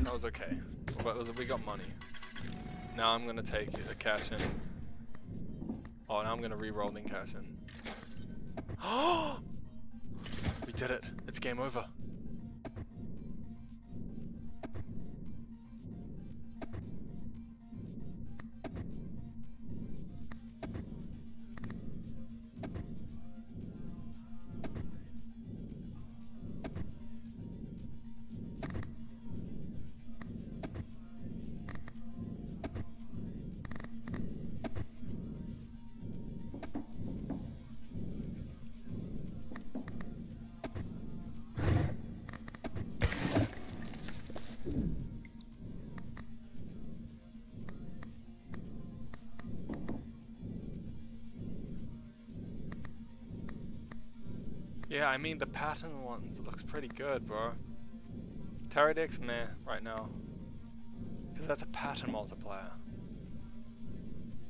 That was okay. We got money. Now I'm gonna take a cash in. Oh, now I'm gonna re-roll and cash in. Oh! We did it. It's game over. Yeah, I mean the pattern ones looks pretty good, bro. Pterodix, meh, right now. Because that's a pattern multiplier.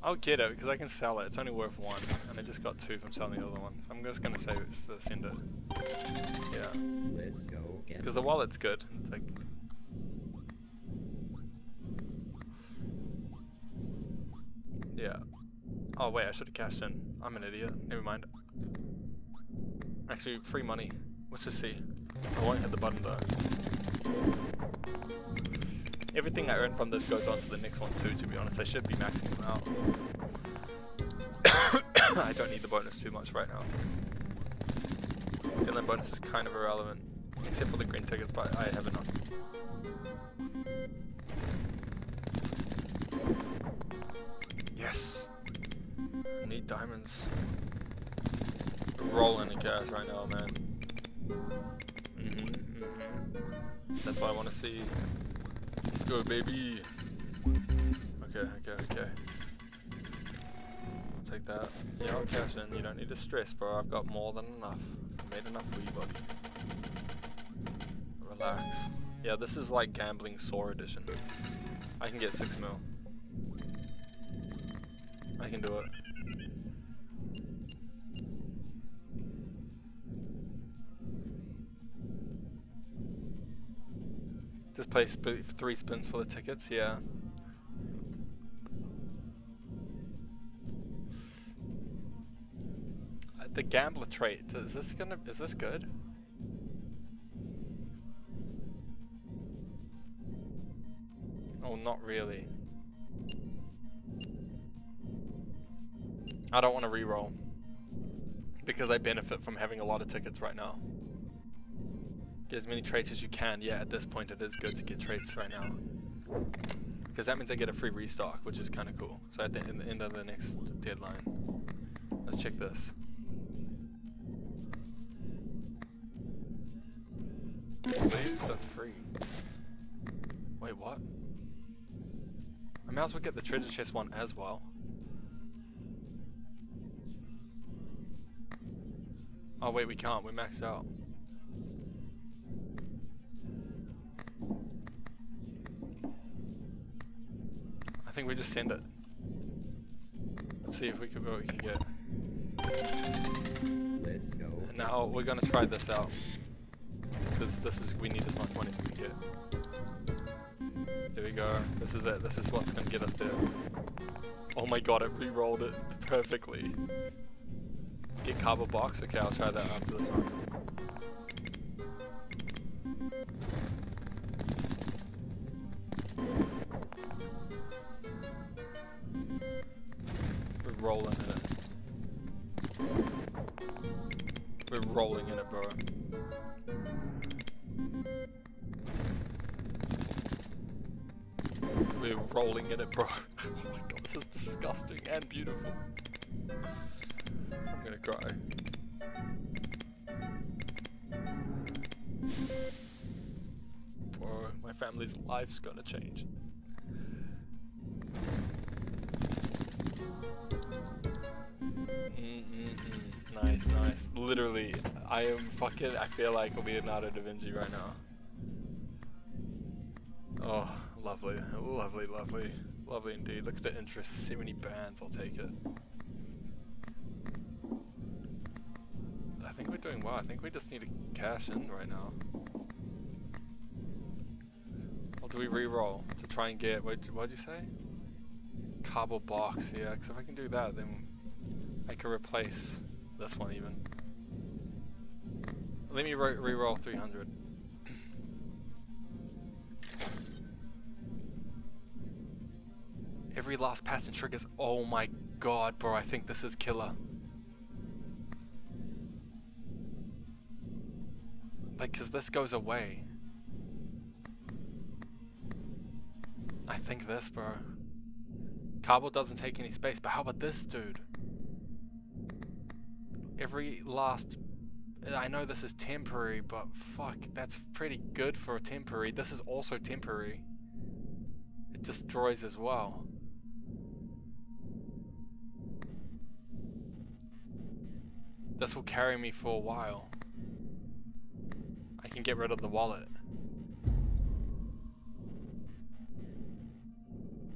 I'll get it, because I can sell it. It's only worth 1, and I just got 2 from selling the other one. So I'm just going to save it for send it. Yeah.
Let's go.
Because the wallet's good. It's like... Yeah. Oh wait, I should have cashed in. I'm an idiot. Never mind. Actually, free money. What's this see? I won't hit the button though. Everything I earn from this goes on to the next one too, to be honest. I should be maxing them out. I don't need the bonus too much right now. Deadline bonus is kind of irrelevant. Except for the green tickets, but I have enough. Yes! need diamonds. Rolling in cash right now, man. That's what I want to see. Let's go, baby. Okay. I'll take that. Yeah, I'll cash in. You don't need to stress, bro. I've got more than enough. I made enough for you, buddy. Relax. Yeah, this is like gambling Saw edition. I can get 6 mil. I can do it. Just play 3 spins for the tickets, yeah. The gambler trait, is this good? Oh, not really. I don't want to re-roll because I benefit from having a lot of tickets right now. Get as many traits as you can. Yeah, at this point it is good to get traits right now because that means I get a free restock, which is kind of cool. So at the end of the next deadline, let's check this. Please, that's free. Wait, what? I might as well get the treasure chest one as well. Oh wait, we can't. We're maxed out. I think we just send it. Let's see if we can what we can get.
Let's go.
And now we're gonna try this out. Because we need as much money as we can get. There we go. This is it. This is what's gonna get us there. Oh my god, it re-rolled it perfectly. Get cardboard box? Okay, I'll try that after this one. We're rolling in it. We're rolling in it, bro. We're rolling in it, bro. Oh my god, this is disgusting and beautiful. I'm gonna cry. Bro, my family's life's gonna change. Nice, nice. Literally, I feel like Leonardo da Vinci right now. Oh, lovely. Lovely, lovely. Lovely indeed. Look at the interest. 70 bands, I'll take it. I think we're doing well. I think we just need to cash in right now. Or do we re-roll to try and get, what'd you say? Cardboard box, yeah, because if I can do that, then I can replace this one even. Let me re-roll 300. Every last pattern triggers. Oh my god, bro, I think this is killer. Like, cause this goes away. I think this, bro. Cardboard doesn't take any space, but how about this, dude? Every last... I know this is temporary, but fuck, that's pretty good for a temporary. This is also temporary. It destroys as well. This will carry me for a while. I can get rid of the wallet.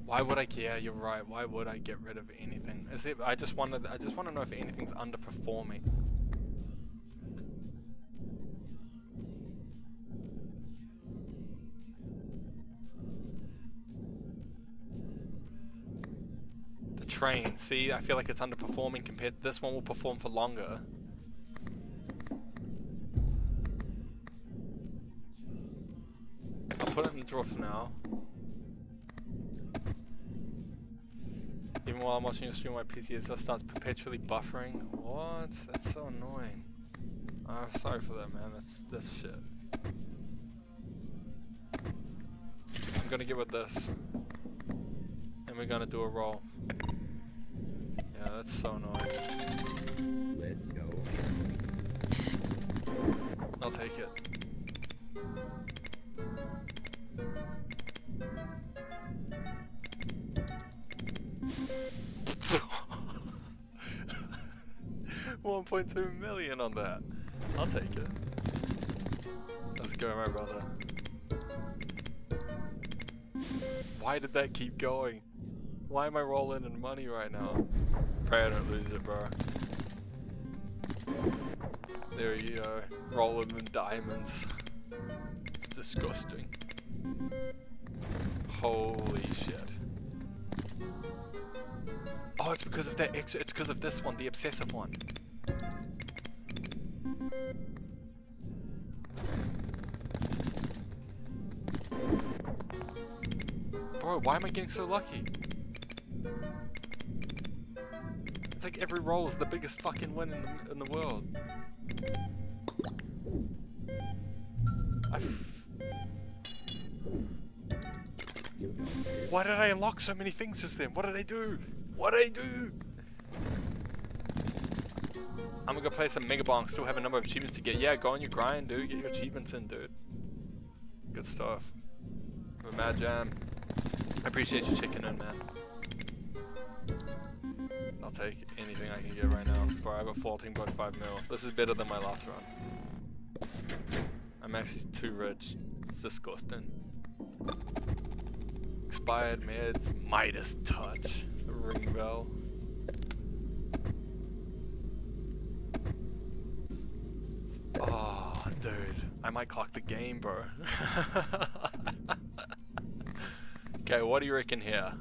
Why would I? Yeah, you're right. Why would I get rid of anything? Is it? I just want to know if anything's underperforming. The train. See, I feel like it's underperforming compared to this one. Will perform for longer. I'll put it in the drawer for now. Even while I'm watching you stream, my PC just starts perpetually buffering. What? That's so annoying. I'm sorry for that, man. That's shit. I'm gonna get with this. And we're gonna do a roll. Yeah, that's so annoying.
Let's go.
I'll take it. $1.2 million on that. I'll take it. Let's go, my brother. Why did that keep going? Why am I rolling in money right now? Pray I don't lose it, bro. There you go. Rolling in diamonds. It's disgusting. Holy shit. Oh, it's because of that extra. It's because of this one, the obsessive one. Bro, why am I getting so lucky? It's like every roll is the biggest fucking win in the world. Why did I unlock so many things just then? What did I do? What did I do? I'm gonna go play some Mega Bonk. Still have a number of achievements to get. Yeah, go on your grind, dude. Get your achievements in, dude. Good stuff. Have a mad jam. I appreciate you checking in, man. I'll take anything I can get right now. Bro, I got 14.5 mil. This is better than my last run. I'm actually too rich. It's disgusting. Expired meds, Midas touch, ring bell. Oh, dude, I might clock the game, bro. Okay, what do you reckon here?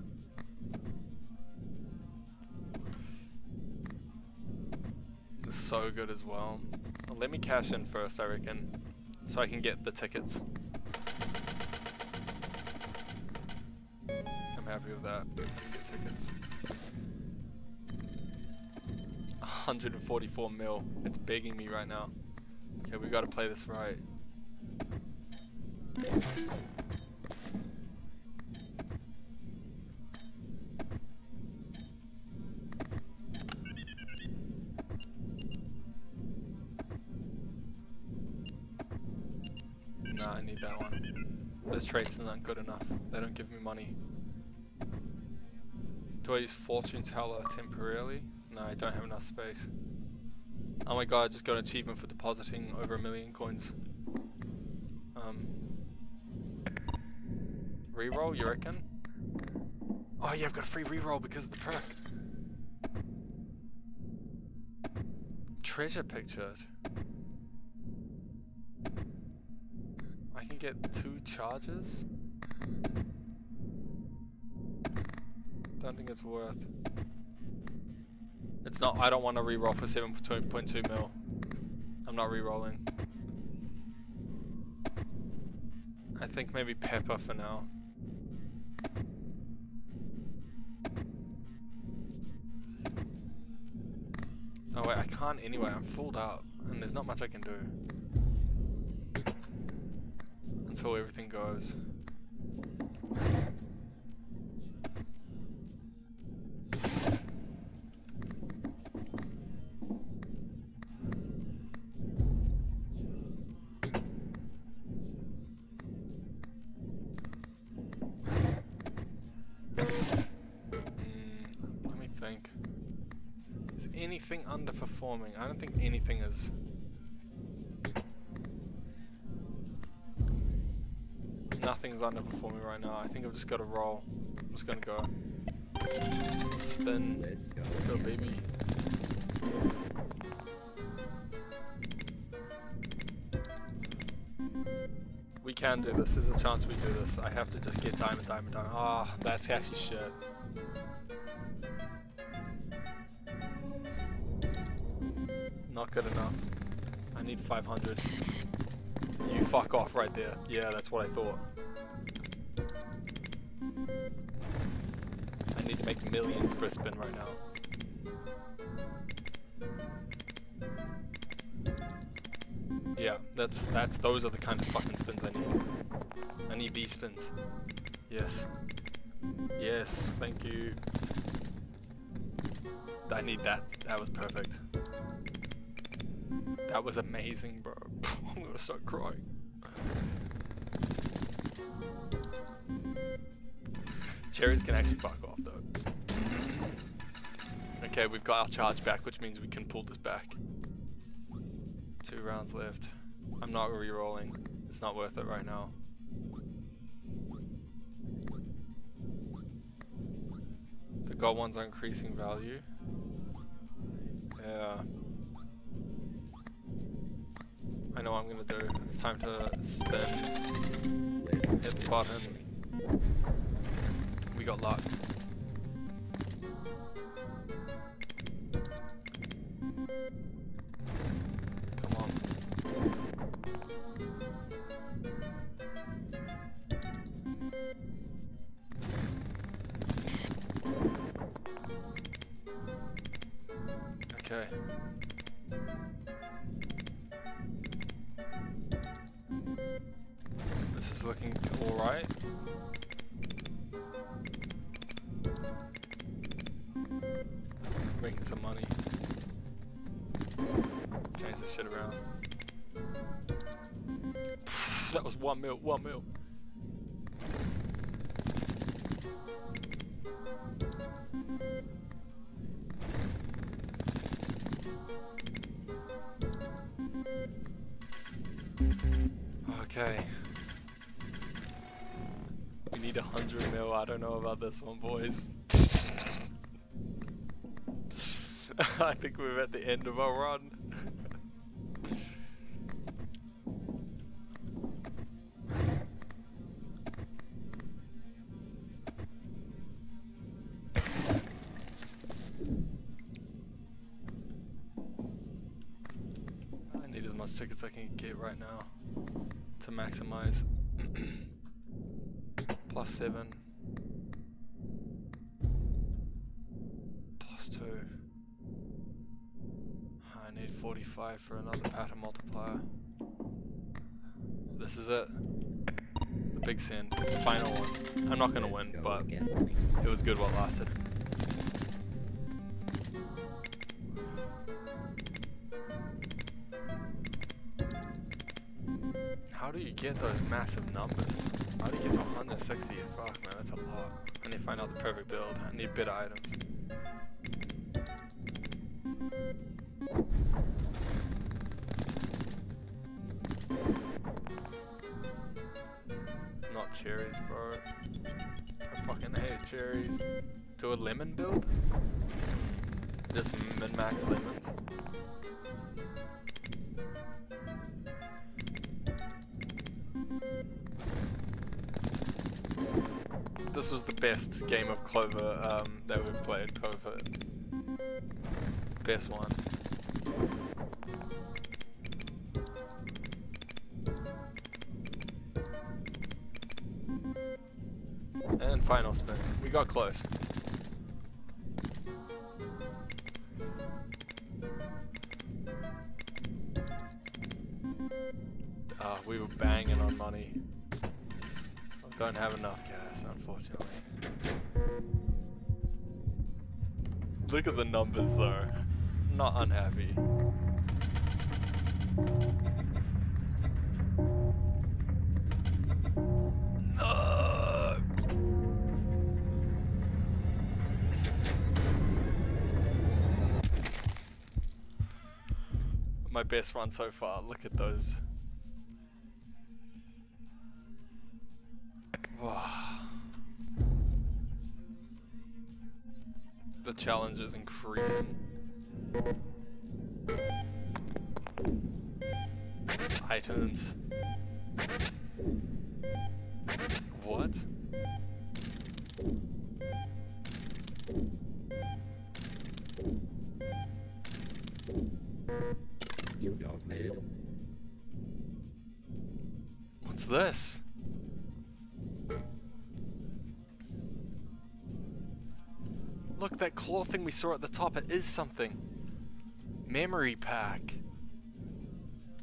This is so good as well. Well, let me cash in first, I reckon, so I can get the tickets. I'm happy with that. Get tickets. 144 mil. It's begging me right now. Okay, we gotta play this right. Nah, I need that one. Those traits are not good enough. They don't give me money. Do I use Fortune Teller temporarily? No, I don't have enough space. Oh my god, I just got an achievement for depositing over 1 million coins. Reroll, you reckon? Oh yeah, I've got a free reroll because of the perk. Treasure pictured. I can get 2 charges? Don't think it's worth. It's not. I don't want to reroll for 7.2 mil. I'm not rerolling. I think maybe Pepper for now. Oh wait, I can't anyway. I'm fulled up, and there's not much I can do until everything goes. Let me think. Is anything underperforming? I don't think anything is. Nothing's underperforming right now. I think I've just got to roll. I'm just gonna go. Spin. Let's go, baby. We can do this. There's a chance we do this. I have to just get diamond. Ah, oh, that's actually shit. Not good enough. I need 500. You fuck off right there. Yeah, that's what I thought. I need to make millions per spin right now. Yeah, those are the kind of fucking spins I need. I need these spins. Yes. Yes, thank you. I need that. That was perfect. That was amazing, bro. I'm gonna start crying. Cherries can actually fuck off though. Okay, we've got our charge back, which means we can pull this back. 2 rounds left. I'm not re-rolling. It's not worth it right now. The gold ones are increasing value. Yeah. I know what I'm gonna do. It's time to spin. Hit the button. We got luck. Come on. Okay. This is looking alright. Making some money. Change this shit around. That was 1 mil, 1 mil. Okay. We need 100 mil. I don't know about this one, boys. I think we're at the end of our run. I need as much tickets I can get right now to maximize. +7. +2. I need 45 for another pattern multiplier. This is it. The big send. The final one. I'm not gonna win, but it was good while it lasted. How do you get those massive numbers? How do you get to 160? Fuck man, that's a lot. I need to find out the perfect build. I need better items. Not cherries, bro. I fucking hate cherries. Do a lemon build? Just min-max lemons. This was the best game of Clover that we've played. Clover. Best one. And final spin. We got close. We were banging on money. I don't have enough cash, unfortunately. Look at the numbers though. Not unhappy. No! My best run so far. Look at those. The challenge is increasing. Items. What?
You don't need it.
What's this? Look, that claw thing we saw at the top, it is something. Memory pack.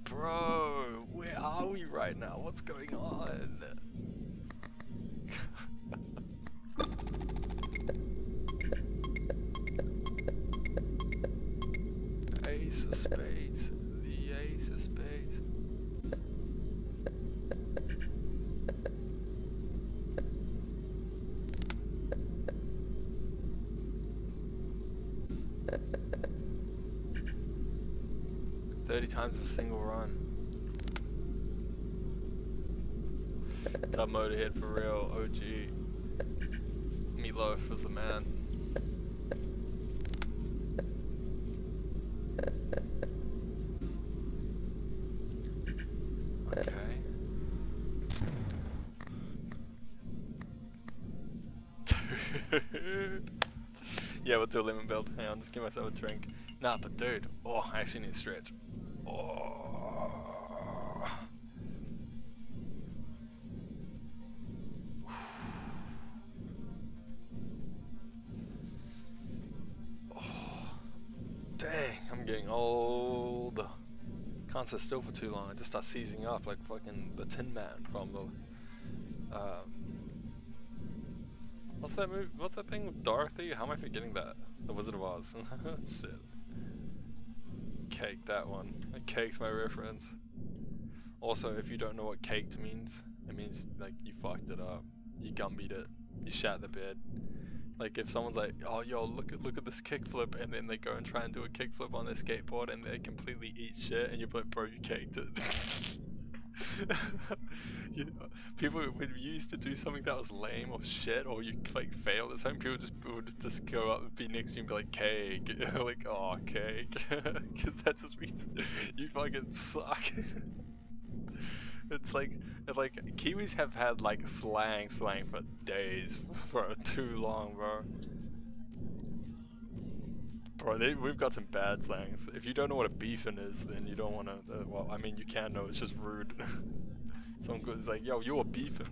Bro, where are we right now? What's going on? 30 times a single run. Top Motorhead for real, OG. Meatloaf was the man. Okay. Dude. Yeah, we'll do a lemon build. Hang on, just give myself a drink. Nah, but dude, oh, I actually need to stretch. Oh. Oh. Dang, I'm getting old. Can't sit still for too long. I just start seizing up like fucking the Tin Man from the what's that movie? What's that thing with Dorothy? How am I forgetting that? The Wizard of Oz. Shit. Cake, that one. Cake's my reference. Also, if you don't know what caked means, it means like you fucked it up. You gumbied it. You shat the bed. Like if someone's like, oh yo, look at this kickflip, and then they go and try and do a kickflip on their skateboard and they completely eat shit, and you're like, bro, you caked it. People, when you used to do something that was lame or shit, or you like failed at something, people would just go up and be next to you and be like, cake. Like, oh, cake. Because that just means you fucking suck. It's like Kiwis have had like slang for days, for too long, bro. Bro, we've got some bad slangs. If you don't know what a beefin' is, then you don't want to. Well, I mean, you can know. It's just rude. Someone goes like, "Yo, you're beefin'."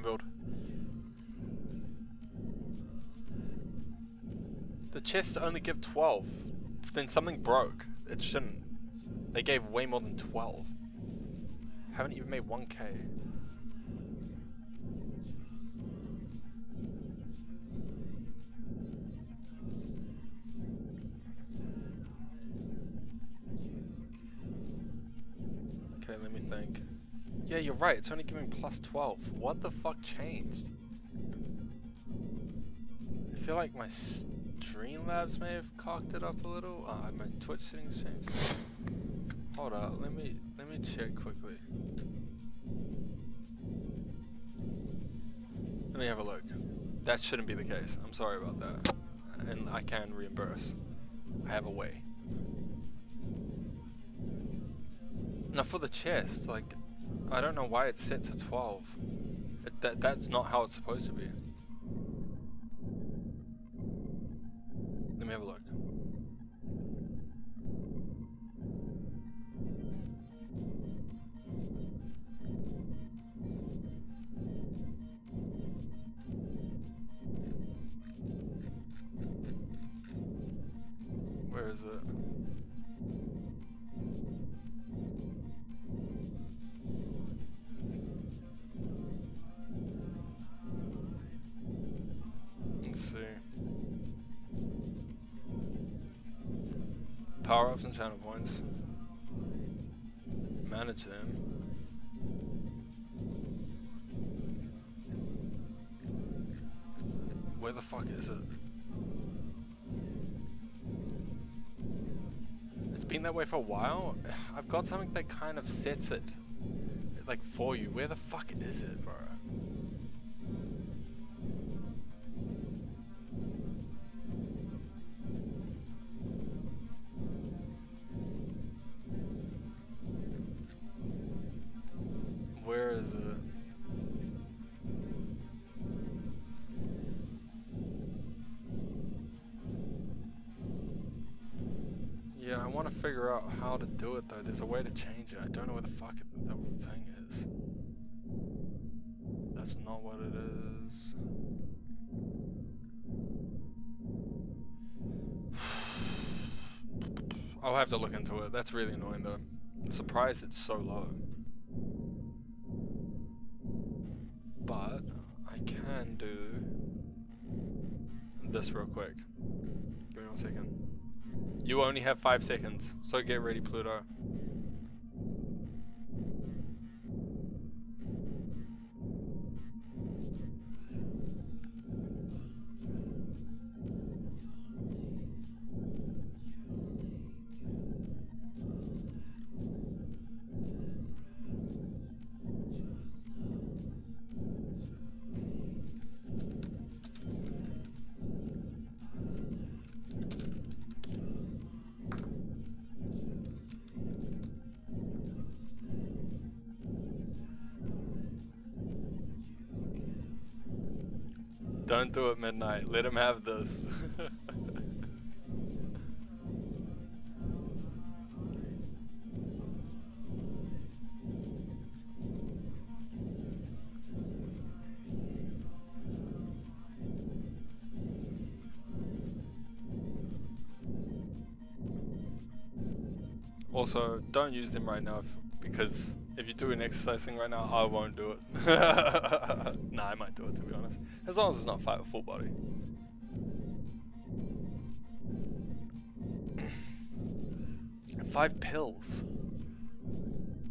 Build. The chests only give 12. Then something broke. It shouldn't. They gave way more than 12. Haven't even made 1k. Okay, let me think. Yeah, you're right. It's only giving plus 12. What the fuck changed? I feel like my Streamlabs may have cocked it up a little. My Twitch settings changed. Hold up. Let me check quickly. Let me have a look. That shouldn't be the case. I'm sorry about that. And I can reimburse. I have a way. Now for the chest, like, I don't know why it's set to 12. That's not how it's supposed to be. Let me have a look. Where is it? Let's see. Power-ups and channel points. Manage them. Where the fuck is it? It's been that way for a while. I've got something that kind of sets it, like, for you. Where the fuck is it, bro? is it? Yeah, I want to figure out how to do it though. There's a way to change it. I don't know where the fuck the thing is. That's not what it is. I'll have to look into it. That's really annoying though. I'm surprised it's so low. But I can do this real quick. Give me 1 second. You only have 5 seconds, so get ready, Pluto. Don't do it midnight. Let him have this. Also, don't use them right now because if you do an exercise thing right now, I won't do it. Nah, I might do it to be honest. As long as it's not fight with full body. Five pills?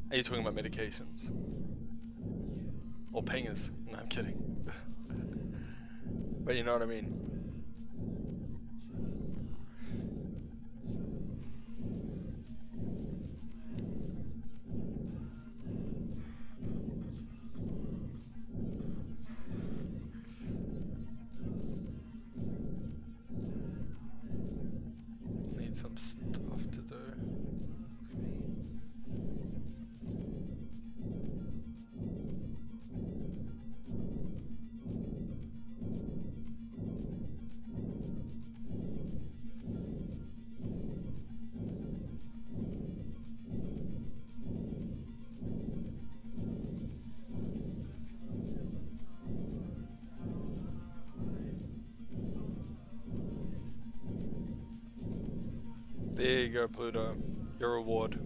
Are you talking about medications? Or pingers? No, I'm kidding. But you know what I mean. Some stuff to do. There you go, Pluto. Your reward.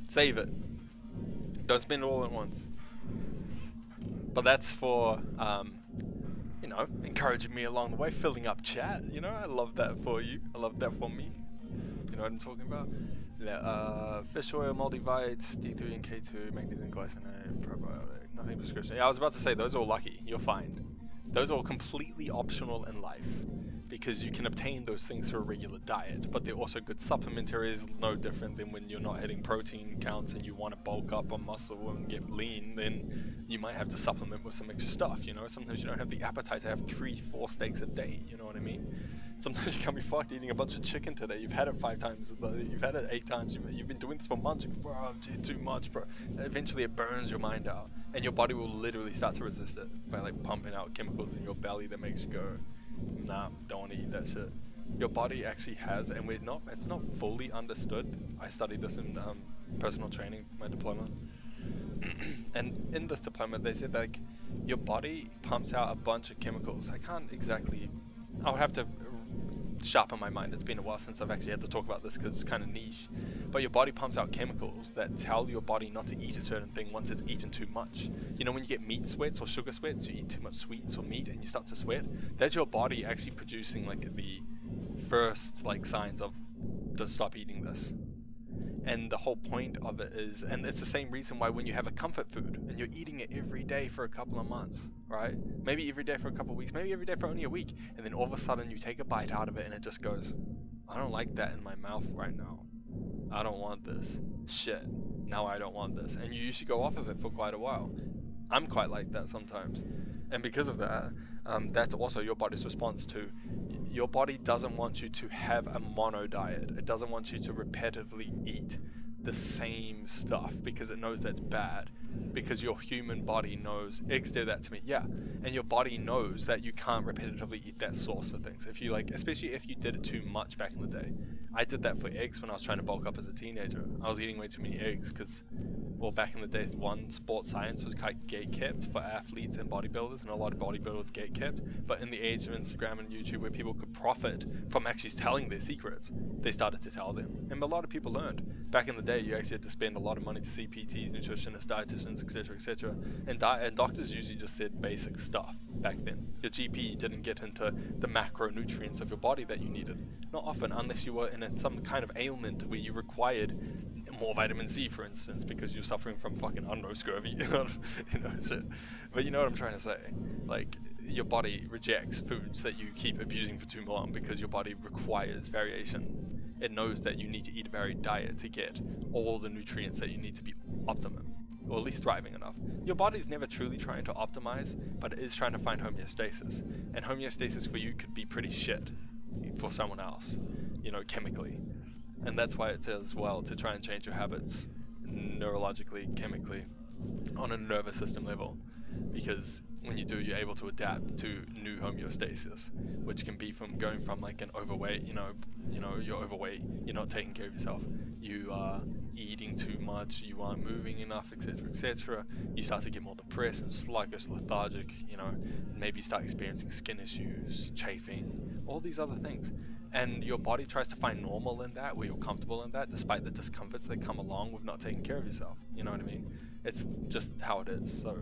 Save it. Don't spend it all at once. But that's for, you know, encouraging me along the way, filling up chat. You know, I love that for you. I love that for me. You know what I'm talking about? Yeah, fish oil, multivites, D3 and K2, magnesium glycinate, probiotic, nothing prescription. Yeah, I was about to say, those are all lucky. You're fine. Those are all completely optional in life, because you can obtain those things through a regular diet, but they're also good supplementaries, no different than when you're not hitting protein counts and you want to bulk up on muscle and get lean, then you might have to supplement with some extra stuff, you know? Sometimes you don't have the appetite to have 3-4 steaks a day, you know what I mean? Sometimes you can't be fucked eating a bunch of chicken today. You've had it 5 times, you've had it 8 times, you've been doing this for months, bro, I've too much, bro. Eventually it burns your mind out, and your body will literally start to resist it by like pumping out chemicals in your belly that makes you go, nah, don't want to eat that shit. Your body actually has, and it's not fully understood. I studied this in personal training, my diploma. And in this diploma, they said that like, your body pumps out a bunch of chemicals. I can't exactly, I would have to sharpen my mind. It's been a while since I've actually had to talk about this because it's kind of niche. But your body pumps out chemicals that tell your body not to eat a certain thing once it's eaten too much. You know when you get meat sweats or sugar sweats, you eat too much sweets or meat and you start to sweat? That's your body actually producing like the first like signs of to stop eating this. And the whole point of it is, and it's the same reason why when you have a comfort food and you're eating it every day for a couple of months, right? Maybe every day for a couple of weeks, maybe every day for only a week, and then all of a sudden you take a bite out of it and it just goes, I don't like that in my mouth right now. I don't want this. Shit. Now I don't want this. And you usually go off of it for quite a while. I'm quite like that sometimes. And because of that, that's also your body's response to, your body doesn't want you to have a mono diet. It doesn't want you to repetitively eat the same stuff because it knows that's bad. Because your human body knows, eggs did that to me, yeah, and your body knows that you can't repetitively eat that sauce for things. If you like, especially if you did it too much back in the day. I did that for eggs when I was trying to bulk up as a teenager. I was eating way too many eggs because, well, back in the days, one, sports science was quite gate-kept for athletes and bodybuilders, and a lot of bodybuilders gate-kept. But in the age of Instagram and YouTube, where people could profit from actually telling their secrets, they started to tell them. And a lot of people learned. Back in the day, you actually had to spend a lot of money to see PTs, nutritionists, dietitians, etc., etc. And doctors usually just said basic stuff back then. Your GP didn't get into the macronutrients of your body that you needed. Not often, unless you were in some kind of ailment where you required more vitamin C, for instance, because you're suffering from fucking, I don't know, scurvy, you know, shit. But you know what I'm trying to say? Like, your body rejects foods that you keep abusing for too long because your body requires variation. It knows that you need to eat a varied diet to get all the nutrients that you need to be optimum, or at least thriving enough. Your body's never truly trying to optimize, but it is trying to find homeostasis. And homeostasis for you could be pretty shit for someone else, you know, chemically. And that's why it says, well, to try and change your habits neurologically, chemically, on a nervous system level. Because when you do, you're able to adapt to new homeostasis, which can be from going from like an overweight, you know, you're overweight, you're not taking care of yourself, you are eating too much, you aren't moving enough, etc., etc. You start to get more depressed and sluggish, lethargic, you know, maybe you start experiencing skin issues, chafing, all these other things. And your body tries to find normal in that, where you're comfortable in that, despite the discomforts that come along with not taking care of yourself. You know what I mean? It's just how it is. So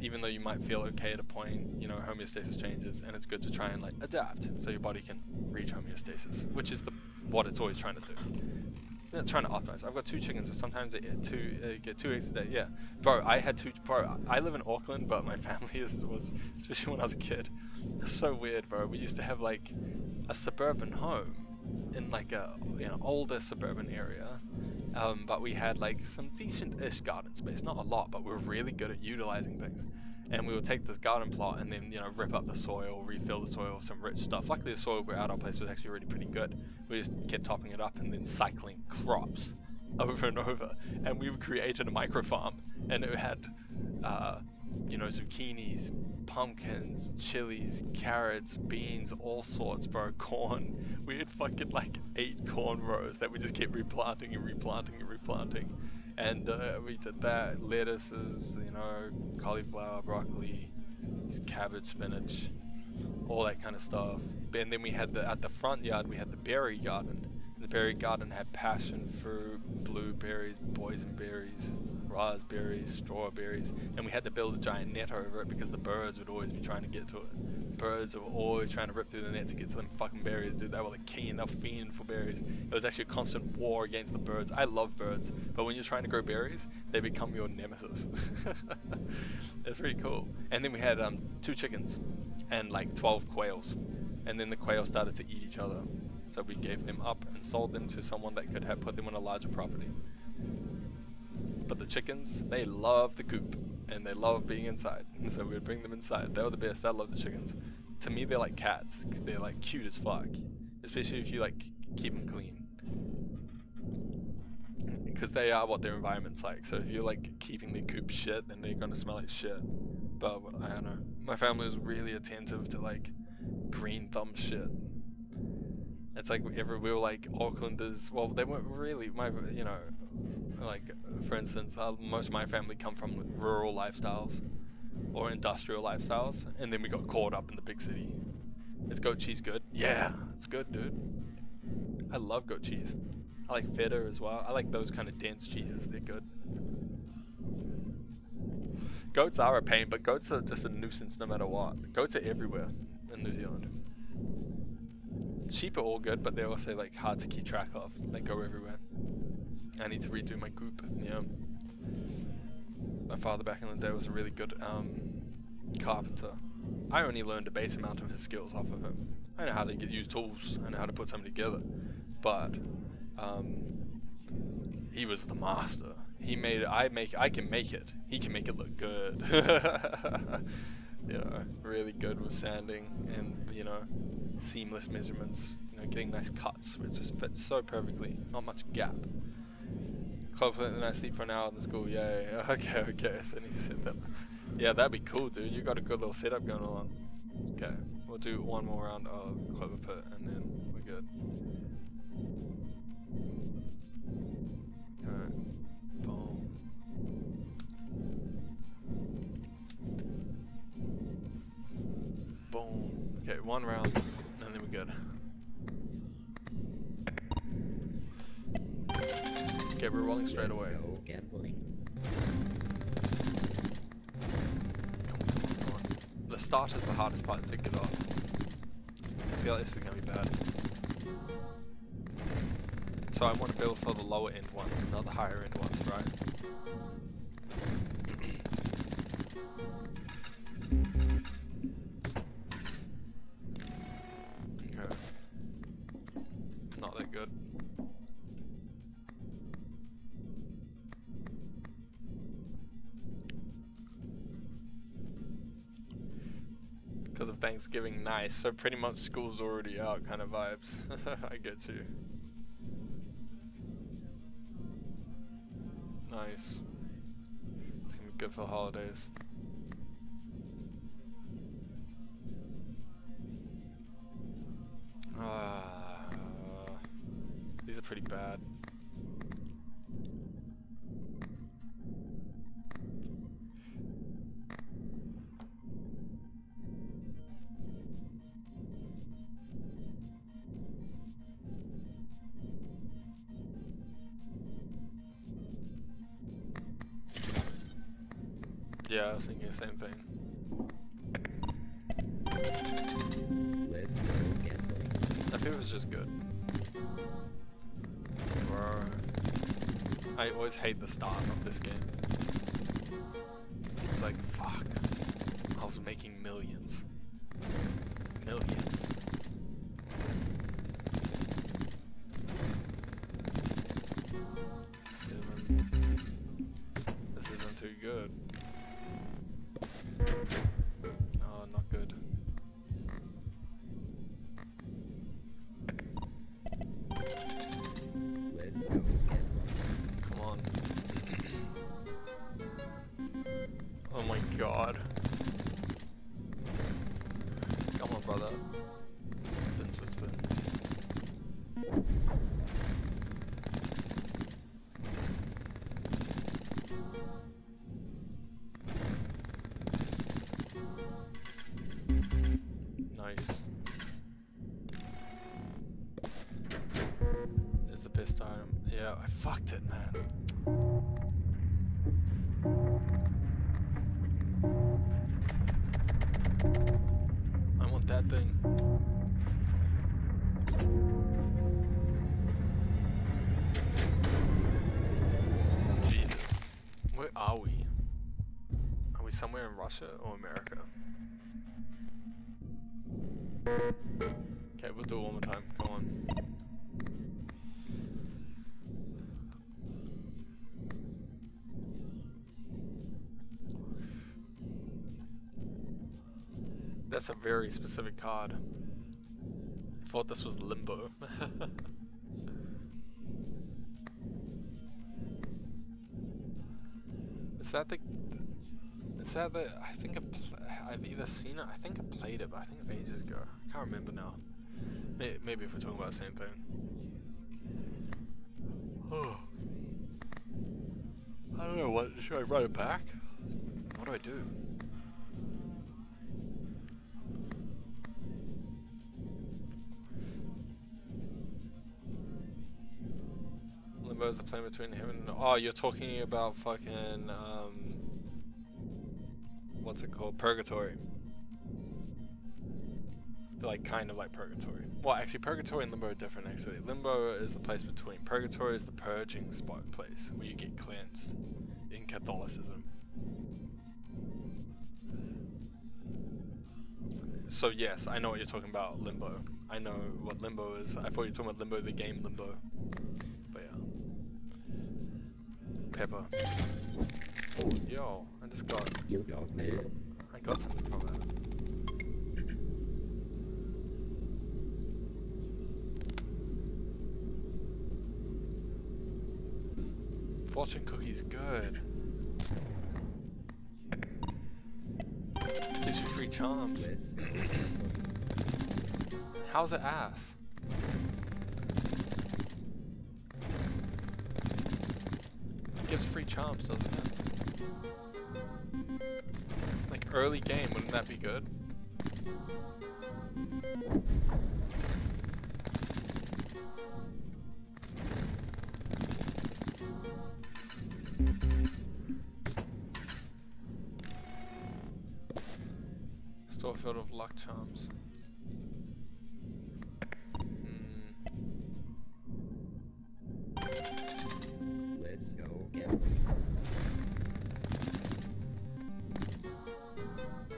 even though you might feel okay at a point, you know, homeostasis changes, and it's good to try and like adapt so your body can reach homeostasis, which is what it's always trying to do. It's not trying to optimize. I've got 2 chickens, so sometimes they get 2 eggs a day. Yeah, bro, I live in Auckland, but my family was, especially when I was a kid, it's so weird, bro. We used to have like a suburban home in like a, you know, older suburban area. But we had like some decent-ish garden space, not a lot, but we were really good at utilizing things. And we would take this garden plot and then, you know, rip up the soil, refill the soil with some rich stuff. Luckily the soil at our place was actually really pretty good. We just kept topping it up and then cycling crops over and over. And we created a micro farm, and it had, you know, zucchinis, pumpkins, chilies, carrots, beans, all sorts, bro, corn. We had fucking like 8 corn rows that we just kept replanting and replanting and replanting. And we did that, lettuces, you know, cauliflower, broccoli, cabbage, spinach, all that kind of stuff. And then we had at the front yard, we had the berry garden. The berry garden had passion fruit, blueberries, boysenberries, raspberries, strawberries, and we had to build a giant net over it because the birds would always be trying to get to it. Birds were always trying to rip through the net to get to them fucking berries, dude. They were like keen, they were fiending for berries. It was actually a constant war against the birds. I love birds, but when you're trying to grow berries, they become your nemesis. It's pretty cool. And then we had 2 chickens and like 12 quails, and then the quails started to eat each other. So we gave them up and sold them to someone that could have put them on a larger property. But the chickens, they love the coop, and they love being inside. And so we would bring them inside. They were the best. I love the chickens. To me, they're like cats. They're like cute as fuck. Especially if you like keep them clean. Because they are what their environment's like. So if you're like keeping their coop shit, then they're gonna smell like shit. But I don't know. My family was really attentive to like green thumb shit. It's like we were like Aucklanders. Well, they weren't really you know, like for instance, most of my family come from rural lifestyles or industrial lifestyles, and then we got caught up in the big city. Is goat cheese good? Yeah, it's good, dude. I love goat cheese. I like feta as well. I like those kind of dense cheeses. They're good. Goats are a pain, but goats are just a nuisance no matter what. Goats are everywhere in New Zealand. Sheep are all good, but they're also like hard to keep track of. They go everywhere. I need to redo my coop. Yeah. My father back in the day was a really good carpenter. I only learned a base amount of his skills off of him. I know how to use tools. I know how to put something together. But he was the master. He made it. I can make it. He can make it look good. You know, really good with sanding and, you know, seamless measurements, you know, getting nice cuts which just fits so perfectly, not much gap. Club and then I sleep for an hour in the school. Yeah. Okay. So he said that. Yeah, that'd be cool, dude. You got a good little setup going on. Okay, we'll do one more round of Clover Pit and then we're good. Okay, boom. Boom. Okay, one round and then we're good. Okay, we're rolling straight away.
No gambling.
Come on. The start is the hardest part to get off. I feel like this is gonna be bad. So I want to build for the lower end ones, not the higher end ones, right? Okay. Not that good. Because of Thanksgiving, nice. So pretty much school's already out kind of vibes. I get you. Nice. It's gonna be good for the holidays. These are pretty bad. Yeah, I was thinking the same thing.
Let's go gambling.
I think it was just good. Bro. I always hate the start of this game. It's like, fuck. I was making millions. Millions. Seven. This isn't too good. Oh, not good.
Let's go gambling.
Come on. Oh my god. Come on, brother. Spin, spin, spin. Nice. Is the best item. Yeah, I fucked it, man. I want that thing. Jesus. Where are we? Are we somewhere in Russia or America? Okay, we'll do it one more time. Come on. That's a very specific card. I thought this was Limbo. Is that the... Is that the... I think I've either seen it, I think I played it, but I think ages ago. I can't remember now. Maybe if we're talking about the same thing. Oh. I don't know, what, should I write it back? What do I do? Limbo is the plane between heaven and... Oh, you're talking about fucking, what's it called? Purgatory. Like, kind of like Purgatory. Well, actually, Purgatory and Limbo are different, actually. Limbo is the place between. Purgatory is the purging spot place, where you get cleansed in Catholicism. So yes, I know what you're talking about, Limbo. I know what Limbo is. I thought you were talking about Limbo, the game Limbo. But yeah. Pepper. Oh, yo, I just got...
You don't need it.
I got something from that. Fortune cookie's good. Gives you free charms.
Let's go gambling.
How's it ass? It gives free charms, doesn't it? Like early game, wouldn't that be good? Store filled with luck charms.
Let's go gambling.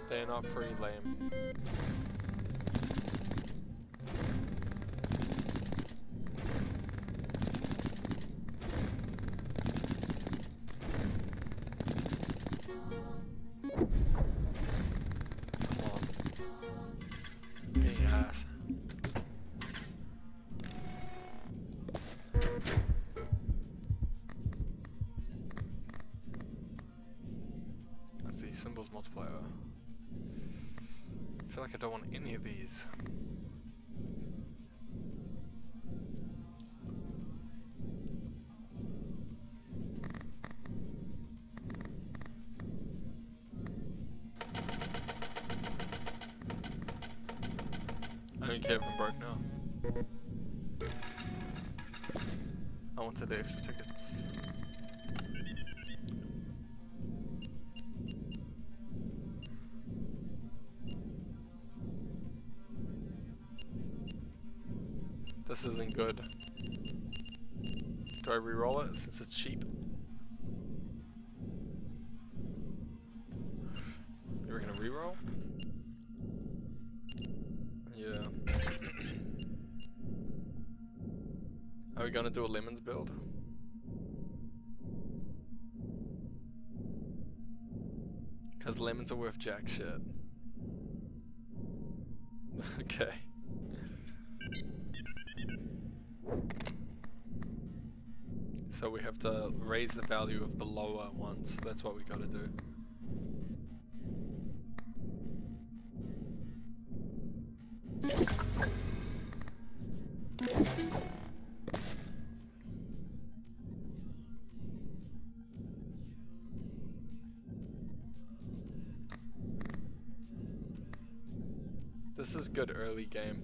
They're not free, lame. Come on. Being ass. Let's see, symbols multiplier. I feel like I don't want any of these. I don't care if I'm broke now. I wanted the extra tickets. This isn't good. Do I re-roll it since it's cheap? You're gonna re-roll? Yeah. Are we gonna do a lemons build? Cause lemons are worth jack shit. Okay. So we have to raise the value of the lower ones. That's what we gotta do. This is good early game.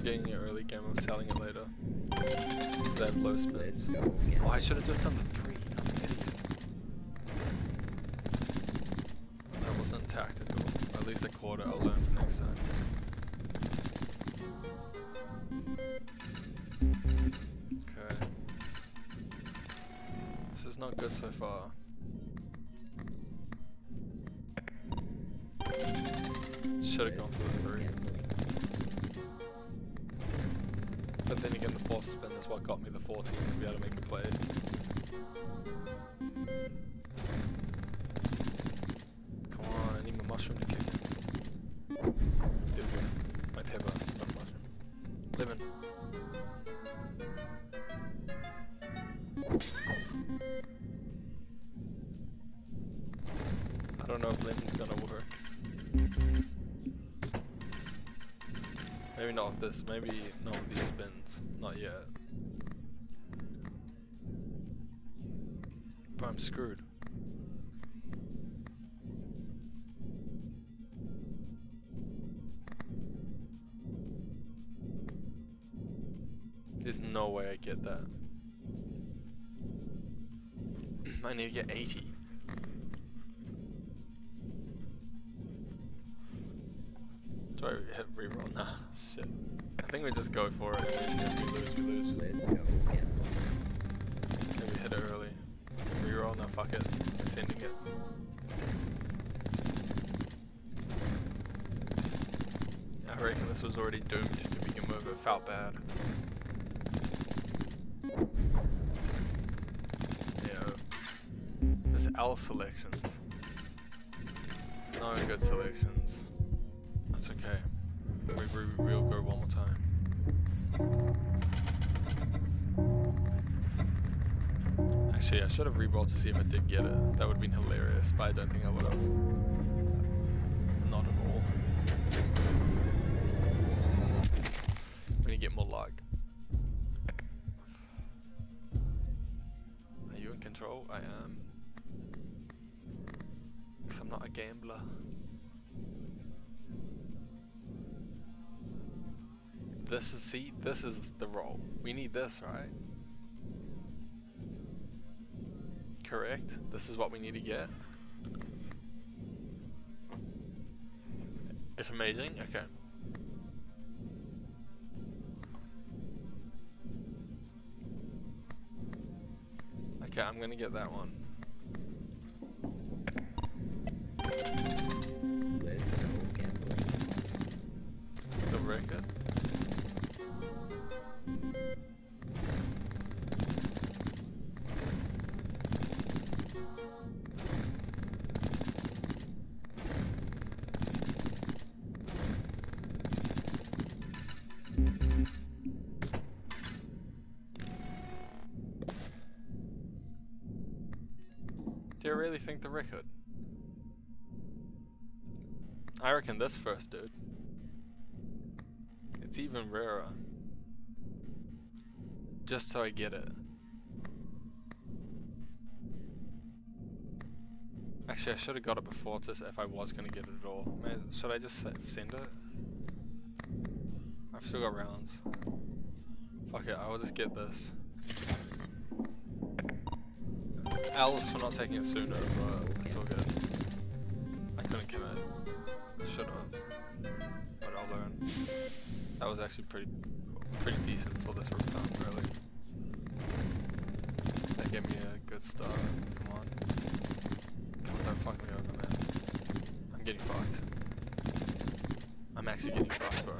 Getting it early game, I'm selling it later. Because I have low spins.
Let's go
Oh,
gambling.
I should have just done the 3. I'm an idiot. That wasn't tactical. Or at least a quarter. I'll learn for next time. Okay. This is not good so far. Should have gone for the 3. But then again, the 4th spin is what got me the 14 to be able to make a play. Come on, I need my mushroom to kick in. There we go. My pepper, it's not a mushroom. Lemon. I don't know if lemon's gonna work. Maybe not with this, maybe not with these spins. Not yet. But I'm screwed. There's no way I get that. I need to get 80. Do I hit reroll? Nah, shit. I think we just go for it. And if we lose, we lose.
Let's go gambling.
Maybe hit it early. Reroll? No, fuck it. We're sending it. I reckon this was already doomed to begin with. It felt bad. There's L selections. No good selections. That's okay. We'll go one more time. Actually, I should have re-rolled to see if I did get it. That would have been hilarious, but I don't think I would have. Not at all. We need to get more luck. Are you in control? I am. 'Cause I'm not a gambler. This is the roll. We need this, right? Correct? This is what we need to get. It's amazing? Okay. Okay, I'm gonna get that one.
Let's go gambling.
The record? Do you really think the record? I reckon this first, dude. It's even rarer. Just so I get it. Actually, I should have got it before, just if I was gonna get it at all. Should I just send it? I've still got rounds. Fuck it, I will just get this. Alice for not taking it sooner, but it's all good. I couldn't commit. Should have. But I'll learn. That was actually pretty decent for this run, really. That gave me a good start. Come on. Come on, don't fuck me over, man. I'm getting fucked. I'm actually getting fucked, bro.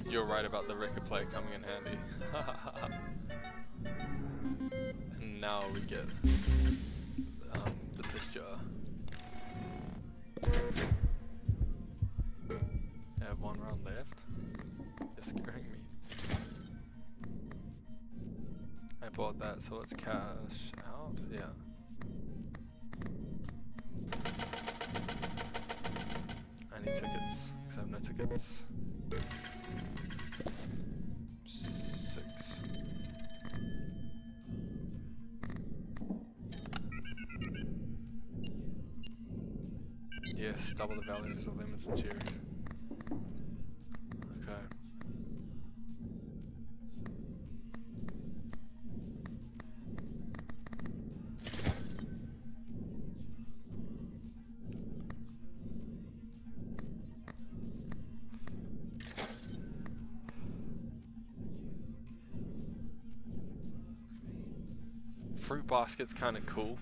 You're right about the record player coming in handy. And now we get the piss jar. I have one round left. You're scaring me. I bought that, so let's cash out. Yeah. I need tickets, because I have no tickets. 6. Yes, double the values of lemons and cherries. Okay. Fruit basket's kind of cool.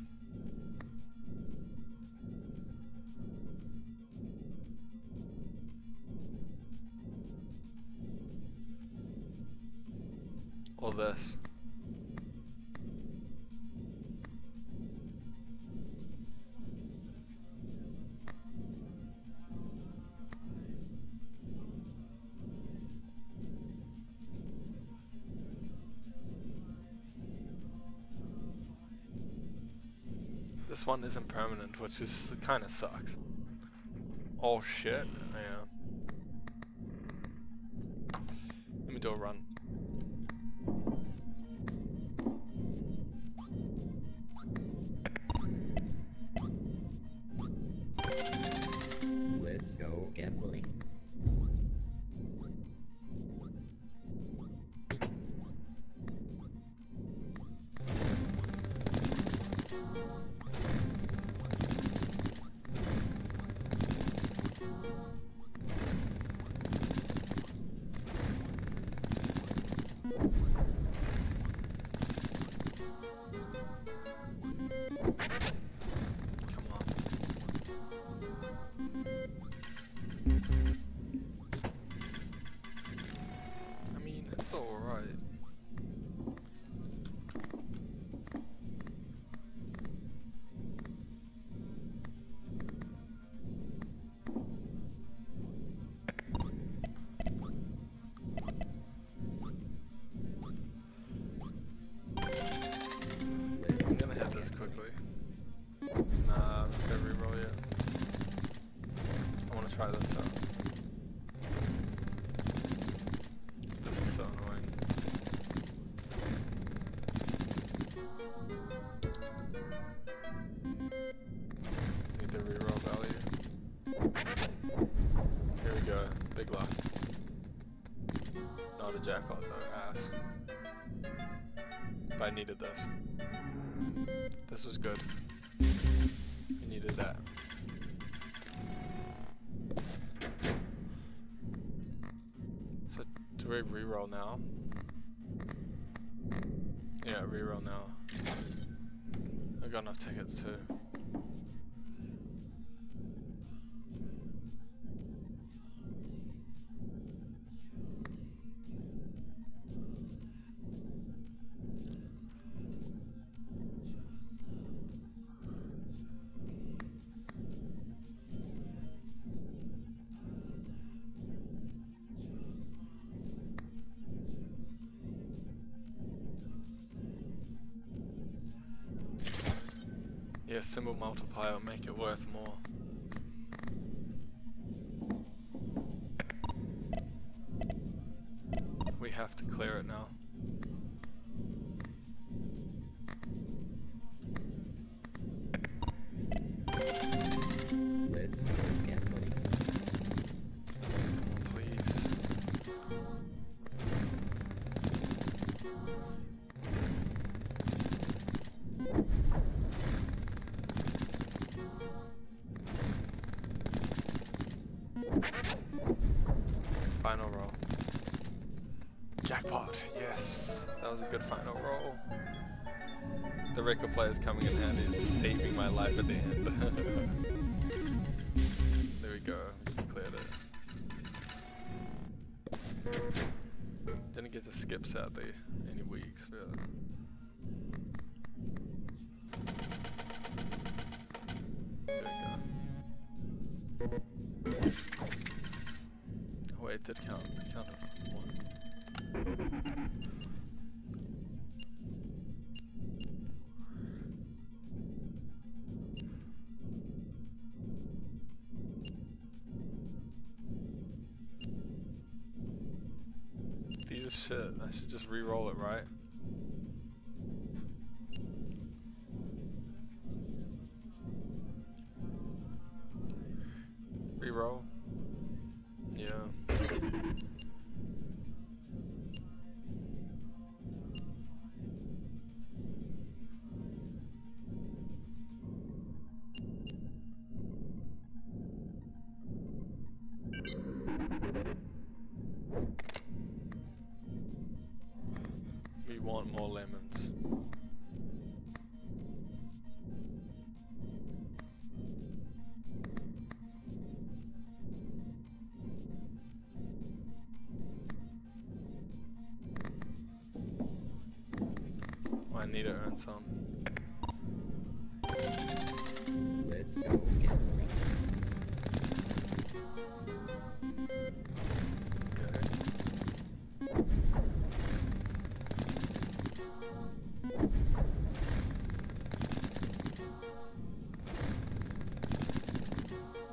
Or this. This one isn't permanent, which is kind of sucks. Oh shit, yeah. Let me do a run.
Let's go gambling.
Come on. I mean, it's alright. try this out. This is so annoying. Need the reroll value. Here we go. Big luck. Not a jackpot though, ass. But I needed this. This was good. We needed that. So do we reroll now? Yeah, reroll now. I got enough tickets too. Yeah, symbol multiplier will make it worth more. We have to clear it now.
Let's go gambling.
Come on, please. Final roll. Jackpot, yes. That was a good final roll. The record player is coming in handy. It's saving my life at the end. There we go. Cleared it. Didn't get to skip sadly any weeks really. There we go. Oh wait, it did count. It counted one. These are shit. I should just re-roll it, right? Re-roll. Yeah. We want more lemons. I need to earn some.
Let's go gambling.
Okay.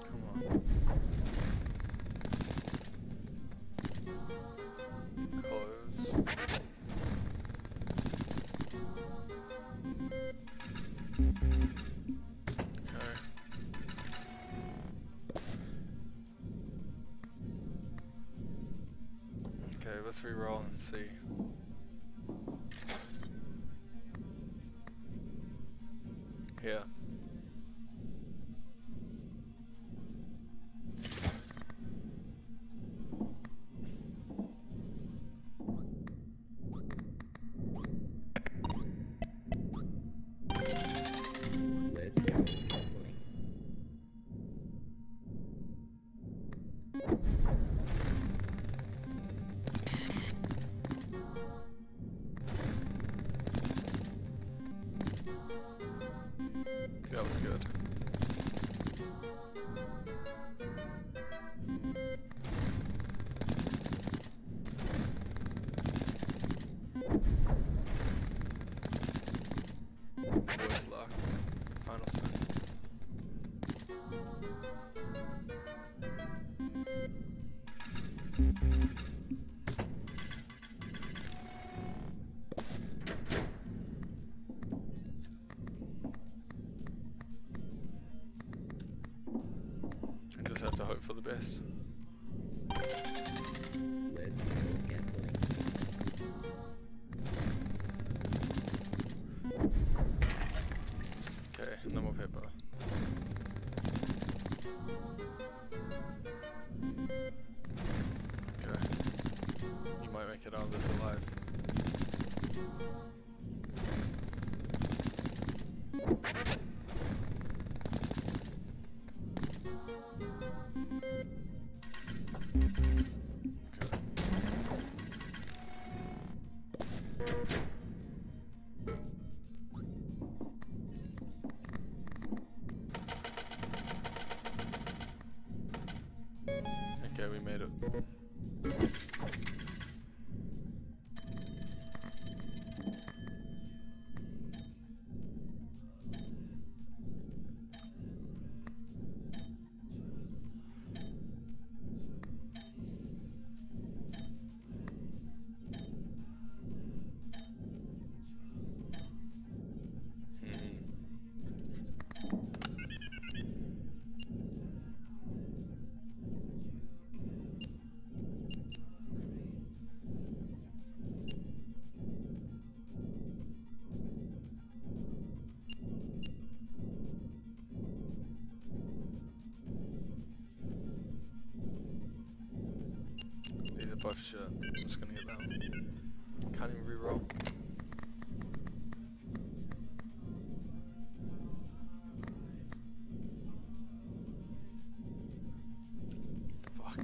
Come on. Close. Okay, let's re-roll and see. Yeah.
Let's go gambling.
That was good. Worst luck. Final spin. I just have to hope for the best.
Let's go gambling.
Okay, no more paper. Okay. You might make it out of this alive. Okay, we made it. These are both shit. I'm just gonna get that one. Can't even reroll. Fuck.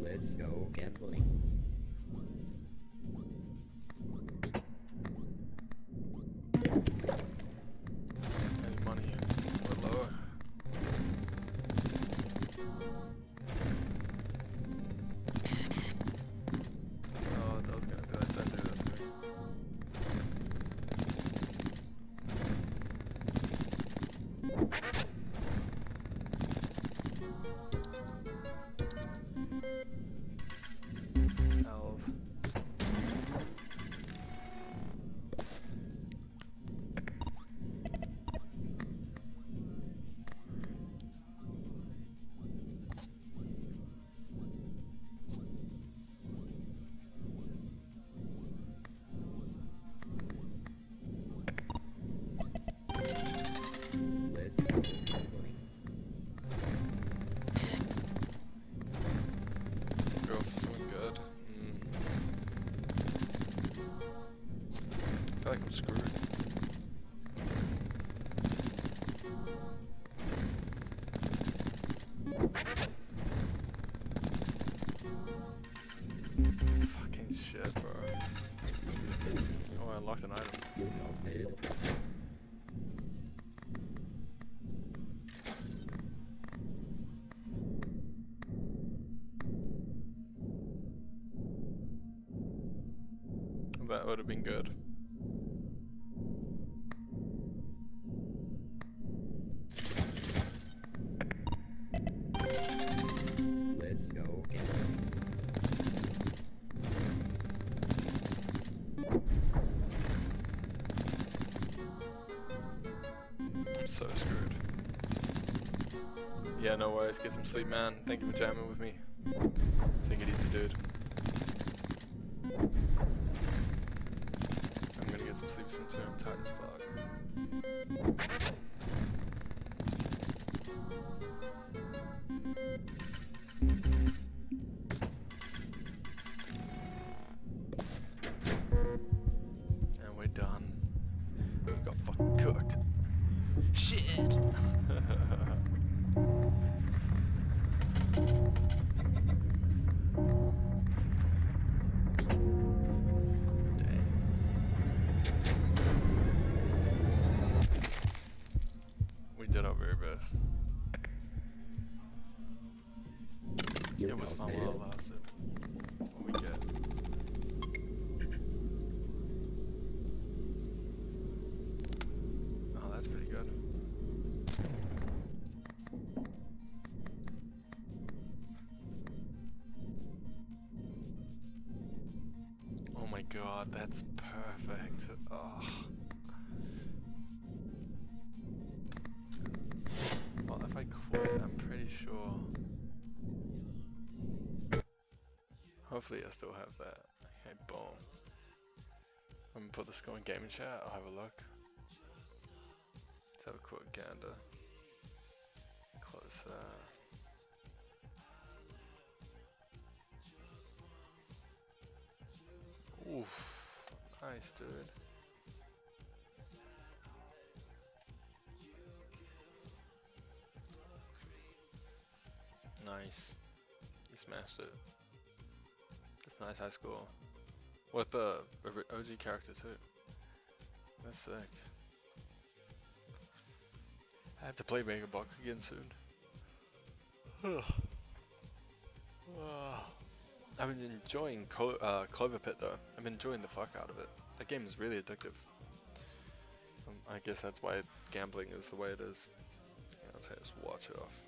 Let's go gambling.
Any money? Or lower? Oh, that was gonna do that. Don't do that to me. Elves.
Let's go gambling.
Go for something good. I feel like I'm screwed. Fucking shit, bro. Oh, I unlocked an item.
You got it.
That would have been good.
Let's go gambling.
I'm so screwed. Yeah, no worries. Get some sleep, man. Thank you for jamming with me. Take it easy, dude. I'm gonna get some sleep soon too. I'm tired as fuck. And we're done. We got fucking cooked. Shit! Dang. We did our very best.
You
It was
got
fun
it.
while it lasted. What we get. Oh, that's pretty good. god, that's perfect. Oh. Well, if I quit, I'm pretty sure. Hopefully I still have that. Okay, boom. I'm gonna put the score in gaming chat, I'll have a look. Let's have a quick gander. Close that. Oof, nice dude. Nice. You smashed it. That's a nice high score. With the OG character too. That's sick. I have to play Mega Block again soon. I've been enjoying Clover Pit though. I've been enjoying the fuck out of it. That game is really addictive. I guess that's why gambling is the way it is. Yeah, let's just watch it off.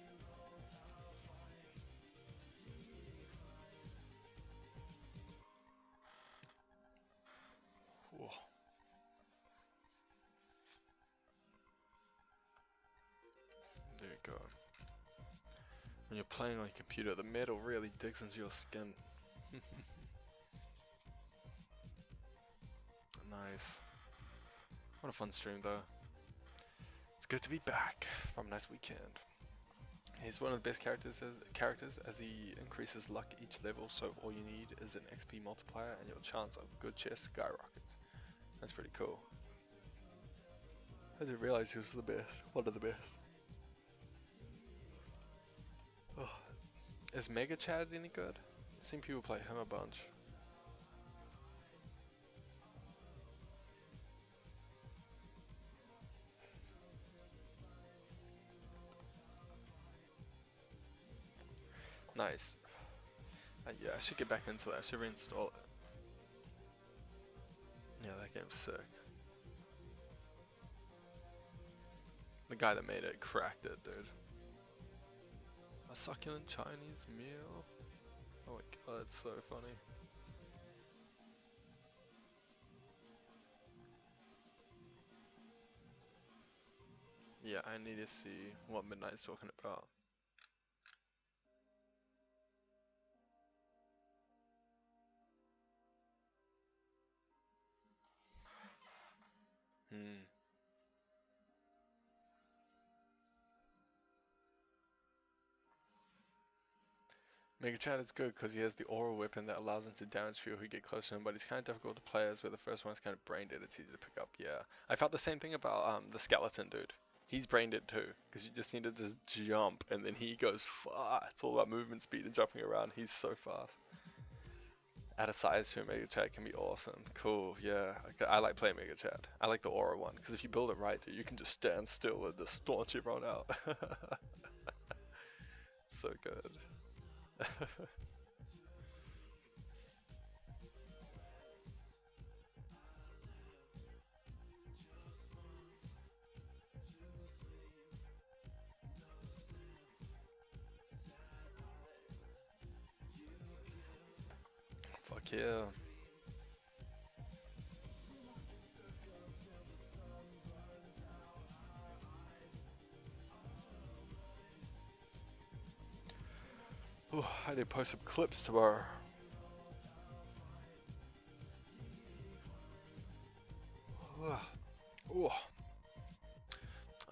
Whoa. There you go. When you're playing on your computer, the metal really digs into your skin. Nice. What a fun stream though. It's good to be back from a nice weekend. He's one of the best characters as he increases luck each level, so all you need is an XP multiplier and your chance of good chess skyrockets. That's pretty cool. I didn't realize he was the best. One of the best. Oh. Is Mega Chad any good? I've seen people play him a bunch. Nice. Yeah, I should get back into that. I should reinstall it. Yeah, that game's sick. The guy that made it cracked it, dude. A succulent Chinese meal? Oh my god, that's so funny. Yeah, I need to see what Midnight's talking about. Mega Chad is good because he has the aura weapon that allows him to damage people who get close to him, but he's kind of difficult to play as where the first one is kind of brain dead, it's easy to pick up, yeah. I felt the same thing about the skeleton dude. He's brain dead too, because you just need to just jump and then he goes far. It's all about movement speed and jumping around, he's so fast. Add a size to a Mega Chad can be awesome. Cool, yeah. I like playing Mega Chad. I like the aura one, because if you build it right, dude, you can just stand still and just staunch everyone out. So good. Fuck yeah. Ooh, I need to post some clips tomorrow. Ooh.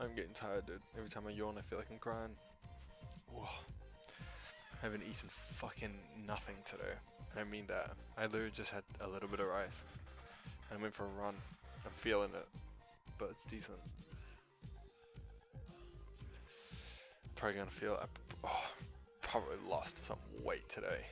I'm getting tired, dude. Every time I yawn, I feel like I'm crying. Ooh. I haven't eaten fucking nothing today. I mean that. I literally just had a little bit of rice. I went for a run. I'm feeling it, but it's decent. Probably gonna feel. Probably lost some weight today.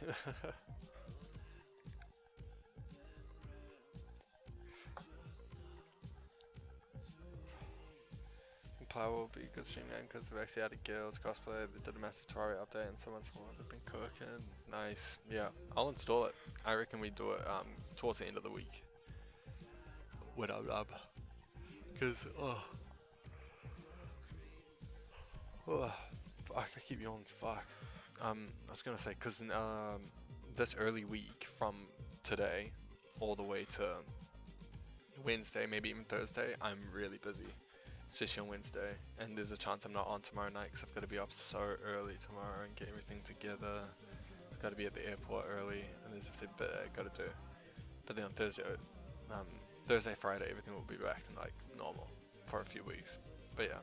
Play will be a good stream name because they've actually added girls, cosplay, they did a massive Terraria update and so much more. They've been cooking. Nice. Yeah, I'll install it. I reckon we do it towards the end of the week. Without up. Because, fuck, I keep yawning, fuck. I was gonna say, because this early week from today, all the way to Wednesday, maybe even Thursday, I'm really busy, especially on Wednesday. And there's a chance I'm not on tomorrow night because I've got to be up so early tomorrow and get everything together. I've got to be at the airport early, and there's just a bit I got to do. But then on Thursday, Friday, everything will be back to like normal for a few weeks. But yeah,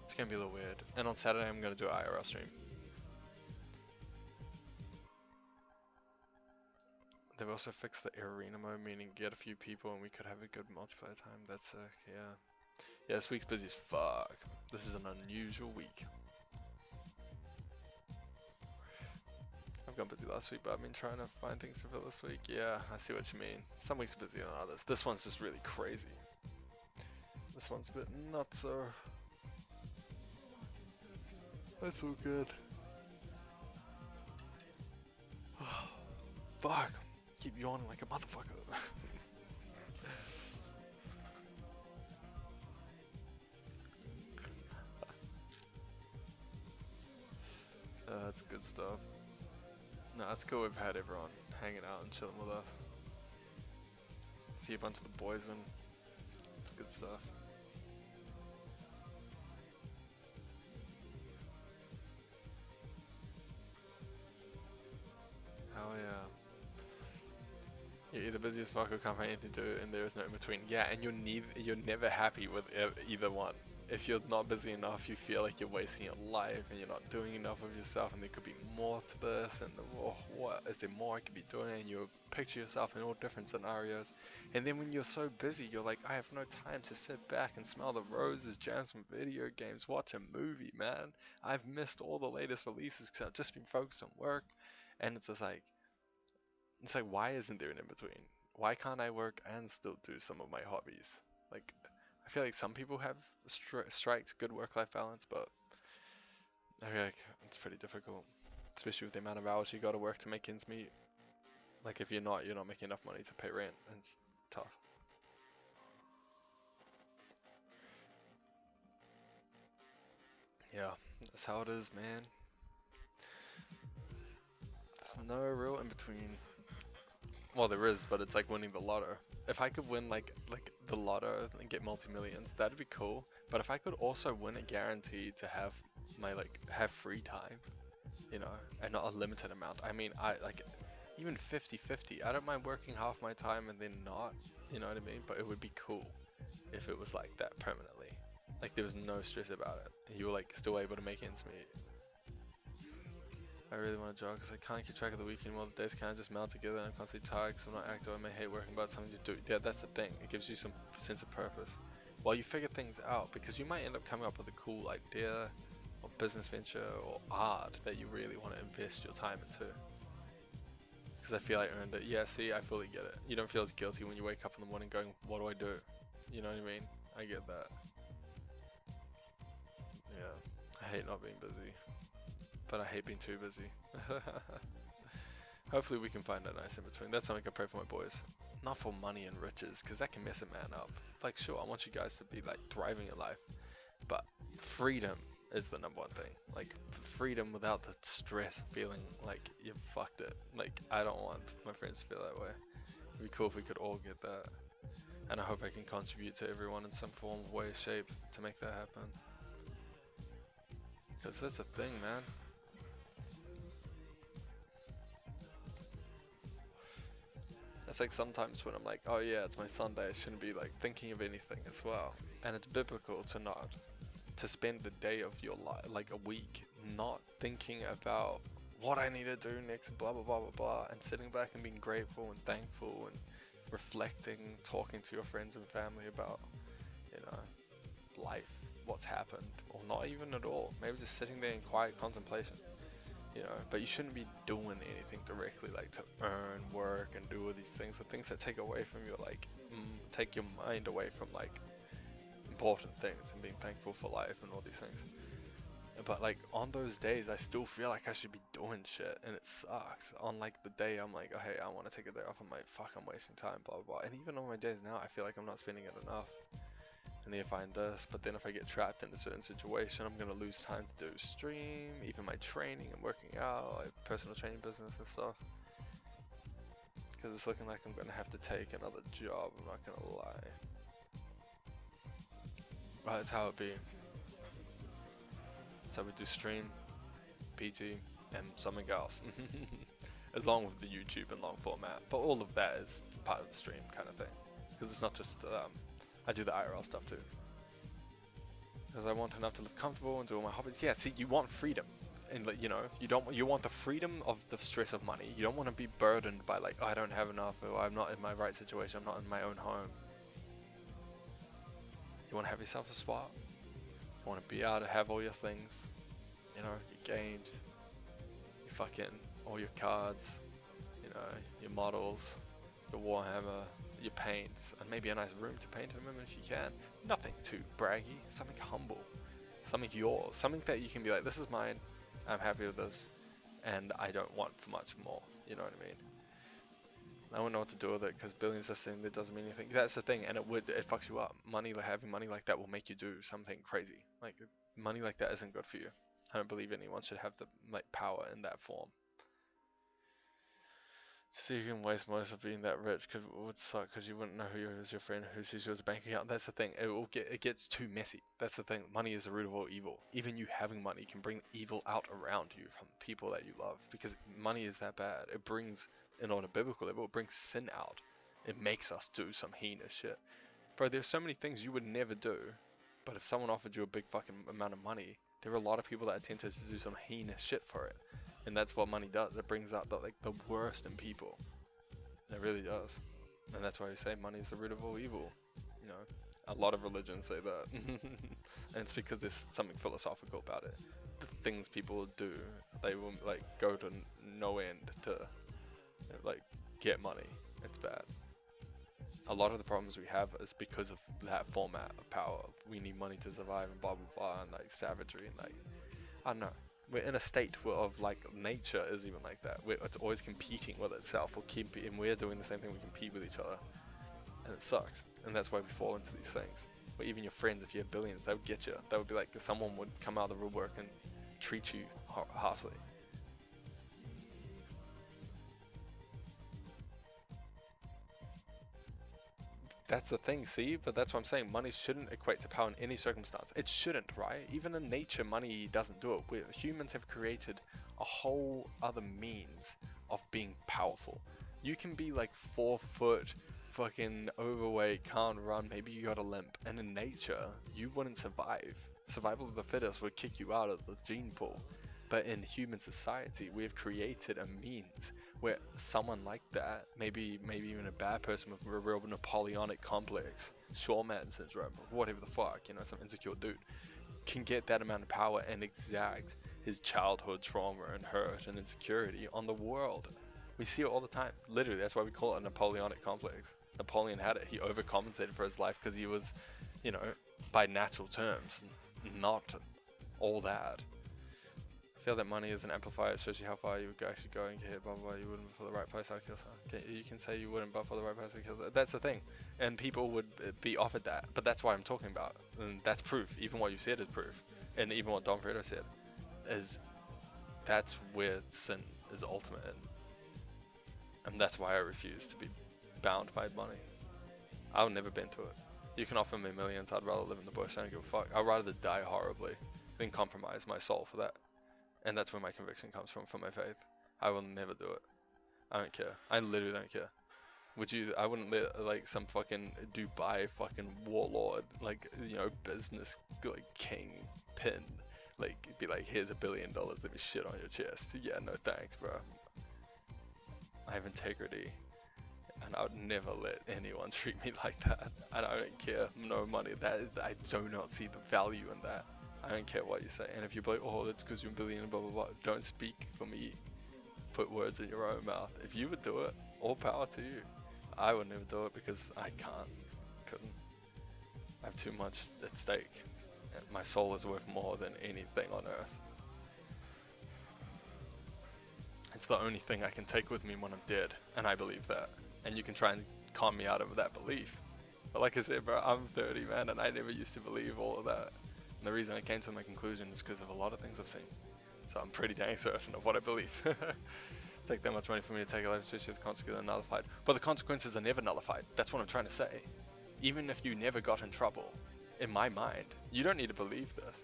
it's gonna be a little weird. And on Saturday, I'm gonna do an IRL stream. They've also fixed the arena mode, meaning get a few people and we could have a good multiplayer time. That's sick, yeah. Yeah, this week's busy as fuck. This is an unusual week. I've gone busy last week, but I've been trying to find things to fill this week. Yeah, I see what you mean. Some weeks are busier than others. This one's just really crazy. This one's a bit not so. That's all good. Fuck. Keep yawning like a motherfucker. That's good stuff. No, that's cool. We've had everyone hanging out and chilling with us. See a bunch of the boys in. It's good stuff. Hell yeah. You're either busy as fuck or can't find anything to do, and there is no in between. Yeah, and you're never happy with either one. If you're not busy enough, you feel like you're wasting your life and you're not doing enough of yourself, and there could be more to this, and what is there more I could be doing? And you picture yourself in all different scenarios, and then when you're so busy, you're like, I have no time to sit back and smell the roses, jam some video games, watch a movie, man. I've missed all the latest releases because I've just been focused on work, and it's just like, why isn't there an in-between? Why can't I work and still do some of my hobbies? Like, I feel like some people have striked good work-life balance, but I feel like it's pretty difficult, especially with the amount of hours you gotta work to make ends meet. Like, if you're not making enough money to pay rent, and it's tough. Yeah, that's how it is, man. There's no real in-between. Well, there is, but it's like winning the lotto. If I could win like the lotto and get multi-millions, that'd be cool. But if I could also win a guarantee to have my have free time, you know, and not a limited amount. I mean, I like even 50-50. I don't mind working half my time and then not, you know what I mean? But it would be cool if it was like that permanently. Like there was no stress about it. And you were like still able to make ends meet. I really want to jog because I can't keep track of the weekend while the days kind of just meld together, and I'm constantly tired because I'm not active. I may hate working, but something to do. Yeah, that's the thing. It gives you some sense of purpose while you figure things out, because you might end up coming up with a cool idea or business venture or art that you really want to invest your time into. Because I feel like I earned it. Yeah, see, I fully get it. You don't feel as guilty when you wake up in the morning going, what do I do? You know what I mean? I get that. Yeah, I hate not being busy. But I hate being too busy. Hopefully we can find a nice in between. That's something I pray for my boys. Not for money and riches, because that can mess a man up. Like, sure, I want you guys to be like thriving in life, but freedom is the number one thing. Like, freedom without the stress of feeling like you fucked it. Like, I don't want my friends to feel that way. It'd be cool if we could all get that. And I hope I can contribute to everyone in some form, way, shape to make that happen. Because that's a thing, man. It's like sometimes when I'm like, oh yeah, it's my Sunday, I shouldn't be like thinking of anything as well. And it's biblical to not, to spend the day of your life, like a week, not thinking about what I need to do next, blah, blah, blah, blah, blah, and sitting back and being grateful and thankful and reflecting, talking to your friends and family about, you know, life, what's happened, or not even at all. Maybe just sitting there in quiet contemplation. You know, but you shouldn't be doing anything directly, like to earn, work, and do all these things. The things that take away from your, like, take your mind away from, like, important things and being thankful for life and all these things. But, like, on those days, I still feel like I should be doing shit, and it sucks. On, like, the day I'm like, oh, hey, I want to take a day off, I'm like, fuck, I'm wasting time, blah, blah, blah. And even on my days now, I feel like I'm not spending it enough. And then I find this, but then if I get trapped in a certain situation, I'm gonna lose time to do stream, even my training and working out, like personal training business and stuff. Because it's looking like I'm going to have to take another job, I'm not going to lie. Right, that's how it be. That's how we do stream, PT, and something else. As long with the YouTube and long format. But all of that is part of the stream kind of thing. Because it's not just, I do the IRL stuff too. Because I want enough to live comfortable and do all my hobbies. Yeah, see, you want freedom. And like, you know, you want the freedom of the stress of money. You don't want to be burdened by like, oh, I don't have enough, or I'm not in my right situation, I'm not in my own home. You want to have yourself a spot. You want to be able to have all your things. You know, your games, your fucking, all your cards, you know, your models, your Warhammer, your paints, and maybe a nice room to paint them in if you can. Nothing too braggy, something humble, something yours, something that you can be like, this is mine, I'm happy with this, and I don't want for much more, you know what I mean? I don't know what to do with it, because billions just saying that doesn't mean anything. That's the thing, and it fucks you up. Money, like having money like that will make you do something crazy. Like, money like that isn't good for you. I don't believe anyone should have the like power in that form. So you can waste most of being that rich because it would suck because you wouldn't know who is your friend who sees you as a bank account. That's the thing. It gets too messy. That's the thing. Money is the root of all evil. Even you having money can bring evil out around you from people that you love because money is that bad. It brings, and on a biblical level, it brings sin out. It makes us do some heinous shit. Bro, there's so many things you would never do, but if someone offered you a big fucking amount of money, there are a lot of people that are tempted to do some heinous shit for it. And that's what money does. It brings out the worst in people. And it really does. And that's why I say money is the root of all evil. You know, a lot of religions say that. And it's because there's something philosophical about it. The things people do, they will like go to no end to like get money. It's bad. A lot of the problems we have is because of that format of power. We need money to survive and blah blah blah and like savagery and like, I don't know. We're in a state of like nature is even like that. It's always competing with itself, and we're doing the same thing. We compete with each other, and it sucks. And that's why we fall into these things. But even your friends, if you have billions, they would get you. That would be like someone would come out of the woodwork and treat you harshly. That's the thing, see? But that's what I'm saying. Money shouldn't equate to power in any circumstance. It shouldn't, right? Even in nature, money doesn't do it. Humans have created a whole other means of being powerful. You can be like 4 foot, fucking overweight, can't run, maybe you got a limp. And in nature, you wouldn't survive. Survival of the fittest would kick you out of the gene pool. But in human society, we have created a means where someone like that, maybe even a bad person with a real Napoleonic complex, Shawman syndrome, whatever the fuck, you know, some insecure dude, can get that amount of power and exact his childhood trauma and hurt and insecurity on the world. We see it all the time. Literally, that's why we call it a Napoleonic complex. Napoleon had it. He overcompensated for his life because he was, you know, by natural terms, not all that. I feel that money is an amplifier. It shows you how far you would actually go and get hit, blah, blah, blah. You wouldn't for the right price, I'll kill someone. Okay, you can say you wouldn't, but for the right price, I'll kill someone. That's the thing. And people would be offered that. But that's what I'm talking about. And that's proof. Even what you said is proof. And even what Don Fredo said is that's where sin is ultimate in. And that's why I refuse to be bound by money. I'll never bend to it. You can offer me millions, I'd rather live in the bush. I don't give a fuck. I'd rather die horribly than compromise my soul for that. And that's where my conviction comes from my faith. I will never do it. I don't care. I literally don't care. Would you? I wouldn't let like some fucking Dubai fucking warlord, like, you know, business like king pin, like be like, here's $1 billion, let me shit on your chest. Yeah, no thanks, bro. I have integrity, and I would never let anyone treat me like that. And I don't care. No money. That I do not see the value in that. I don't care what you say. And if you're like, oh, that's because you're a billionaire, blah, blah, blah. Don't speak for me. Put words in your own mouth. If you would do it, all power to you. I would never do it because I couldn't. I have too much at stake. And my soul is worth more than anything on earth. It's the only thing I can take with me when I'm dead. And I believe that. And you can try and con me out of that belief. But like I said, bro, I'm 30, man, and I never used to believe all of that. And the reason I came to my conclusion is because of a lot of things I've seen. So I'm pretty dang certain of what I believe. Take that much money for me to take a life, especially if the consequences are nullified. But the consequences are never nullified. That's what I'm trying to say. Even if you never got in trouble, in my mind, you don't need to believe this.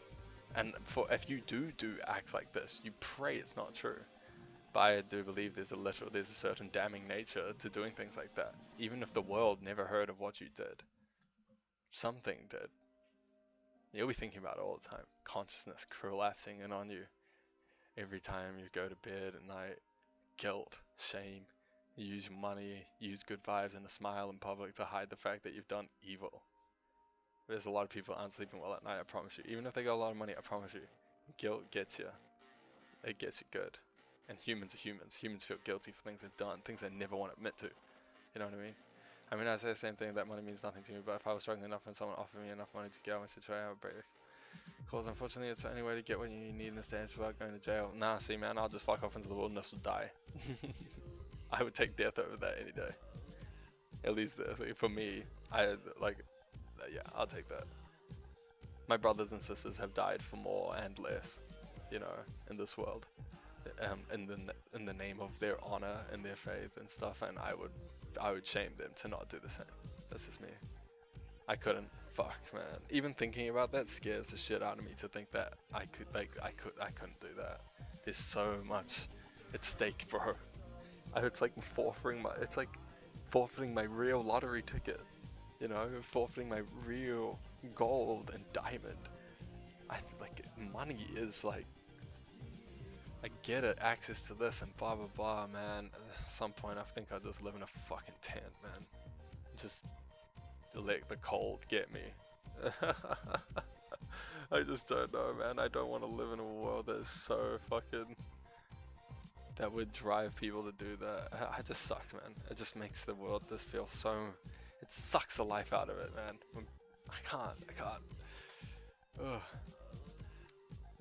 And if you do acts like this, you pray it's not true. But I do believe there's a certain damning nature to doing things like that. Even if the world never heard of what you did, something did. You'll be thinking about it all the time. Consciousness collapsing in on you every time you go to bed at night. Guilt, shame. You use money, use good vibes and a smile in public to hide the fact that you've done evil. There's a lot of people aren't sleeping well at night, I promise you. Even if they got a lot of money, I promise you. Guilt gets you. It gets you good. And humans are humans. Humans feel guilty for things they've done, things they never want to admit to. You know what I mean? I mean, I say the same thing, that money means nothing to me, but if I was struggling enough and someone offered me enough money to get out of my situation, I would break. Because unfortunately, it's the only way to get what you need in this day without going to jail. Nah, see, man, I'll just fuck off into the wilderness and die. I would take death over that any day. At least for me, yeah, I'll take that. My brothers and sisters have died for more and less, you know, in this world, in the name of their honor and their faith and stuff, and I would shame them to not do the same. That's just me. I couldn't. Fuck, man. Even thinking about that scares the shit out of me, to think that I couldn't do that. There's so much at stake, bro. It's like forfeiting my real lottery ticket, you know, forfeiting my real gold and diamond. Money is like, I get it, access to this and blah blah blah, man. At some point I think I'll just live in a fucking tent, man. Just let the cold get me. I just don't know, man. I don't want to live in a world that's so fucking, that would drive people to do that. It just sucks, man. It just makes the world just feel so, it sucks the life out of it, man. I can't. Ugh.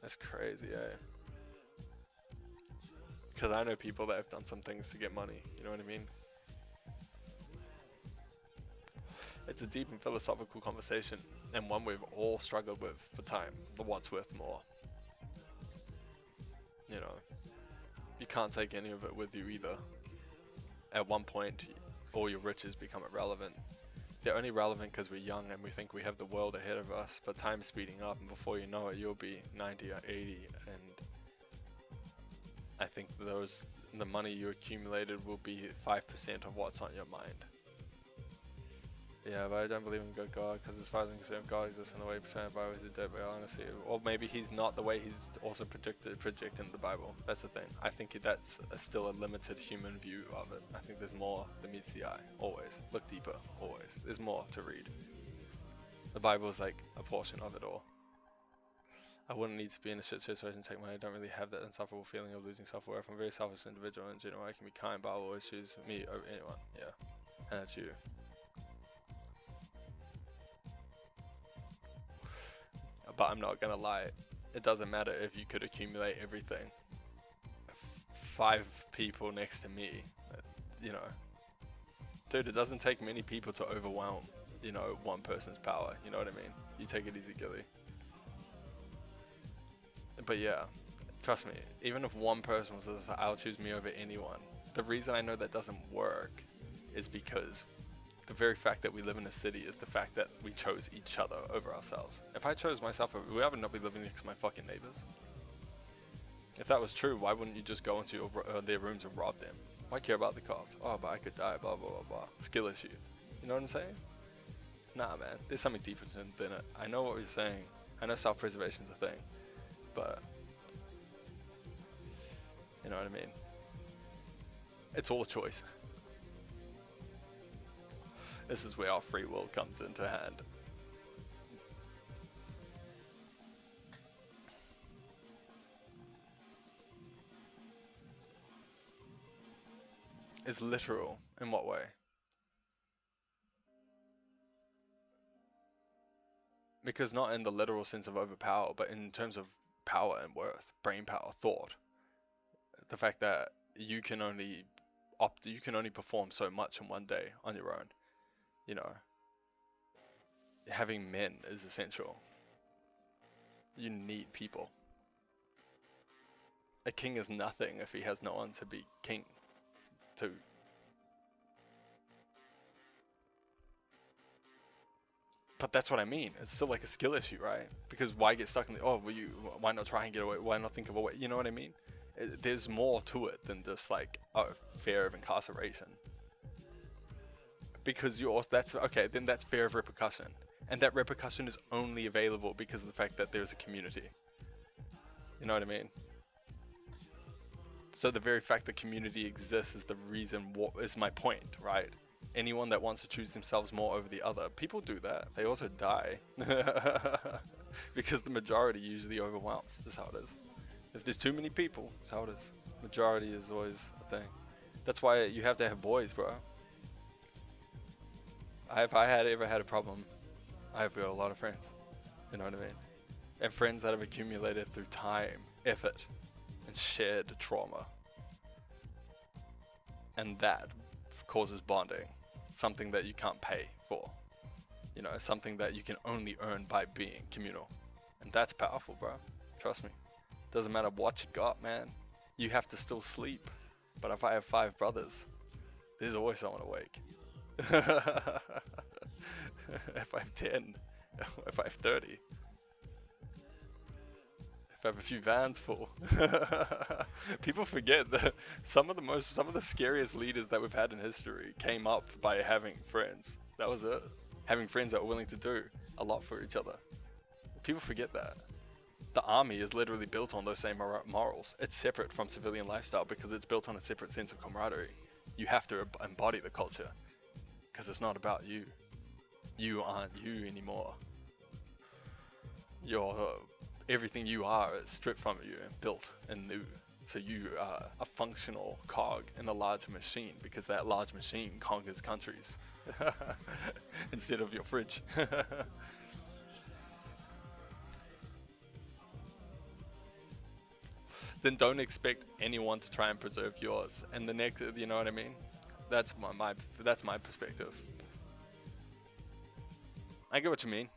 That's crazy, eh? Because I know people that have done some things to get money, you know what I mean? It's a deep and philosophical conversation, and one we've all struggled with for time, but what's worth more? You know, you can't take any of it with you either. At one point, all your riches become irrelevant. They're only relevant because we're young and we think we have the world ahead of us, but time's speeding up, and before you know it, you'll be 90 or 80, and I think the money you accumulated will be 5% of what's on your mind. Yeah, but I don't believe in good God, because as far as I'm concerned, God exists in the way presented by he's a dead by honesty. Or maybe he's not the way he's also projected in the Bible. That's the thing. I think that's still a limited human view of it. I think there's more than meets the eye. Always. Look deeper. Always. There's more to read. The Bible is like a portion of it all. I wouldn't need to be in a shit situation to take money. I don't really have that insufferable feeling of losing self-worth. I'm a very selfish individual in general. I can be kind, but I'll always choose me over anyone. Yeah. And that's you. But I'm not gonna lie, it doesn't matter if you could accumulate everything. 5 people next to me, you know. Dude, it doesn't take many people to overwhelm, you know, one person's power, you know what I mean? You take it easy, Gilly. But yeah, trust me, even if one person was just, I'll choose me over anyone, the reason I know that doesn't work is because the very fact that we live in a city is the fact that we chose each other over ourselves. If I chose myself, I would not be living next to my fucking neighbors. If that was true, why wouldn't you just go into their rooms and rob them? Why care about the cops? Oh, but I could die, blah, blah, blah, blah. Skill issue. You know what I'm saying? Nah, man. There's something deeper than it. I know what you're saying. I know self-preservation's a thing. But, you know what I mean? It's all choice. This is where our free will comes into hand. It's literal. In what way? Because not in the literal sense of overpower, but in terms of power and worth, brain power, thought. The fact that you can only perform so much in one day on your own. You know, having men is essential. You need people. A king is nothing if he has no one to be king to. But that's what I mean. It's still like a skill issue, right? Because why get stuck in the, oh, well, why not try and get away? Why not think of a way? You know what I mean? There's more to it than just like, oh, fear of incarceration. Because you also, that's, okay, then that's fear of repercussion. And that repercussion is only available because of the fact that there's a community. You know what I mean? So the very fact that community exists is the reason, what is my point, right? Anyone that wants to choose themselves more over the other, people do that. They also die. Because the majority usually overwhelms. That's how it is. If there's too many people, that's how it is. Majority is always a thing. That's why you have to have boys, bro. If I had ever had a problem, I've got a lot of friends. You know what I mean? And friends that have accumulated through time, effort, and shared trauma. And that causes bonding. Something that you can't pay for. You know, something that you can only earn by being communal. And that's powerful, bro. Trust me. Doesn't matter what you got, man. You have to still sleep. But if I have 5 brothers, there's always someone awake. If I have 10, if I have 30, if I have a few vans full. People forget that some of the scariest leaders that we've had in history came up by having friends. That was it. Having friends that were willing to do a lot for each other. People forget that. The army is literally built on those same morals. It's separate from civilian lifestyle because it's built on a separate sense of camaraderie. You have to embody the culture because it's not about you. You aren't you anymore. Everything you are is stripped from you and built anew. So you are a functional cog in a large machine because that large machine conquers countries instead of your fridge. Then don't expect anyone to try and preserve yours. And the next, you know what I mean? That's my perspective. I get what you mean.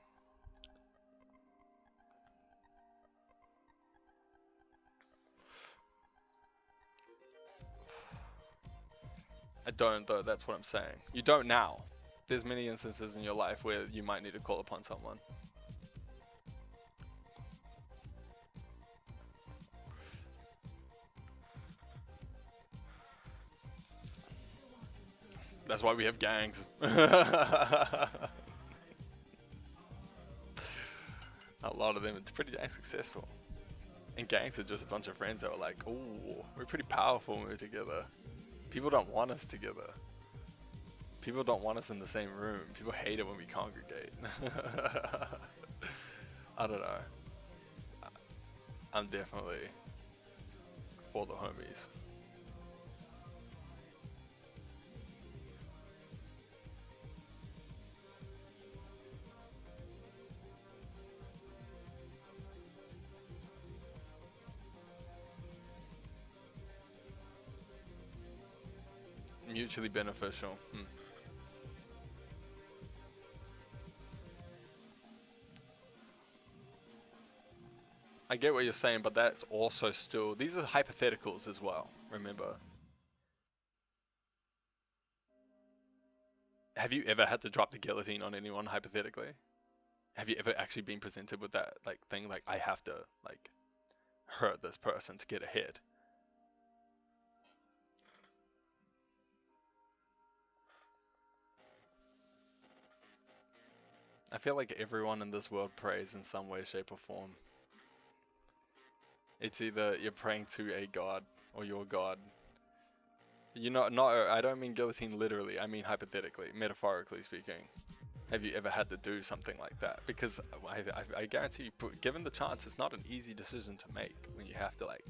I don't though, that's what I'm saying. You don't now. There's many instances in your life where you might need to call upon someone. That's why we have gangs. A lot of them are pretty dang successful. And gangs are just a bunch of friends that were like, oh, we're pretty powerful when we're together. People don't want us together. People don't want us in the same room. People hate it when we congregate. I don't know. I'm definitely for the homies. Mutually beneficial. I get what you're saying, but that's also still, these are hypotheticals as well, remember. Have you ever had to drop the guillotine on anyone hypothetically? Have you ever actually been presented with that like thing, like I have to like hurt this person to get ahead? I feel like everyone in this world prays in some way, shape, or form. It's either you're praying to a god or your god. You know, I don't mean guillotine literally, I mean hypothetically, metaphorically speaking. Have you ever had to do something like that? Because I guarantee you, given the chance, it's not an easy decision to make when you have to like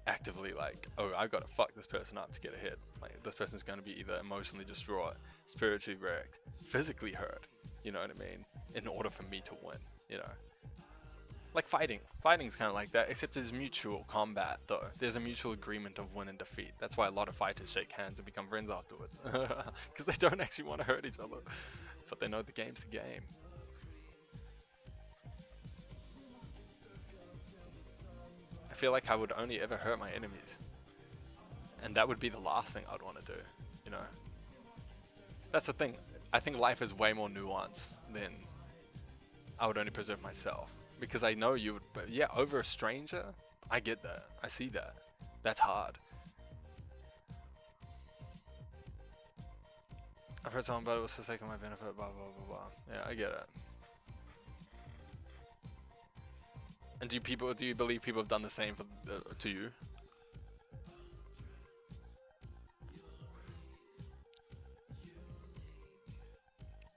actively like, oh, I've got to fuck this person up to get ahead. Like this person's going to be either emotionally distraught, spiritually wrecked, physically hurt, you know what I mean? In order for me to win, you know? Like fighting's kind of like that, except there's mutual combat though. There's a mutual agreement of win and defeat. That's why a lot of fighters shake hands and become friends afterwards. Because they don't actually want to hurt each other. But they know the game's the game. I feel like I would only ever hurt my enemies. And that would be the last thing I'd want to do, you know? That's the thing. I think life is way more nuanced than I would only preserve myself. Because I know you would, but yeah, over a stranger, I get that. I see that. That's hard. I've heard someone, but it was for the sake of my benefit, blah, blah, blah, blah. Yeah, I get it. And do you believe people have done the same to you?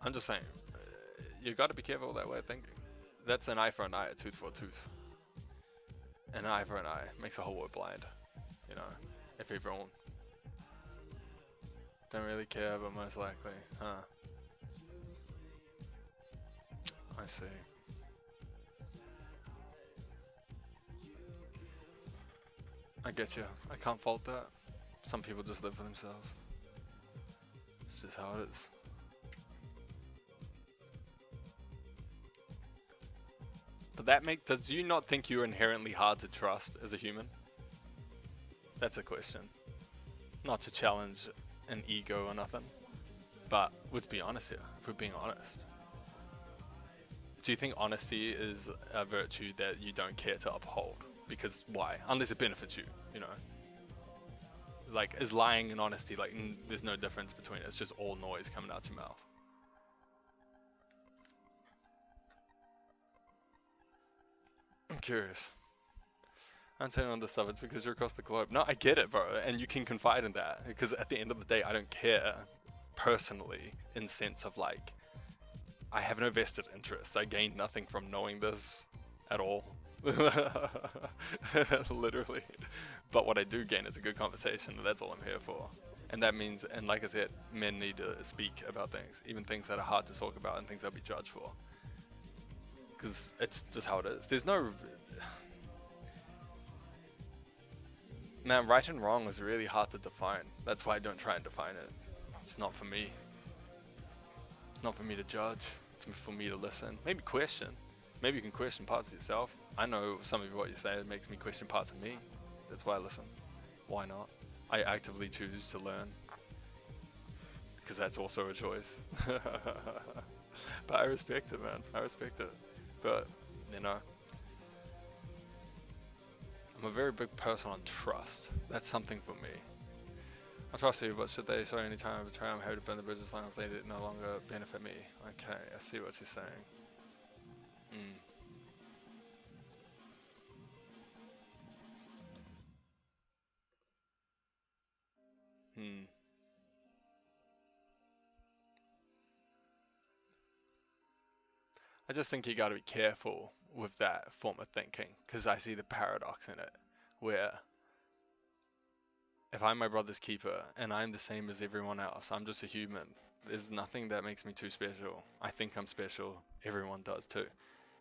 I'm just saying, you got to be careful with that way of thinking. That's an eye for an eye, a tooth for a tooth. An eye for an eye makes the whole world blind, you know, if everyone don't really care, but most likely, huh? I see. I get you. I can't fault that. Some people just live for themselves. It's just how it is. But does you not think you're inherently hard to trust as a human? That's a question. Not to challenge an ego or nothing. But let's be honest here, if we're being honest. Do you think honesty is a virtue that you don't care to uphold? Because why? Unless it benefits you, you know? Like, is lying and honesty, like, there's no difference between it. It's just all noise coming out your mouth. I'm curious. I'm telling you on this stuff, it's because you're across the globe. No, I get it, bro, and you can confide in that. Because at the end of the day, I don't care, personally, in sense of, like, I have no vested interest. I gain nothing from knowing this at all. Literally. But what I do gain is a good conversation, and that's all I'm here for. And that means, and like I said, men need to speak about things, even things that are hard to talk about and things they'll be judged for. Because it's just how it is. There's no... Man, right and wrong is really hard to define. That's why I don't try and define it. It's not for me. It's not for me to judge. It's for me to listen. Maybe question. Maybe you can question parts of yourself. I know some of what you say makes me question parts of me. That's why I listen. Why not? I actively choose to learn. Because that's also a choice. But I respect it, man. I respect it. But, you know, I'm a very big person on trust. That's something for me. I trust you, but should they show any time I betray, I'm happy to burn the bridges as long as they no longer benefit me. Okay, I see what you're saying. I just think you gotta be careful with that form of thinking, because I see the paradox in it, where if I'm my brother's keeper and I'm the same as everyone else, I'm just a human. There's nothing that makes me too special. I think I'm special. Everyone does too.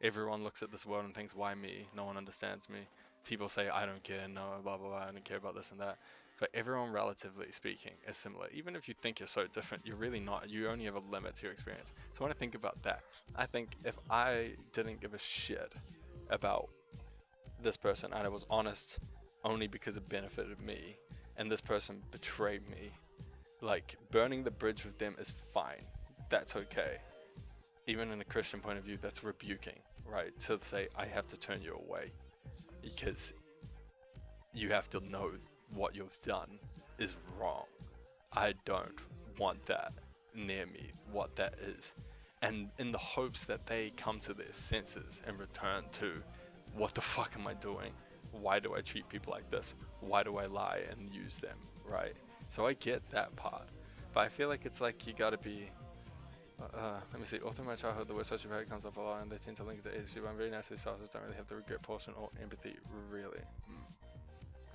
Everyone looks at this world and thinks, why me? No one understands me. People say, I don't care, no, blah, blah, blah, I don't care about this and that. But everyone, relatively speaking, is similar. Even if you think you're so different, you're really not. You only have a limit to your experience. So when I think about that, I think if I didn't give a shit about this person and I was honest only because it benefited me, and this person betrayed me, like, burning the bridge with them is fine. That's okay. Even in a Christian point of view, that's rebuking, right? To say, I have to turn you away because you have to know what you've done is wrong. I don't want that near me, what that is. And in the hopes that they come to their senses and return to, what the fuck am I doing? Why do I treat people like this? Why do I lie and use them, right? So I get that part. But I feel like it's like you gotta be, let me see, all through my childhood the word sociopath comes up a lot and they tend to link it to agency, but I'm very naturally selfish, don't really have the regret portion or empathy, really.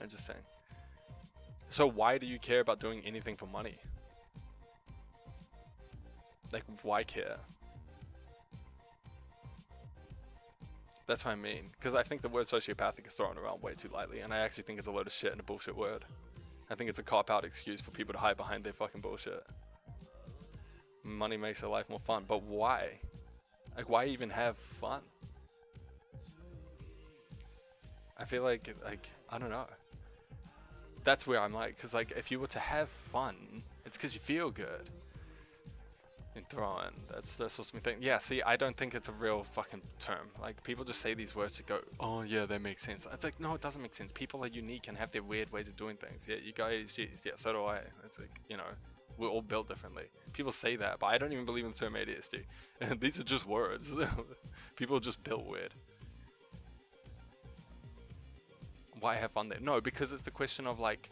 Interesting. So why do you care about doing anything for money? Like, why care? That's what I mean. Because I think the word sociopathic is thrown around way too lightly, and I actually think it's a load of shit and a bullshit word. I think it's a cop-out excuse for people to hide behind their fucking bullshit. Money makes your life more fun, but why? Like, why even have fun? I feel like I don't know. That's where I'm like, because like if you were to have fun, it's because you feel good. In throwing, that's what's me think. Yeah, see, I don't think it's a real fucking term. Like people just say these words to go, oh yeah, that makes sense. It's like no, it doesn't make sense. People are unique and have their weird ways of doing things. Yeah, you guys, geez, yeah, so do I. It's like we're all built differently. People say that, but I don't even believe in the term ADHD. And these are just words. People are just built weird. Why have fun there? No, because it's the question of like,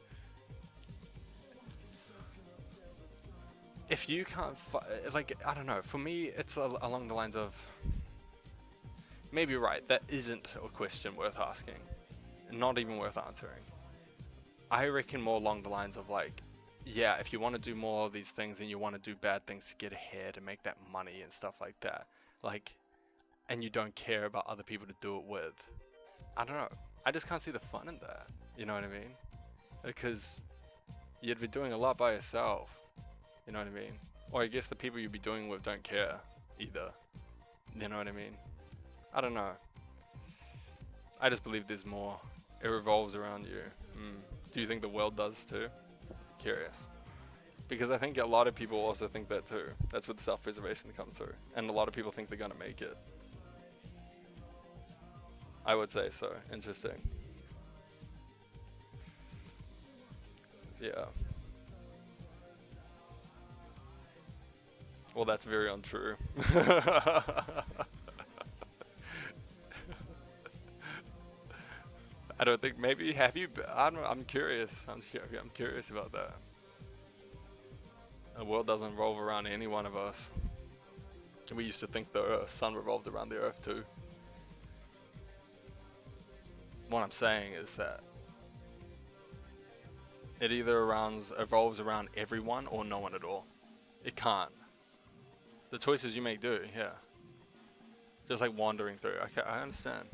if you can't, like, I don't know, for me, it's along the lines of, maybe you're right, that isn't a question worth asking, not even worth answering. I reckon more along the lines of like, yeah, if you want to do more of these things and you want to do bad things to get ahead and make that money and stuff like that, like, and you don't care about other people to do it with, I don't know, I just can't see the fun in that, you know what I mean? Because you'd be doing a lot by yourself. You know what I mean? Or I guess the people you'd be doing with don't care either. You know what I mean? I don't know. I just believe there's more. It revolves around you. Do you think the world does too? Curious. Because I think a lot of people also think that too. That's what the self-preservation comes through. And a lot of people think they're gonna make it. I would say so. Interesting. Yeah. Well, that's very untrue. I don't think, maybe, have you, I don't know, I'm curious. I'm curious about that. The world doesn't revolve around any one of us. We used to think the sun revolved around the earth too. What I'm saying is that it either evolves around everyone or no one at all. It can't. The choices you make do, yeah. Just like wandering through. Okay, I understand.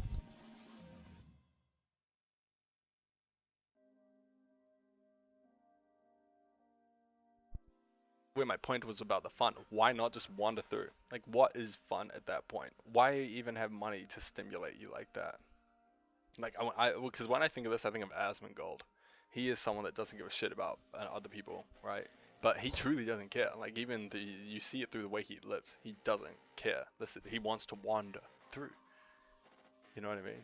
Where my point was about the fun. Why not just wander through? Like, what is fun at that point? Why even have money to stimulate you like that? Like, because when I think of this, I think of Asmongold. He is someone that doesn't give a shit about other people, right? But he truly doesn't care. Like, even you see it through the way he lives. He doesn't care. Listen, he wants to wander through. You know what I mean?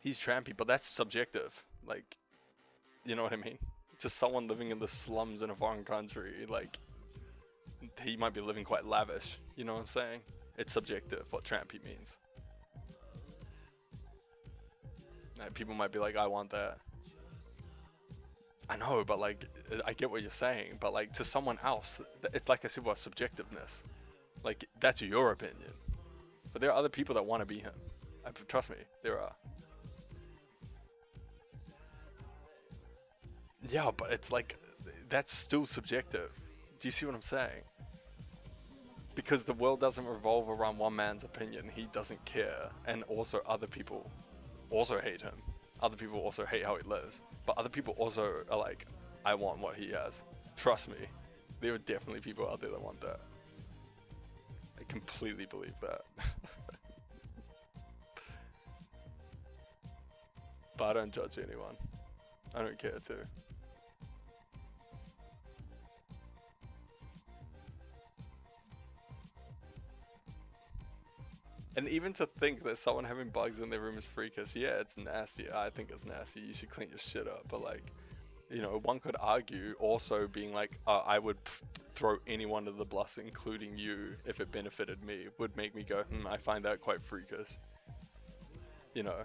He's trampy, but that's subjective. Like, you know what I mean? To someone living in the slums in a foreign country, like, he might be living quite lavish. You know what I'm saying? It's subjective what trampy means. People might be like, I want that. I know, but like, I get what you're saying, but like, to someone else, it's like I said, what subjectiveness. Like, that's your opinion. But there are other people that want to be him. Trust me, there are. Yeah, but it's like, that's still subjective. Do you see what I'm saying? Because the world doesn't revolve around one man's opinion. He doesn't care. And also other people also hate him. Other people also hate how he lives. But other people also are like, I want what he has. Trust me. There are definitely people out there that want that. I completely believe that. But I don't judge anyone. I don't care to. And even to think that someone having bugs in their room is freakish, yeah, it's nasty. I think it's nasty. You should clean your shit up. But like, you know, one could argue also being like, I would throw anyone to the bus, including you, if it benefited me, would make me go, I find that quite freakish. You know.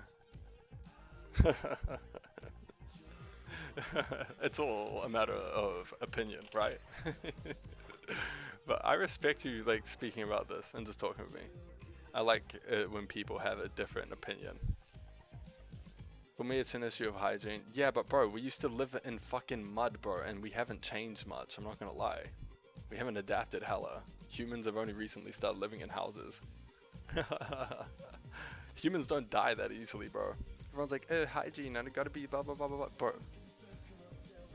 It's all a matter of opinion, right? But I respect you, like, speaking about this and just talking with me. I like it when people have a different opinion. For me, it's an issue of hygiene. Yeah, but bro, we used to live in fucking mud, bro, and we haven't changed much, I'm not gonna lie. We haven't adapted hella. Humans have only recently started living in houses. Humans don't die that easily, bro. Everyone's like, hygiene, and it gotta be blah blah blah blah blah. Bro,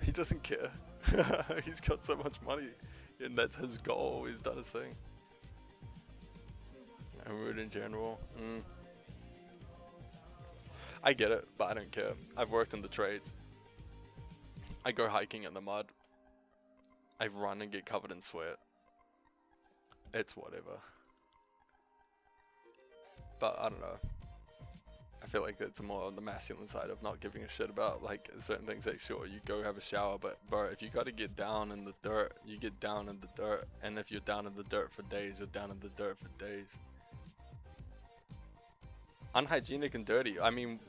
he doesn't care. He's got so much money, and that's his goal. He's done his thing. And rude in general. I get it, but I don't care. I've worked in the trades. I go hiking in the mud. I run and get covered in sweat. It's whatever. But I don't know. I feel like it's more on the masculine side of not giving a shit about like certain things. Like sure, you go have a shower, but bro, if you gotta get down in the dirt, you get down in the dirt. And if you're down in the dirt for days, you're down in the dirt for days. Unhygienic and dirty. I mean,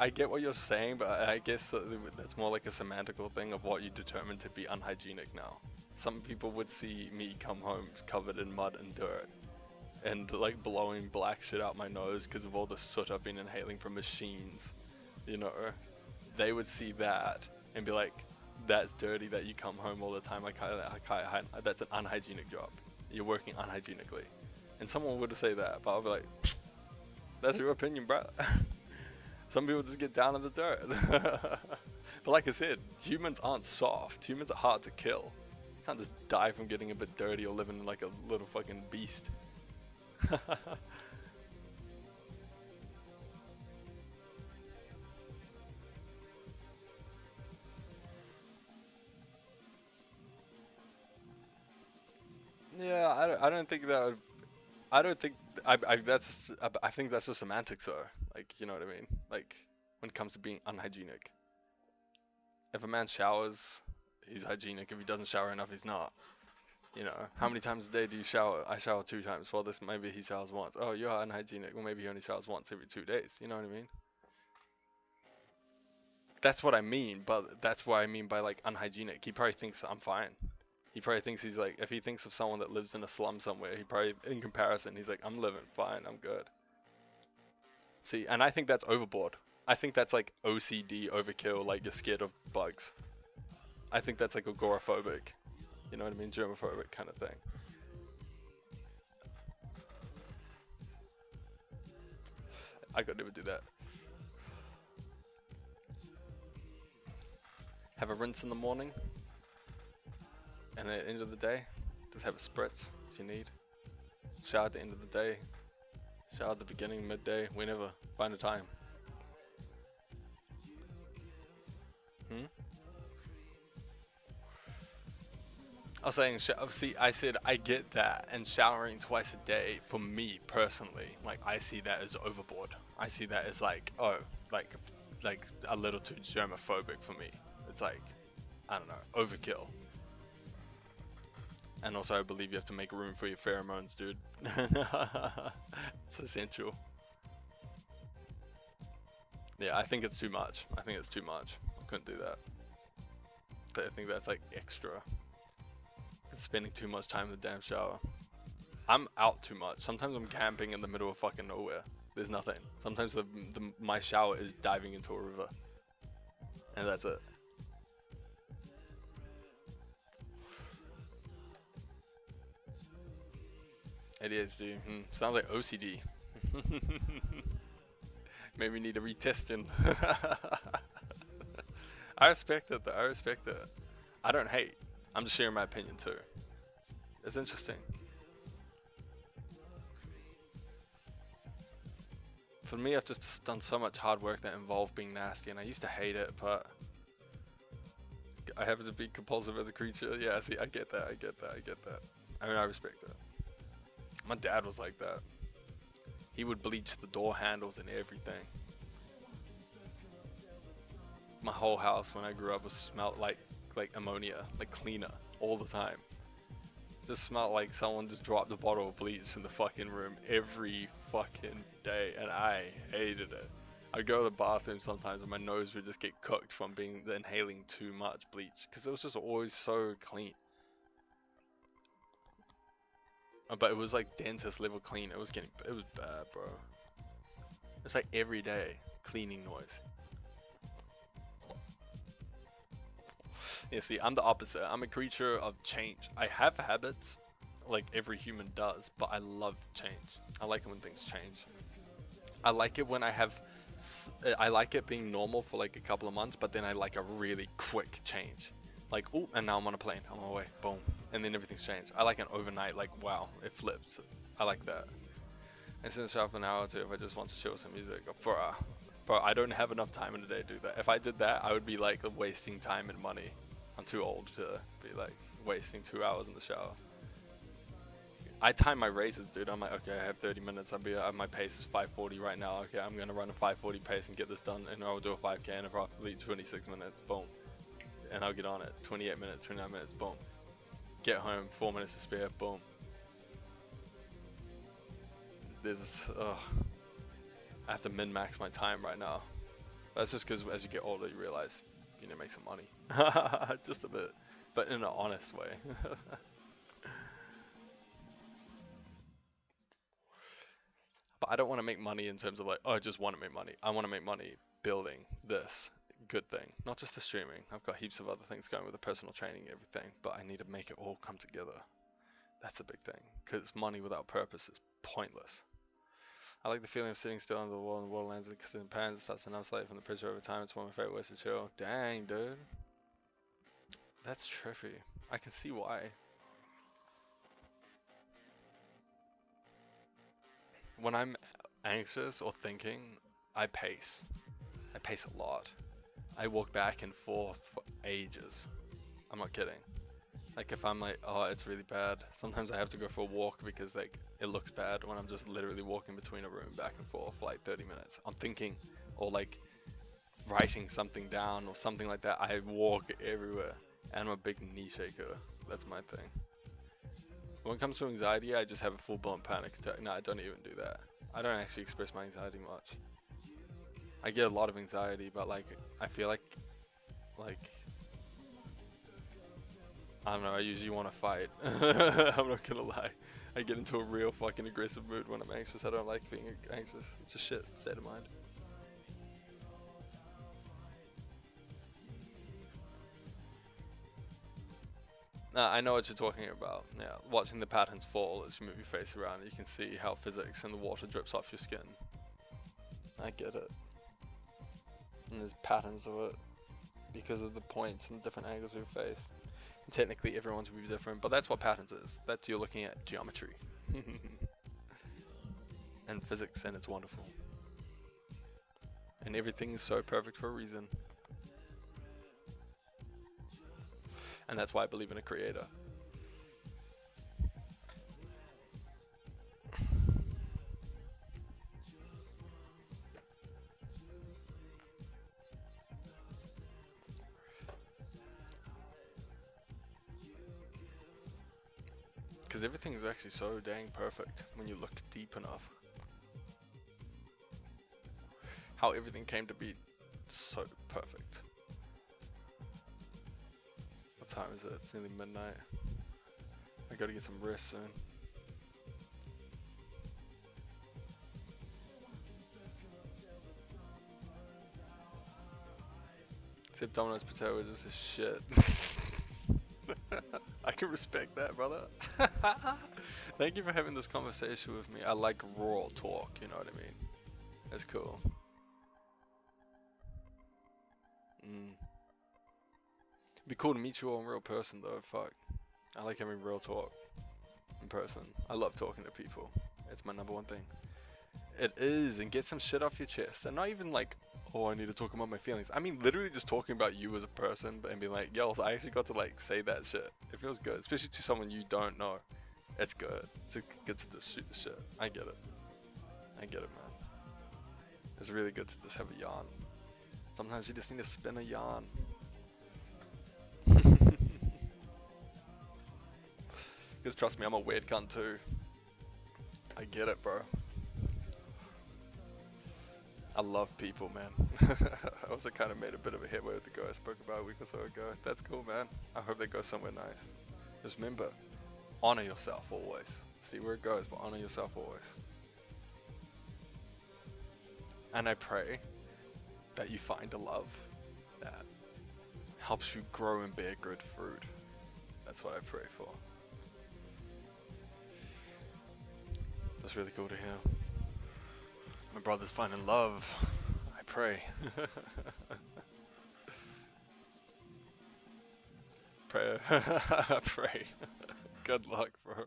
I get what you're saying, but I guess that's more like a semantical thing of what you determine to be unhygienic now. Some people would see me come home covered in mud and dirt and like blowing black shit out my nose because of all the soot I've been inhaling from machines, you know. They would see that and be like, that's dirty that you come home all the time. That's an unhygienic job. You're working unhygienically. And someone would say that, but I'll be like, that's your opinion, bro. Some people just get down in the dirt. But like I said, humans aren't soft. Humans are hard to kill. You can't just die from getting a bit dirty or living like a little fucking beast. Yeah, I don't think that would, I don't think I think that's just semantics though. Like, you know what I mean? Like when it comes to being unhygienic. If a man showers, he's hygienic. If he doesn't shower enough, he's not. You know, how many times a day do you shower? I shower 2 times. Well, this maybe he showers once. Oh, you're unhygienic. Well, maybe he only showers once every 2 days. You know what I mean? That's what I mean, but that's what I mean by like unhygienic. He probably thinks I'm fine. He probably thinks he's like, if he thinks of someone that lives in a slum somewhere, he probably, in comparison, he's like, I'm living fine, I'm good. See, and I think that's overboard. I think that's like OCD overkill, like you're scared of bugs. I think that's like agoraphobic. You know what I mean? Germophobic kind of thing. I could never do that. Have a rinse in the morning. And at the end of the day, just have a spritz if you need. Shower at the end of the day. Shower at the beginning, midday, whenever. Find a time. I was saying, see, I said I get that, and showering twice a day, for me personally, like I see that as overboard. I see that as like, oh, like a little too germophobic for me. It's like, I don't know, overkill. And also, I believe you have to make room for your pheromones, dude. It's essential. Yeah, I think it's too much. I think it's too much. I couldn't do that. I think that's like extra. It's spending too much time in the damn shower. I'm out too much. Sometimes I'm camping in the middle of fucking nowhere. There's nothing. Sometimes my shower is diving into a river. And that's it. ADHD. Sounds like OCD. Maybe need a retesting. I respect it though. I respect it. I don't hate. I'm just sharing my opinion too. It's interesting. For me, I've just done so much hard work that involved being nasty, and I used to hate it, but I have to be compulsive as a creature. Yeah, see, I get that. I get that. I get that. I mean, I respect it. My dad was like that. He would bleach the door handles and everything. My whole house when I grew up was smelled like ammonia, like cleaner, all the time. Just smelled like someone just dropped a bottle of bleach in the fucking room every fucking day, and I hated it. I'd go to the bathroom sometimes and my nose would just get cooked from inhaling too much bleach, because it was just always so clean. But it was like dentist level clean. It was bad, bro. It's like every day cleaning noise. Yeah, see, I'm the opposite. I'm a creature of change. I have habits, like every human does, but I love change. I like it when things change. I like it when I like it being normal for like a couple of months, but then I like a really quick change. Like, oh, and now I'm on a plane. I'm on my way. Boom. And then everything's changed. I like an overnight, like, wow, it flips. I like that. And since for an hour or two, if I just want to chill some music, Bro, I don't have enough time in the day to do that. If I did that, I would be like wasting time and money. I'm too old to be like wasting 2 hours in the shower. I time my races, dude. I'm like, okay, I have 30 minutes. My pace is 5:40 right now. Okay, I'm gonna run a 5:40 pace and get this done, and I'll do a 5K in roughly 26 minutes. Boom, and I'll get on it. 28 minutes, 29 minutes. Boom. Get home. 4 minutes to spare. Boom. I have to min-max my time right now. That's just because as you get older, you realize you need to make some money. Just a bit, but in an honest way. But I don't want to make money in terms of like, oh, I just want to make money. I want to make money building this good thing, not just the streaming. I've got heaps of other things going with the personal training and everything, but I need to make it all come together. That's the big thing, because money without purpose is pointless. I like the feeling of sitting still on the wall and the water lands in pans and starts to numb slightly from the pressure over time. It's one of my favorite ways to chill. Dang, dude. That's trippy. I can see why. When I'm anxious or thinking, I pace. I pace a lot. I walk back and forth for ages. I'm not kidding. Like if I'm like, oh, it's really bad. Sometimes I have to go for a walk because like it looks bad when I'm just literally walking between a room back and forth for like 30 minutes. I'm thinking or like writing something down or something like that. I walk everywhere and I'm a big knee shaker. That's my thing. When it comes to anxiety, I just have a full-blown panic attack. No, I don't even do that. I don't actually express my anxiety much. I get a lot of anxiety, but like I feel like I don't know, I usually want to fight. I'm not gonna lie. I get into a real fucking aggressive mood when I'm anxious. I don't like being anxious. It's a shit state of mind. I know what you're talking about. Yeah, watching the patterns fall as you move your face around, you can see how physics and the water drips off your skin. I get it. And there's patterns of it because of the points and the different angles of your face. And technically everyone's will be different, but that's what patterns is. That's you're looking at geometry. And physics, and it's wonderful. And everything is so perfect for a reason. And that's why I believe in a creator. Because everything is actually so dang perfect when you look deep enough. How everything came to be so perfect. What time is it? It's nearly midnight. I gotta get some rest soon. Except Domino's potato is just shit. I can respect that, brother. Thank you for having this conversation with me. I like raw talk, you know what I mean? That's cool. It'd be cool to meet you all in real person though, fuck. I like having real talk in person. I love talking to people. It's my #1 thing. It is, and get some shit off your chest. And not even like, oh, I need to talk about my feelings. I mean, literally just talking about you as a person and being like, yo, I actually got to like say that shit. It feels good, especially to someone you don't know. It's good. It's good to just shoot the shit. I get it. I get it, man. It's really good to just have a yarn. Sometimes you just need to spin a yarn. Because trust me, I'm a weird cunt too. I get it, bro. I love people, man. I also kind of made a bit of a headway with the guy I spoke about a week or so ago. That's cool, man. I hope they go somewhere nice. Just remember, honor yourself always. See where it goes, but honor yourself always. And I pray that you find a love that helps you grow and bear good fruit. That's what I pray for. That's really cool to hear. My brother's finding love. I pray. Pray. Pray. Good luck, bro.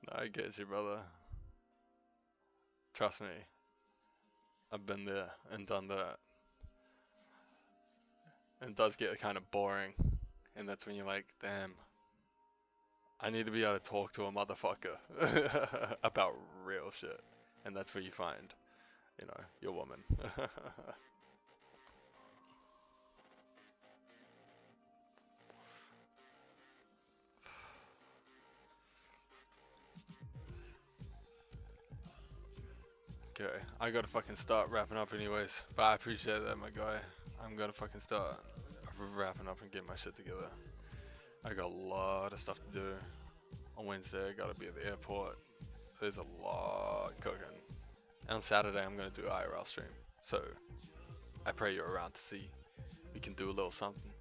No, I get you, brother. Trust me. I've been there and done that. And it does get kind of boring. And that's when you're like, damn. I need to be able to talk to a motherfucker about real shit. And that's where you find, you know, your woman. Okay, I gotta fucking start wrapping up anyways. But I appreciate that, my guy. I'm gonna fucking start wrapping up and get my shit together. I got a lot of stuff to do. On Wednesday, I gotta be at the airport. There's a lot cooking. And on Saturday, I'm gonna do IRL stream. So, I pray you're around to see. We can do a little something.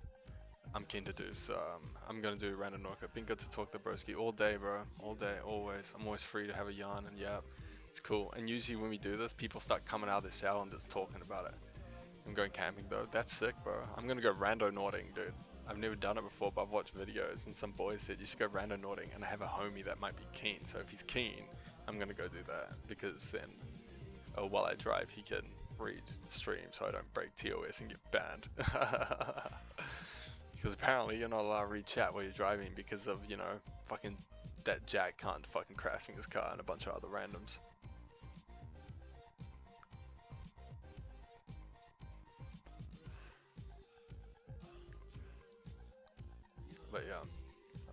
I'm keen to do, so I'm gonna do Random Norca. Been good to talk to broski all day, bro. All day, always. I'm always free to have a yarn and yap. It's cool. And usually when we do this, people start coming out of the shower and just talking about it. I'm going camping though. That's sick, bro. I'm gonna go randonauting, dude. I've never done it before, but I've watched videos and some boys said you should go randonauting, and I have a homie that might be keen. So if he's keen, I'm gonna go do that, because then while I drive, he can read stream so I don't break TOS and get banned. Because apparently you're not allowed to read chat while you're driving because of, you know, fucking that Jack can't fucking crashing his car and a bunch of other randoms. But yeah,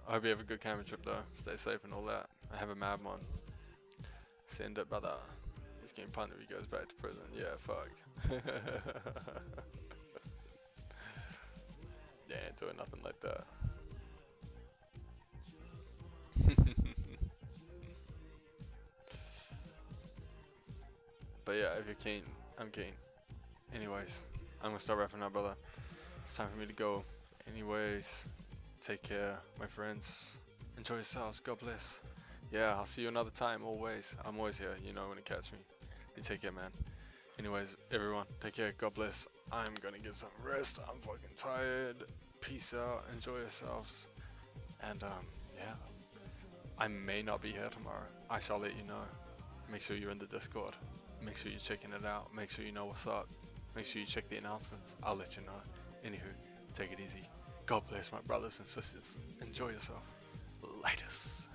I hope you have a good camping trip though. Stay safe and all that. I have a mad one. Send it, brother. He's getting punished if he goes back to prison. Yeah, fuck. Yeah, ain't doing nothing like that. But yeah, if you're keen, I'm keen. Anyways, I'm gonna start wrapping up, brother. It's time for me to go. Anyways, take care, my friends. Enjoy yourselves. God bless. Yeah, I'll see you another time, always. I'm always here, you know when to catch me. You take care, man. Anyways, everyone, take care. God bless. I'm gonna get some rest. I'm fucking tired. Peace out. Enjoy yourselves. And, yeah. I may not be here tomorrow. I shall let you know. Make sure you're in the Discord. Make sure you're checking it out. Make sure you know what's up. Make sure you check the announcements. I'll let you know. Anywho, take it easy. God bless my brothers and sisters. Enjoy yourself. Latest.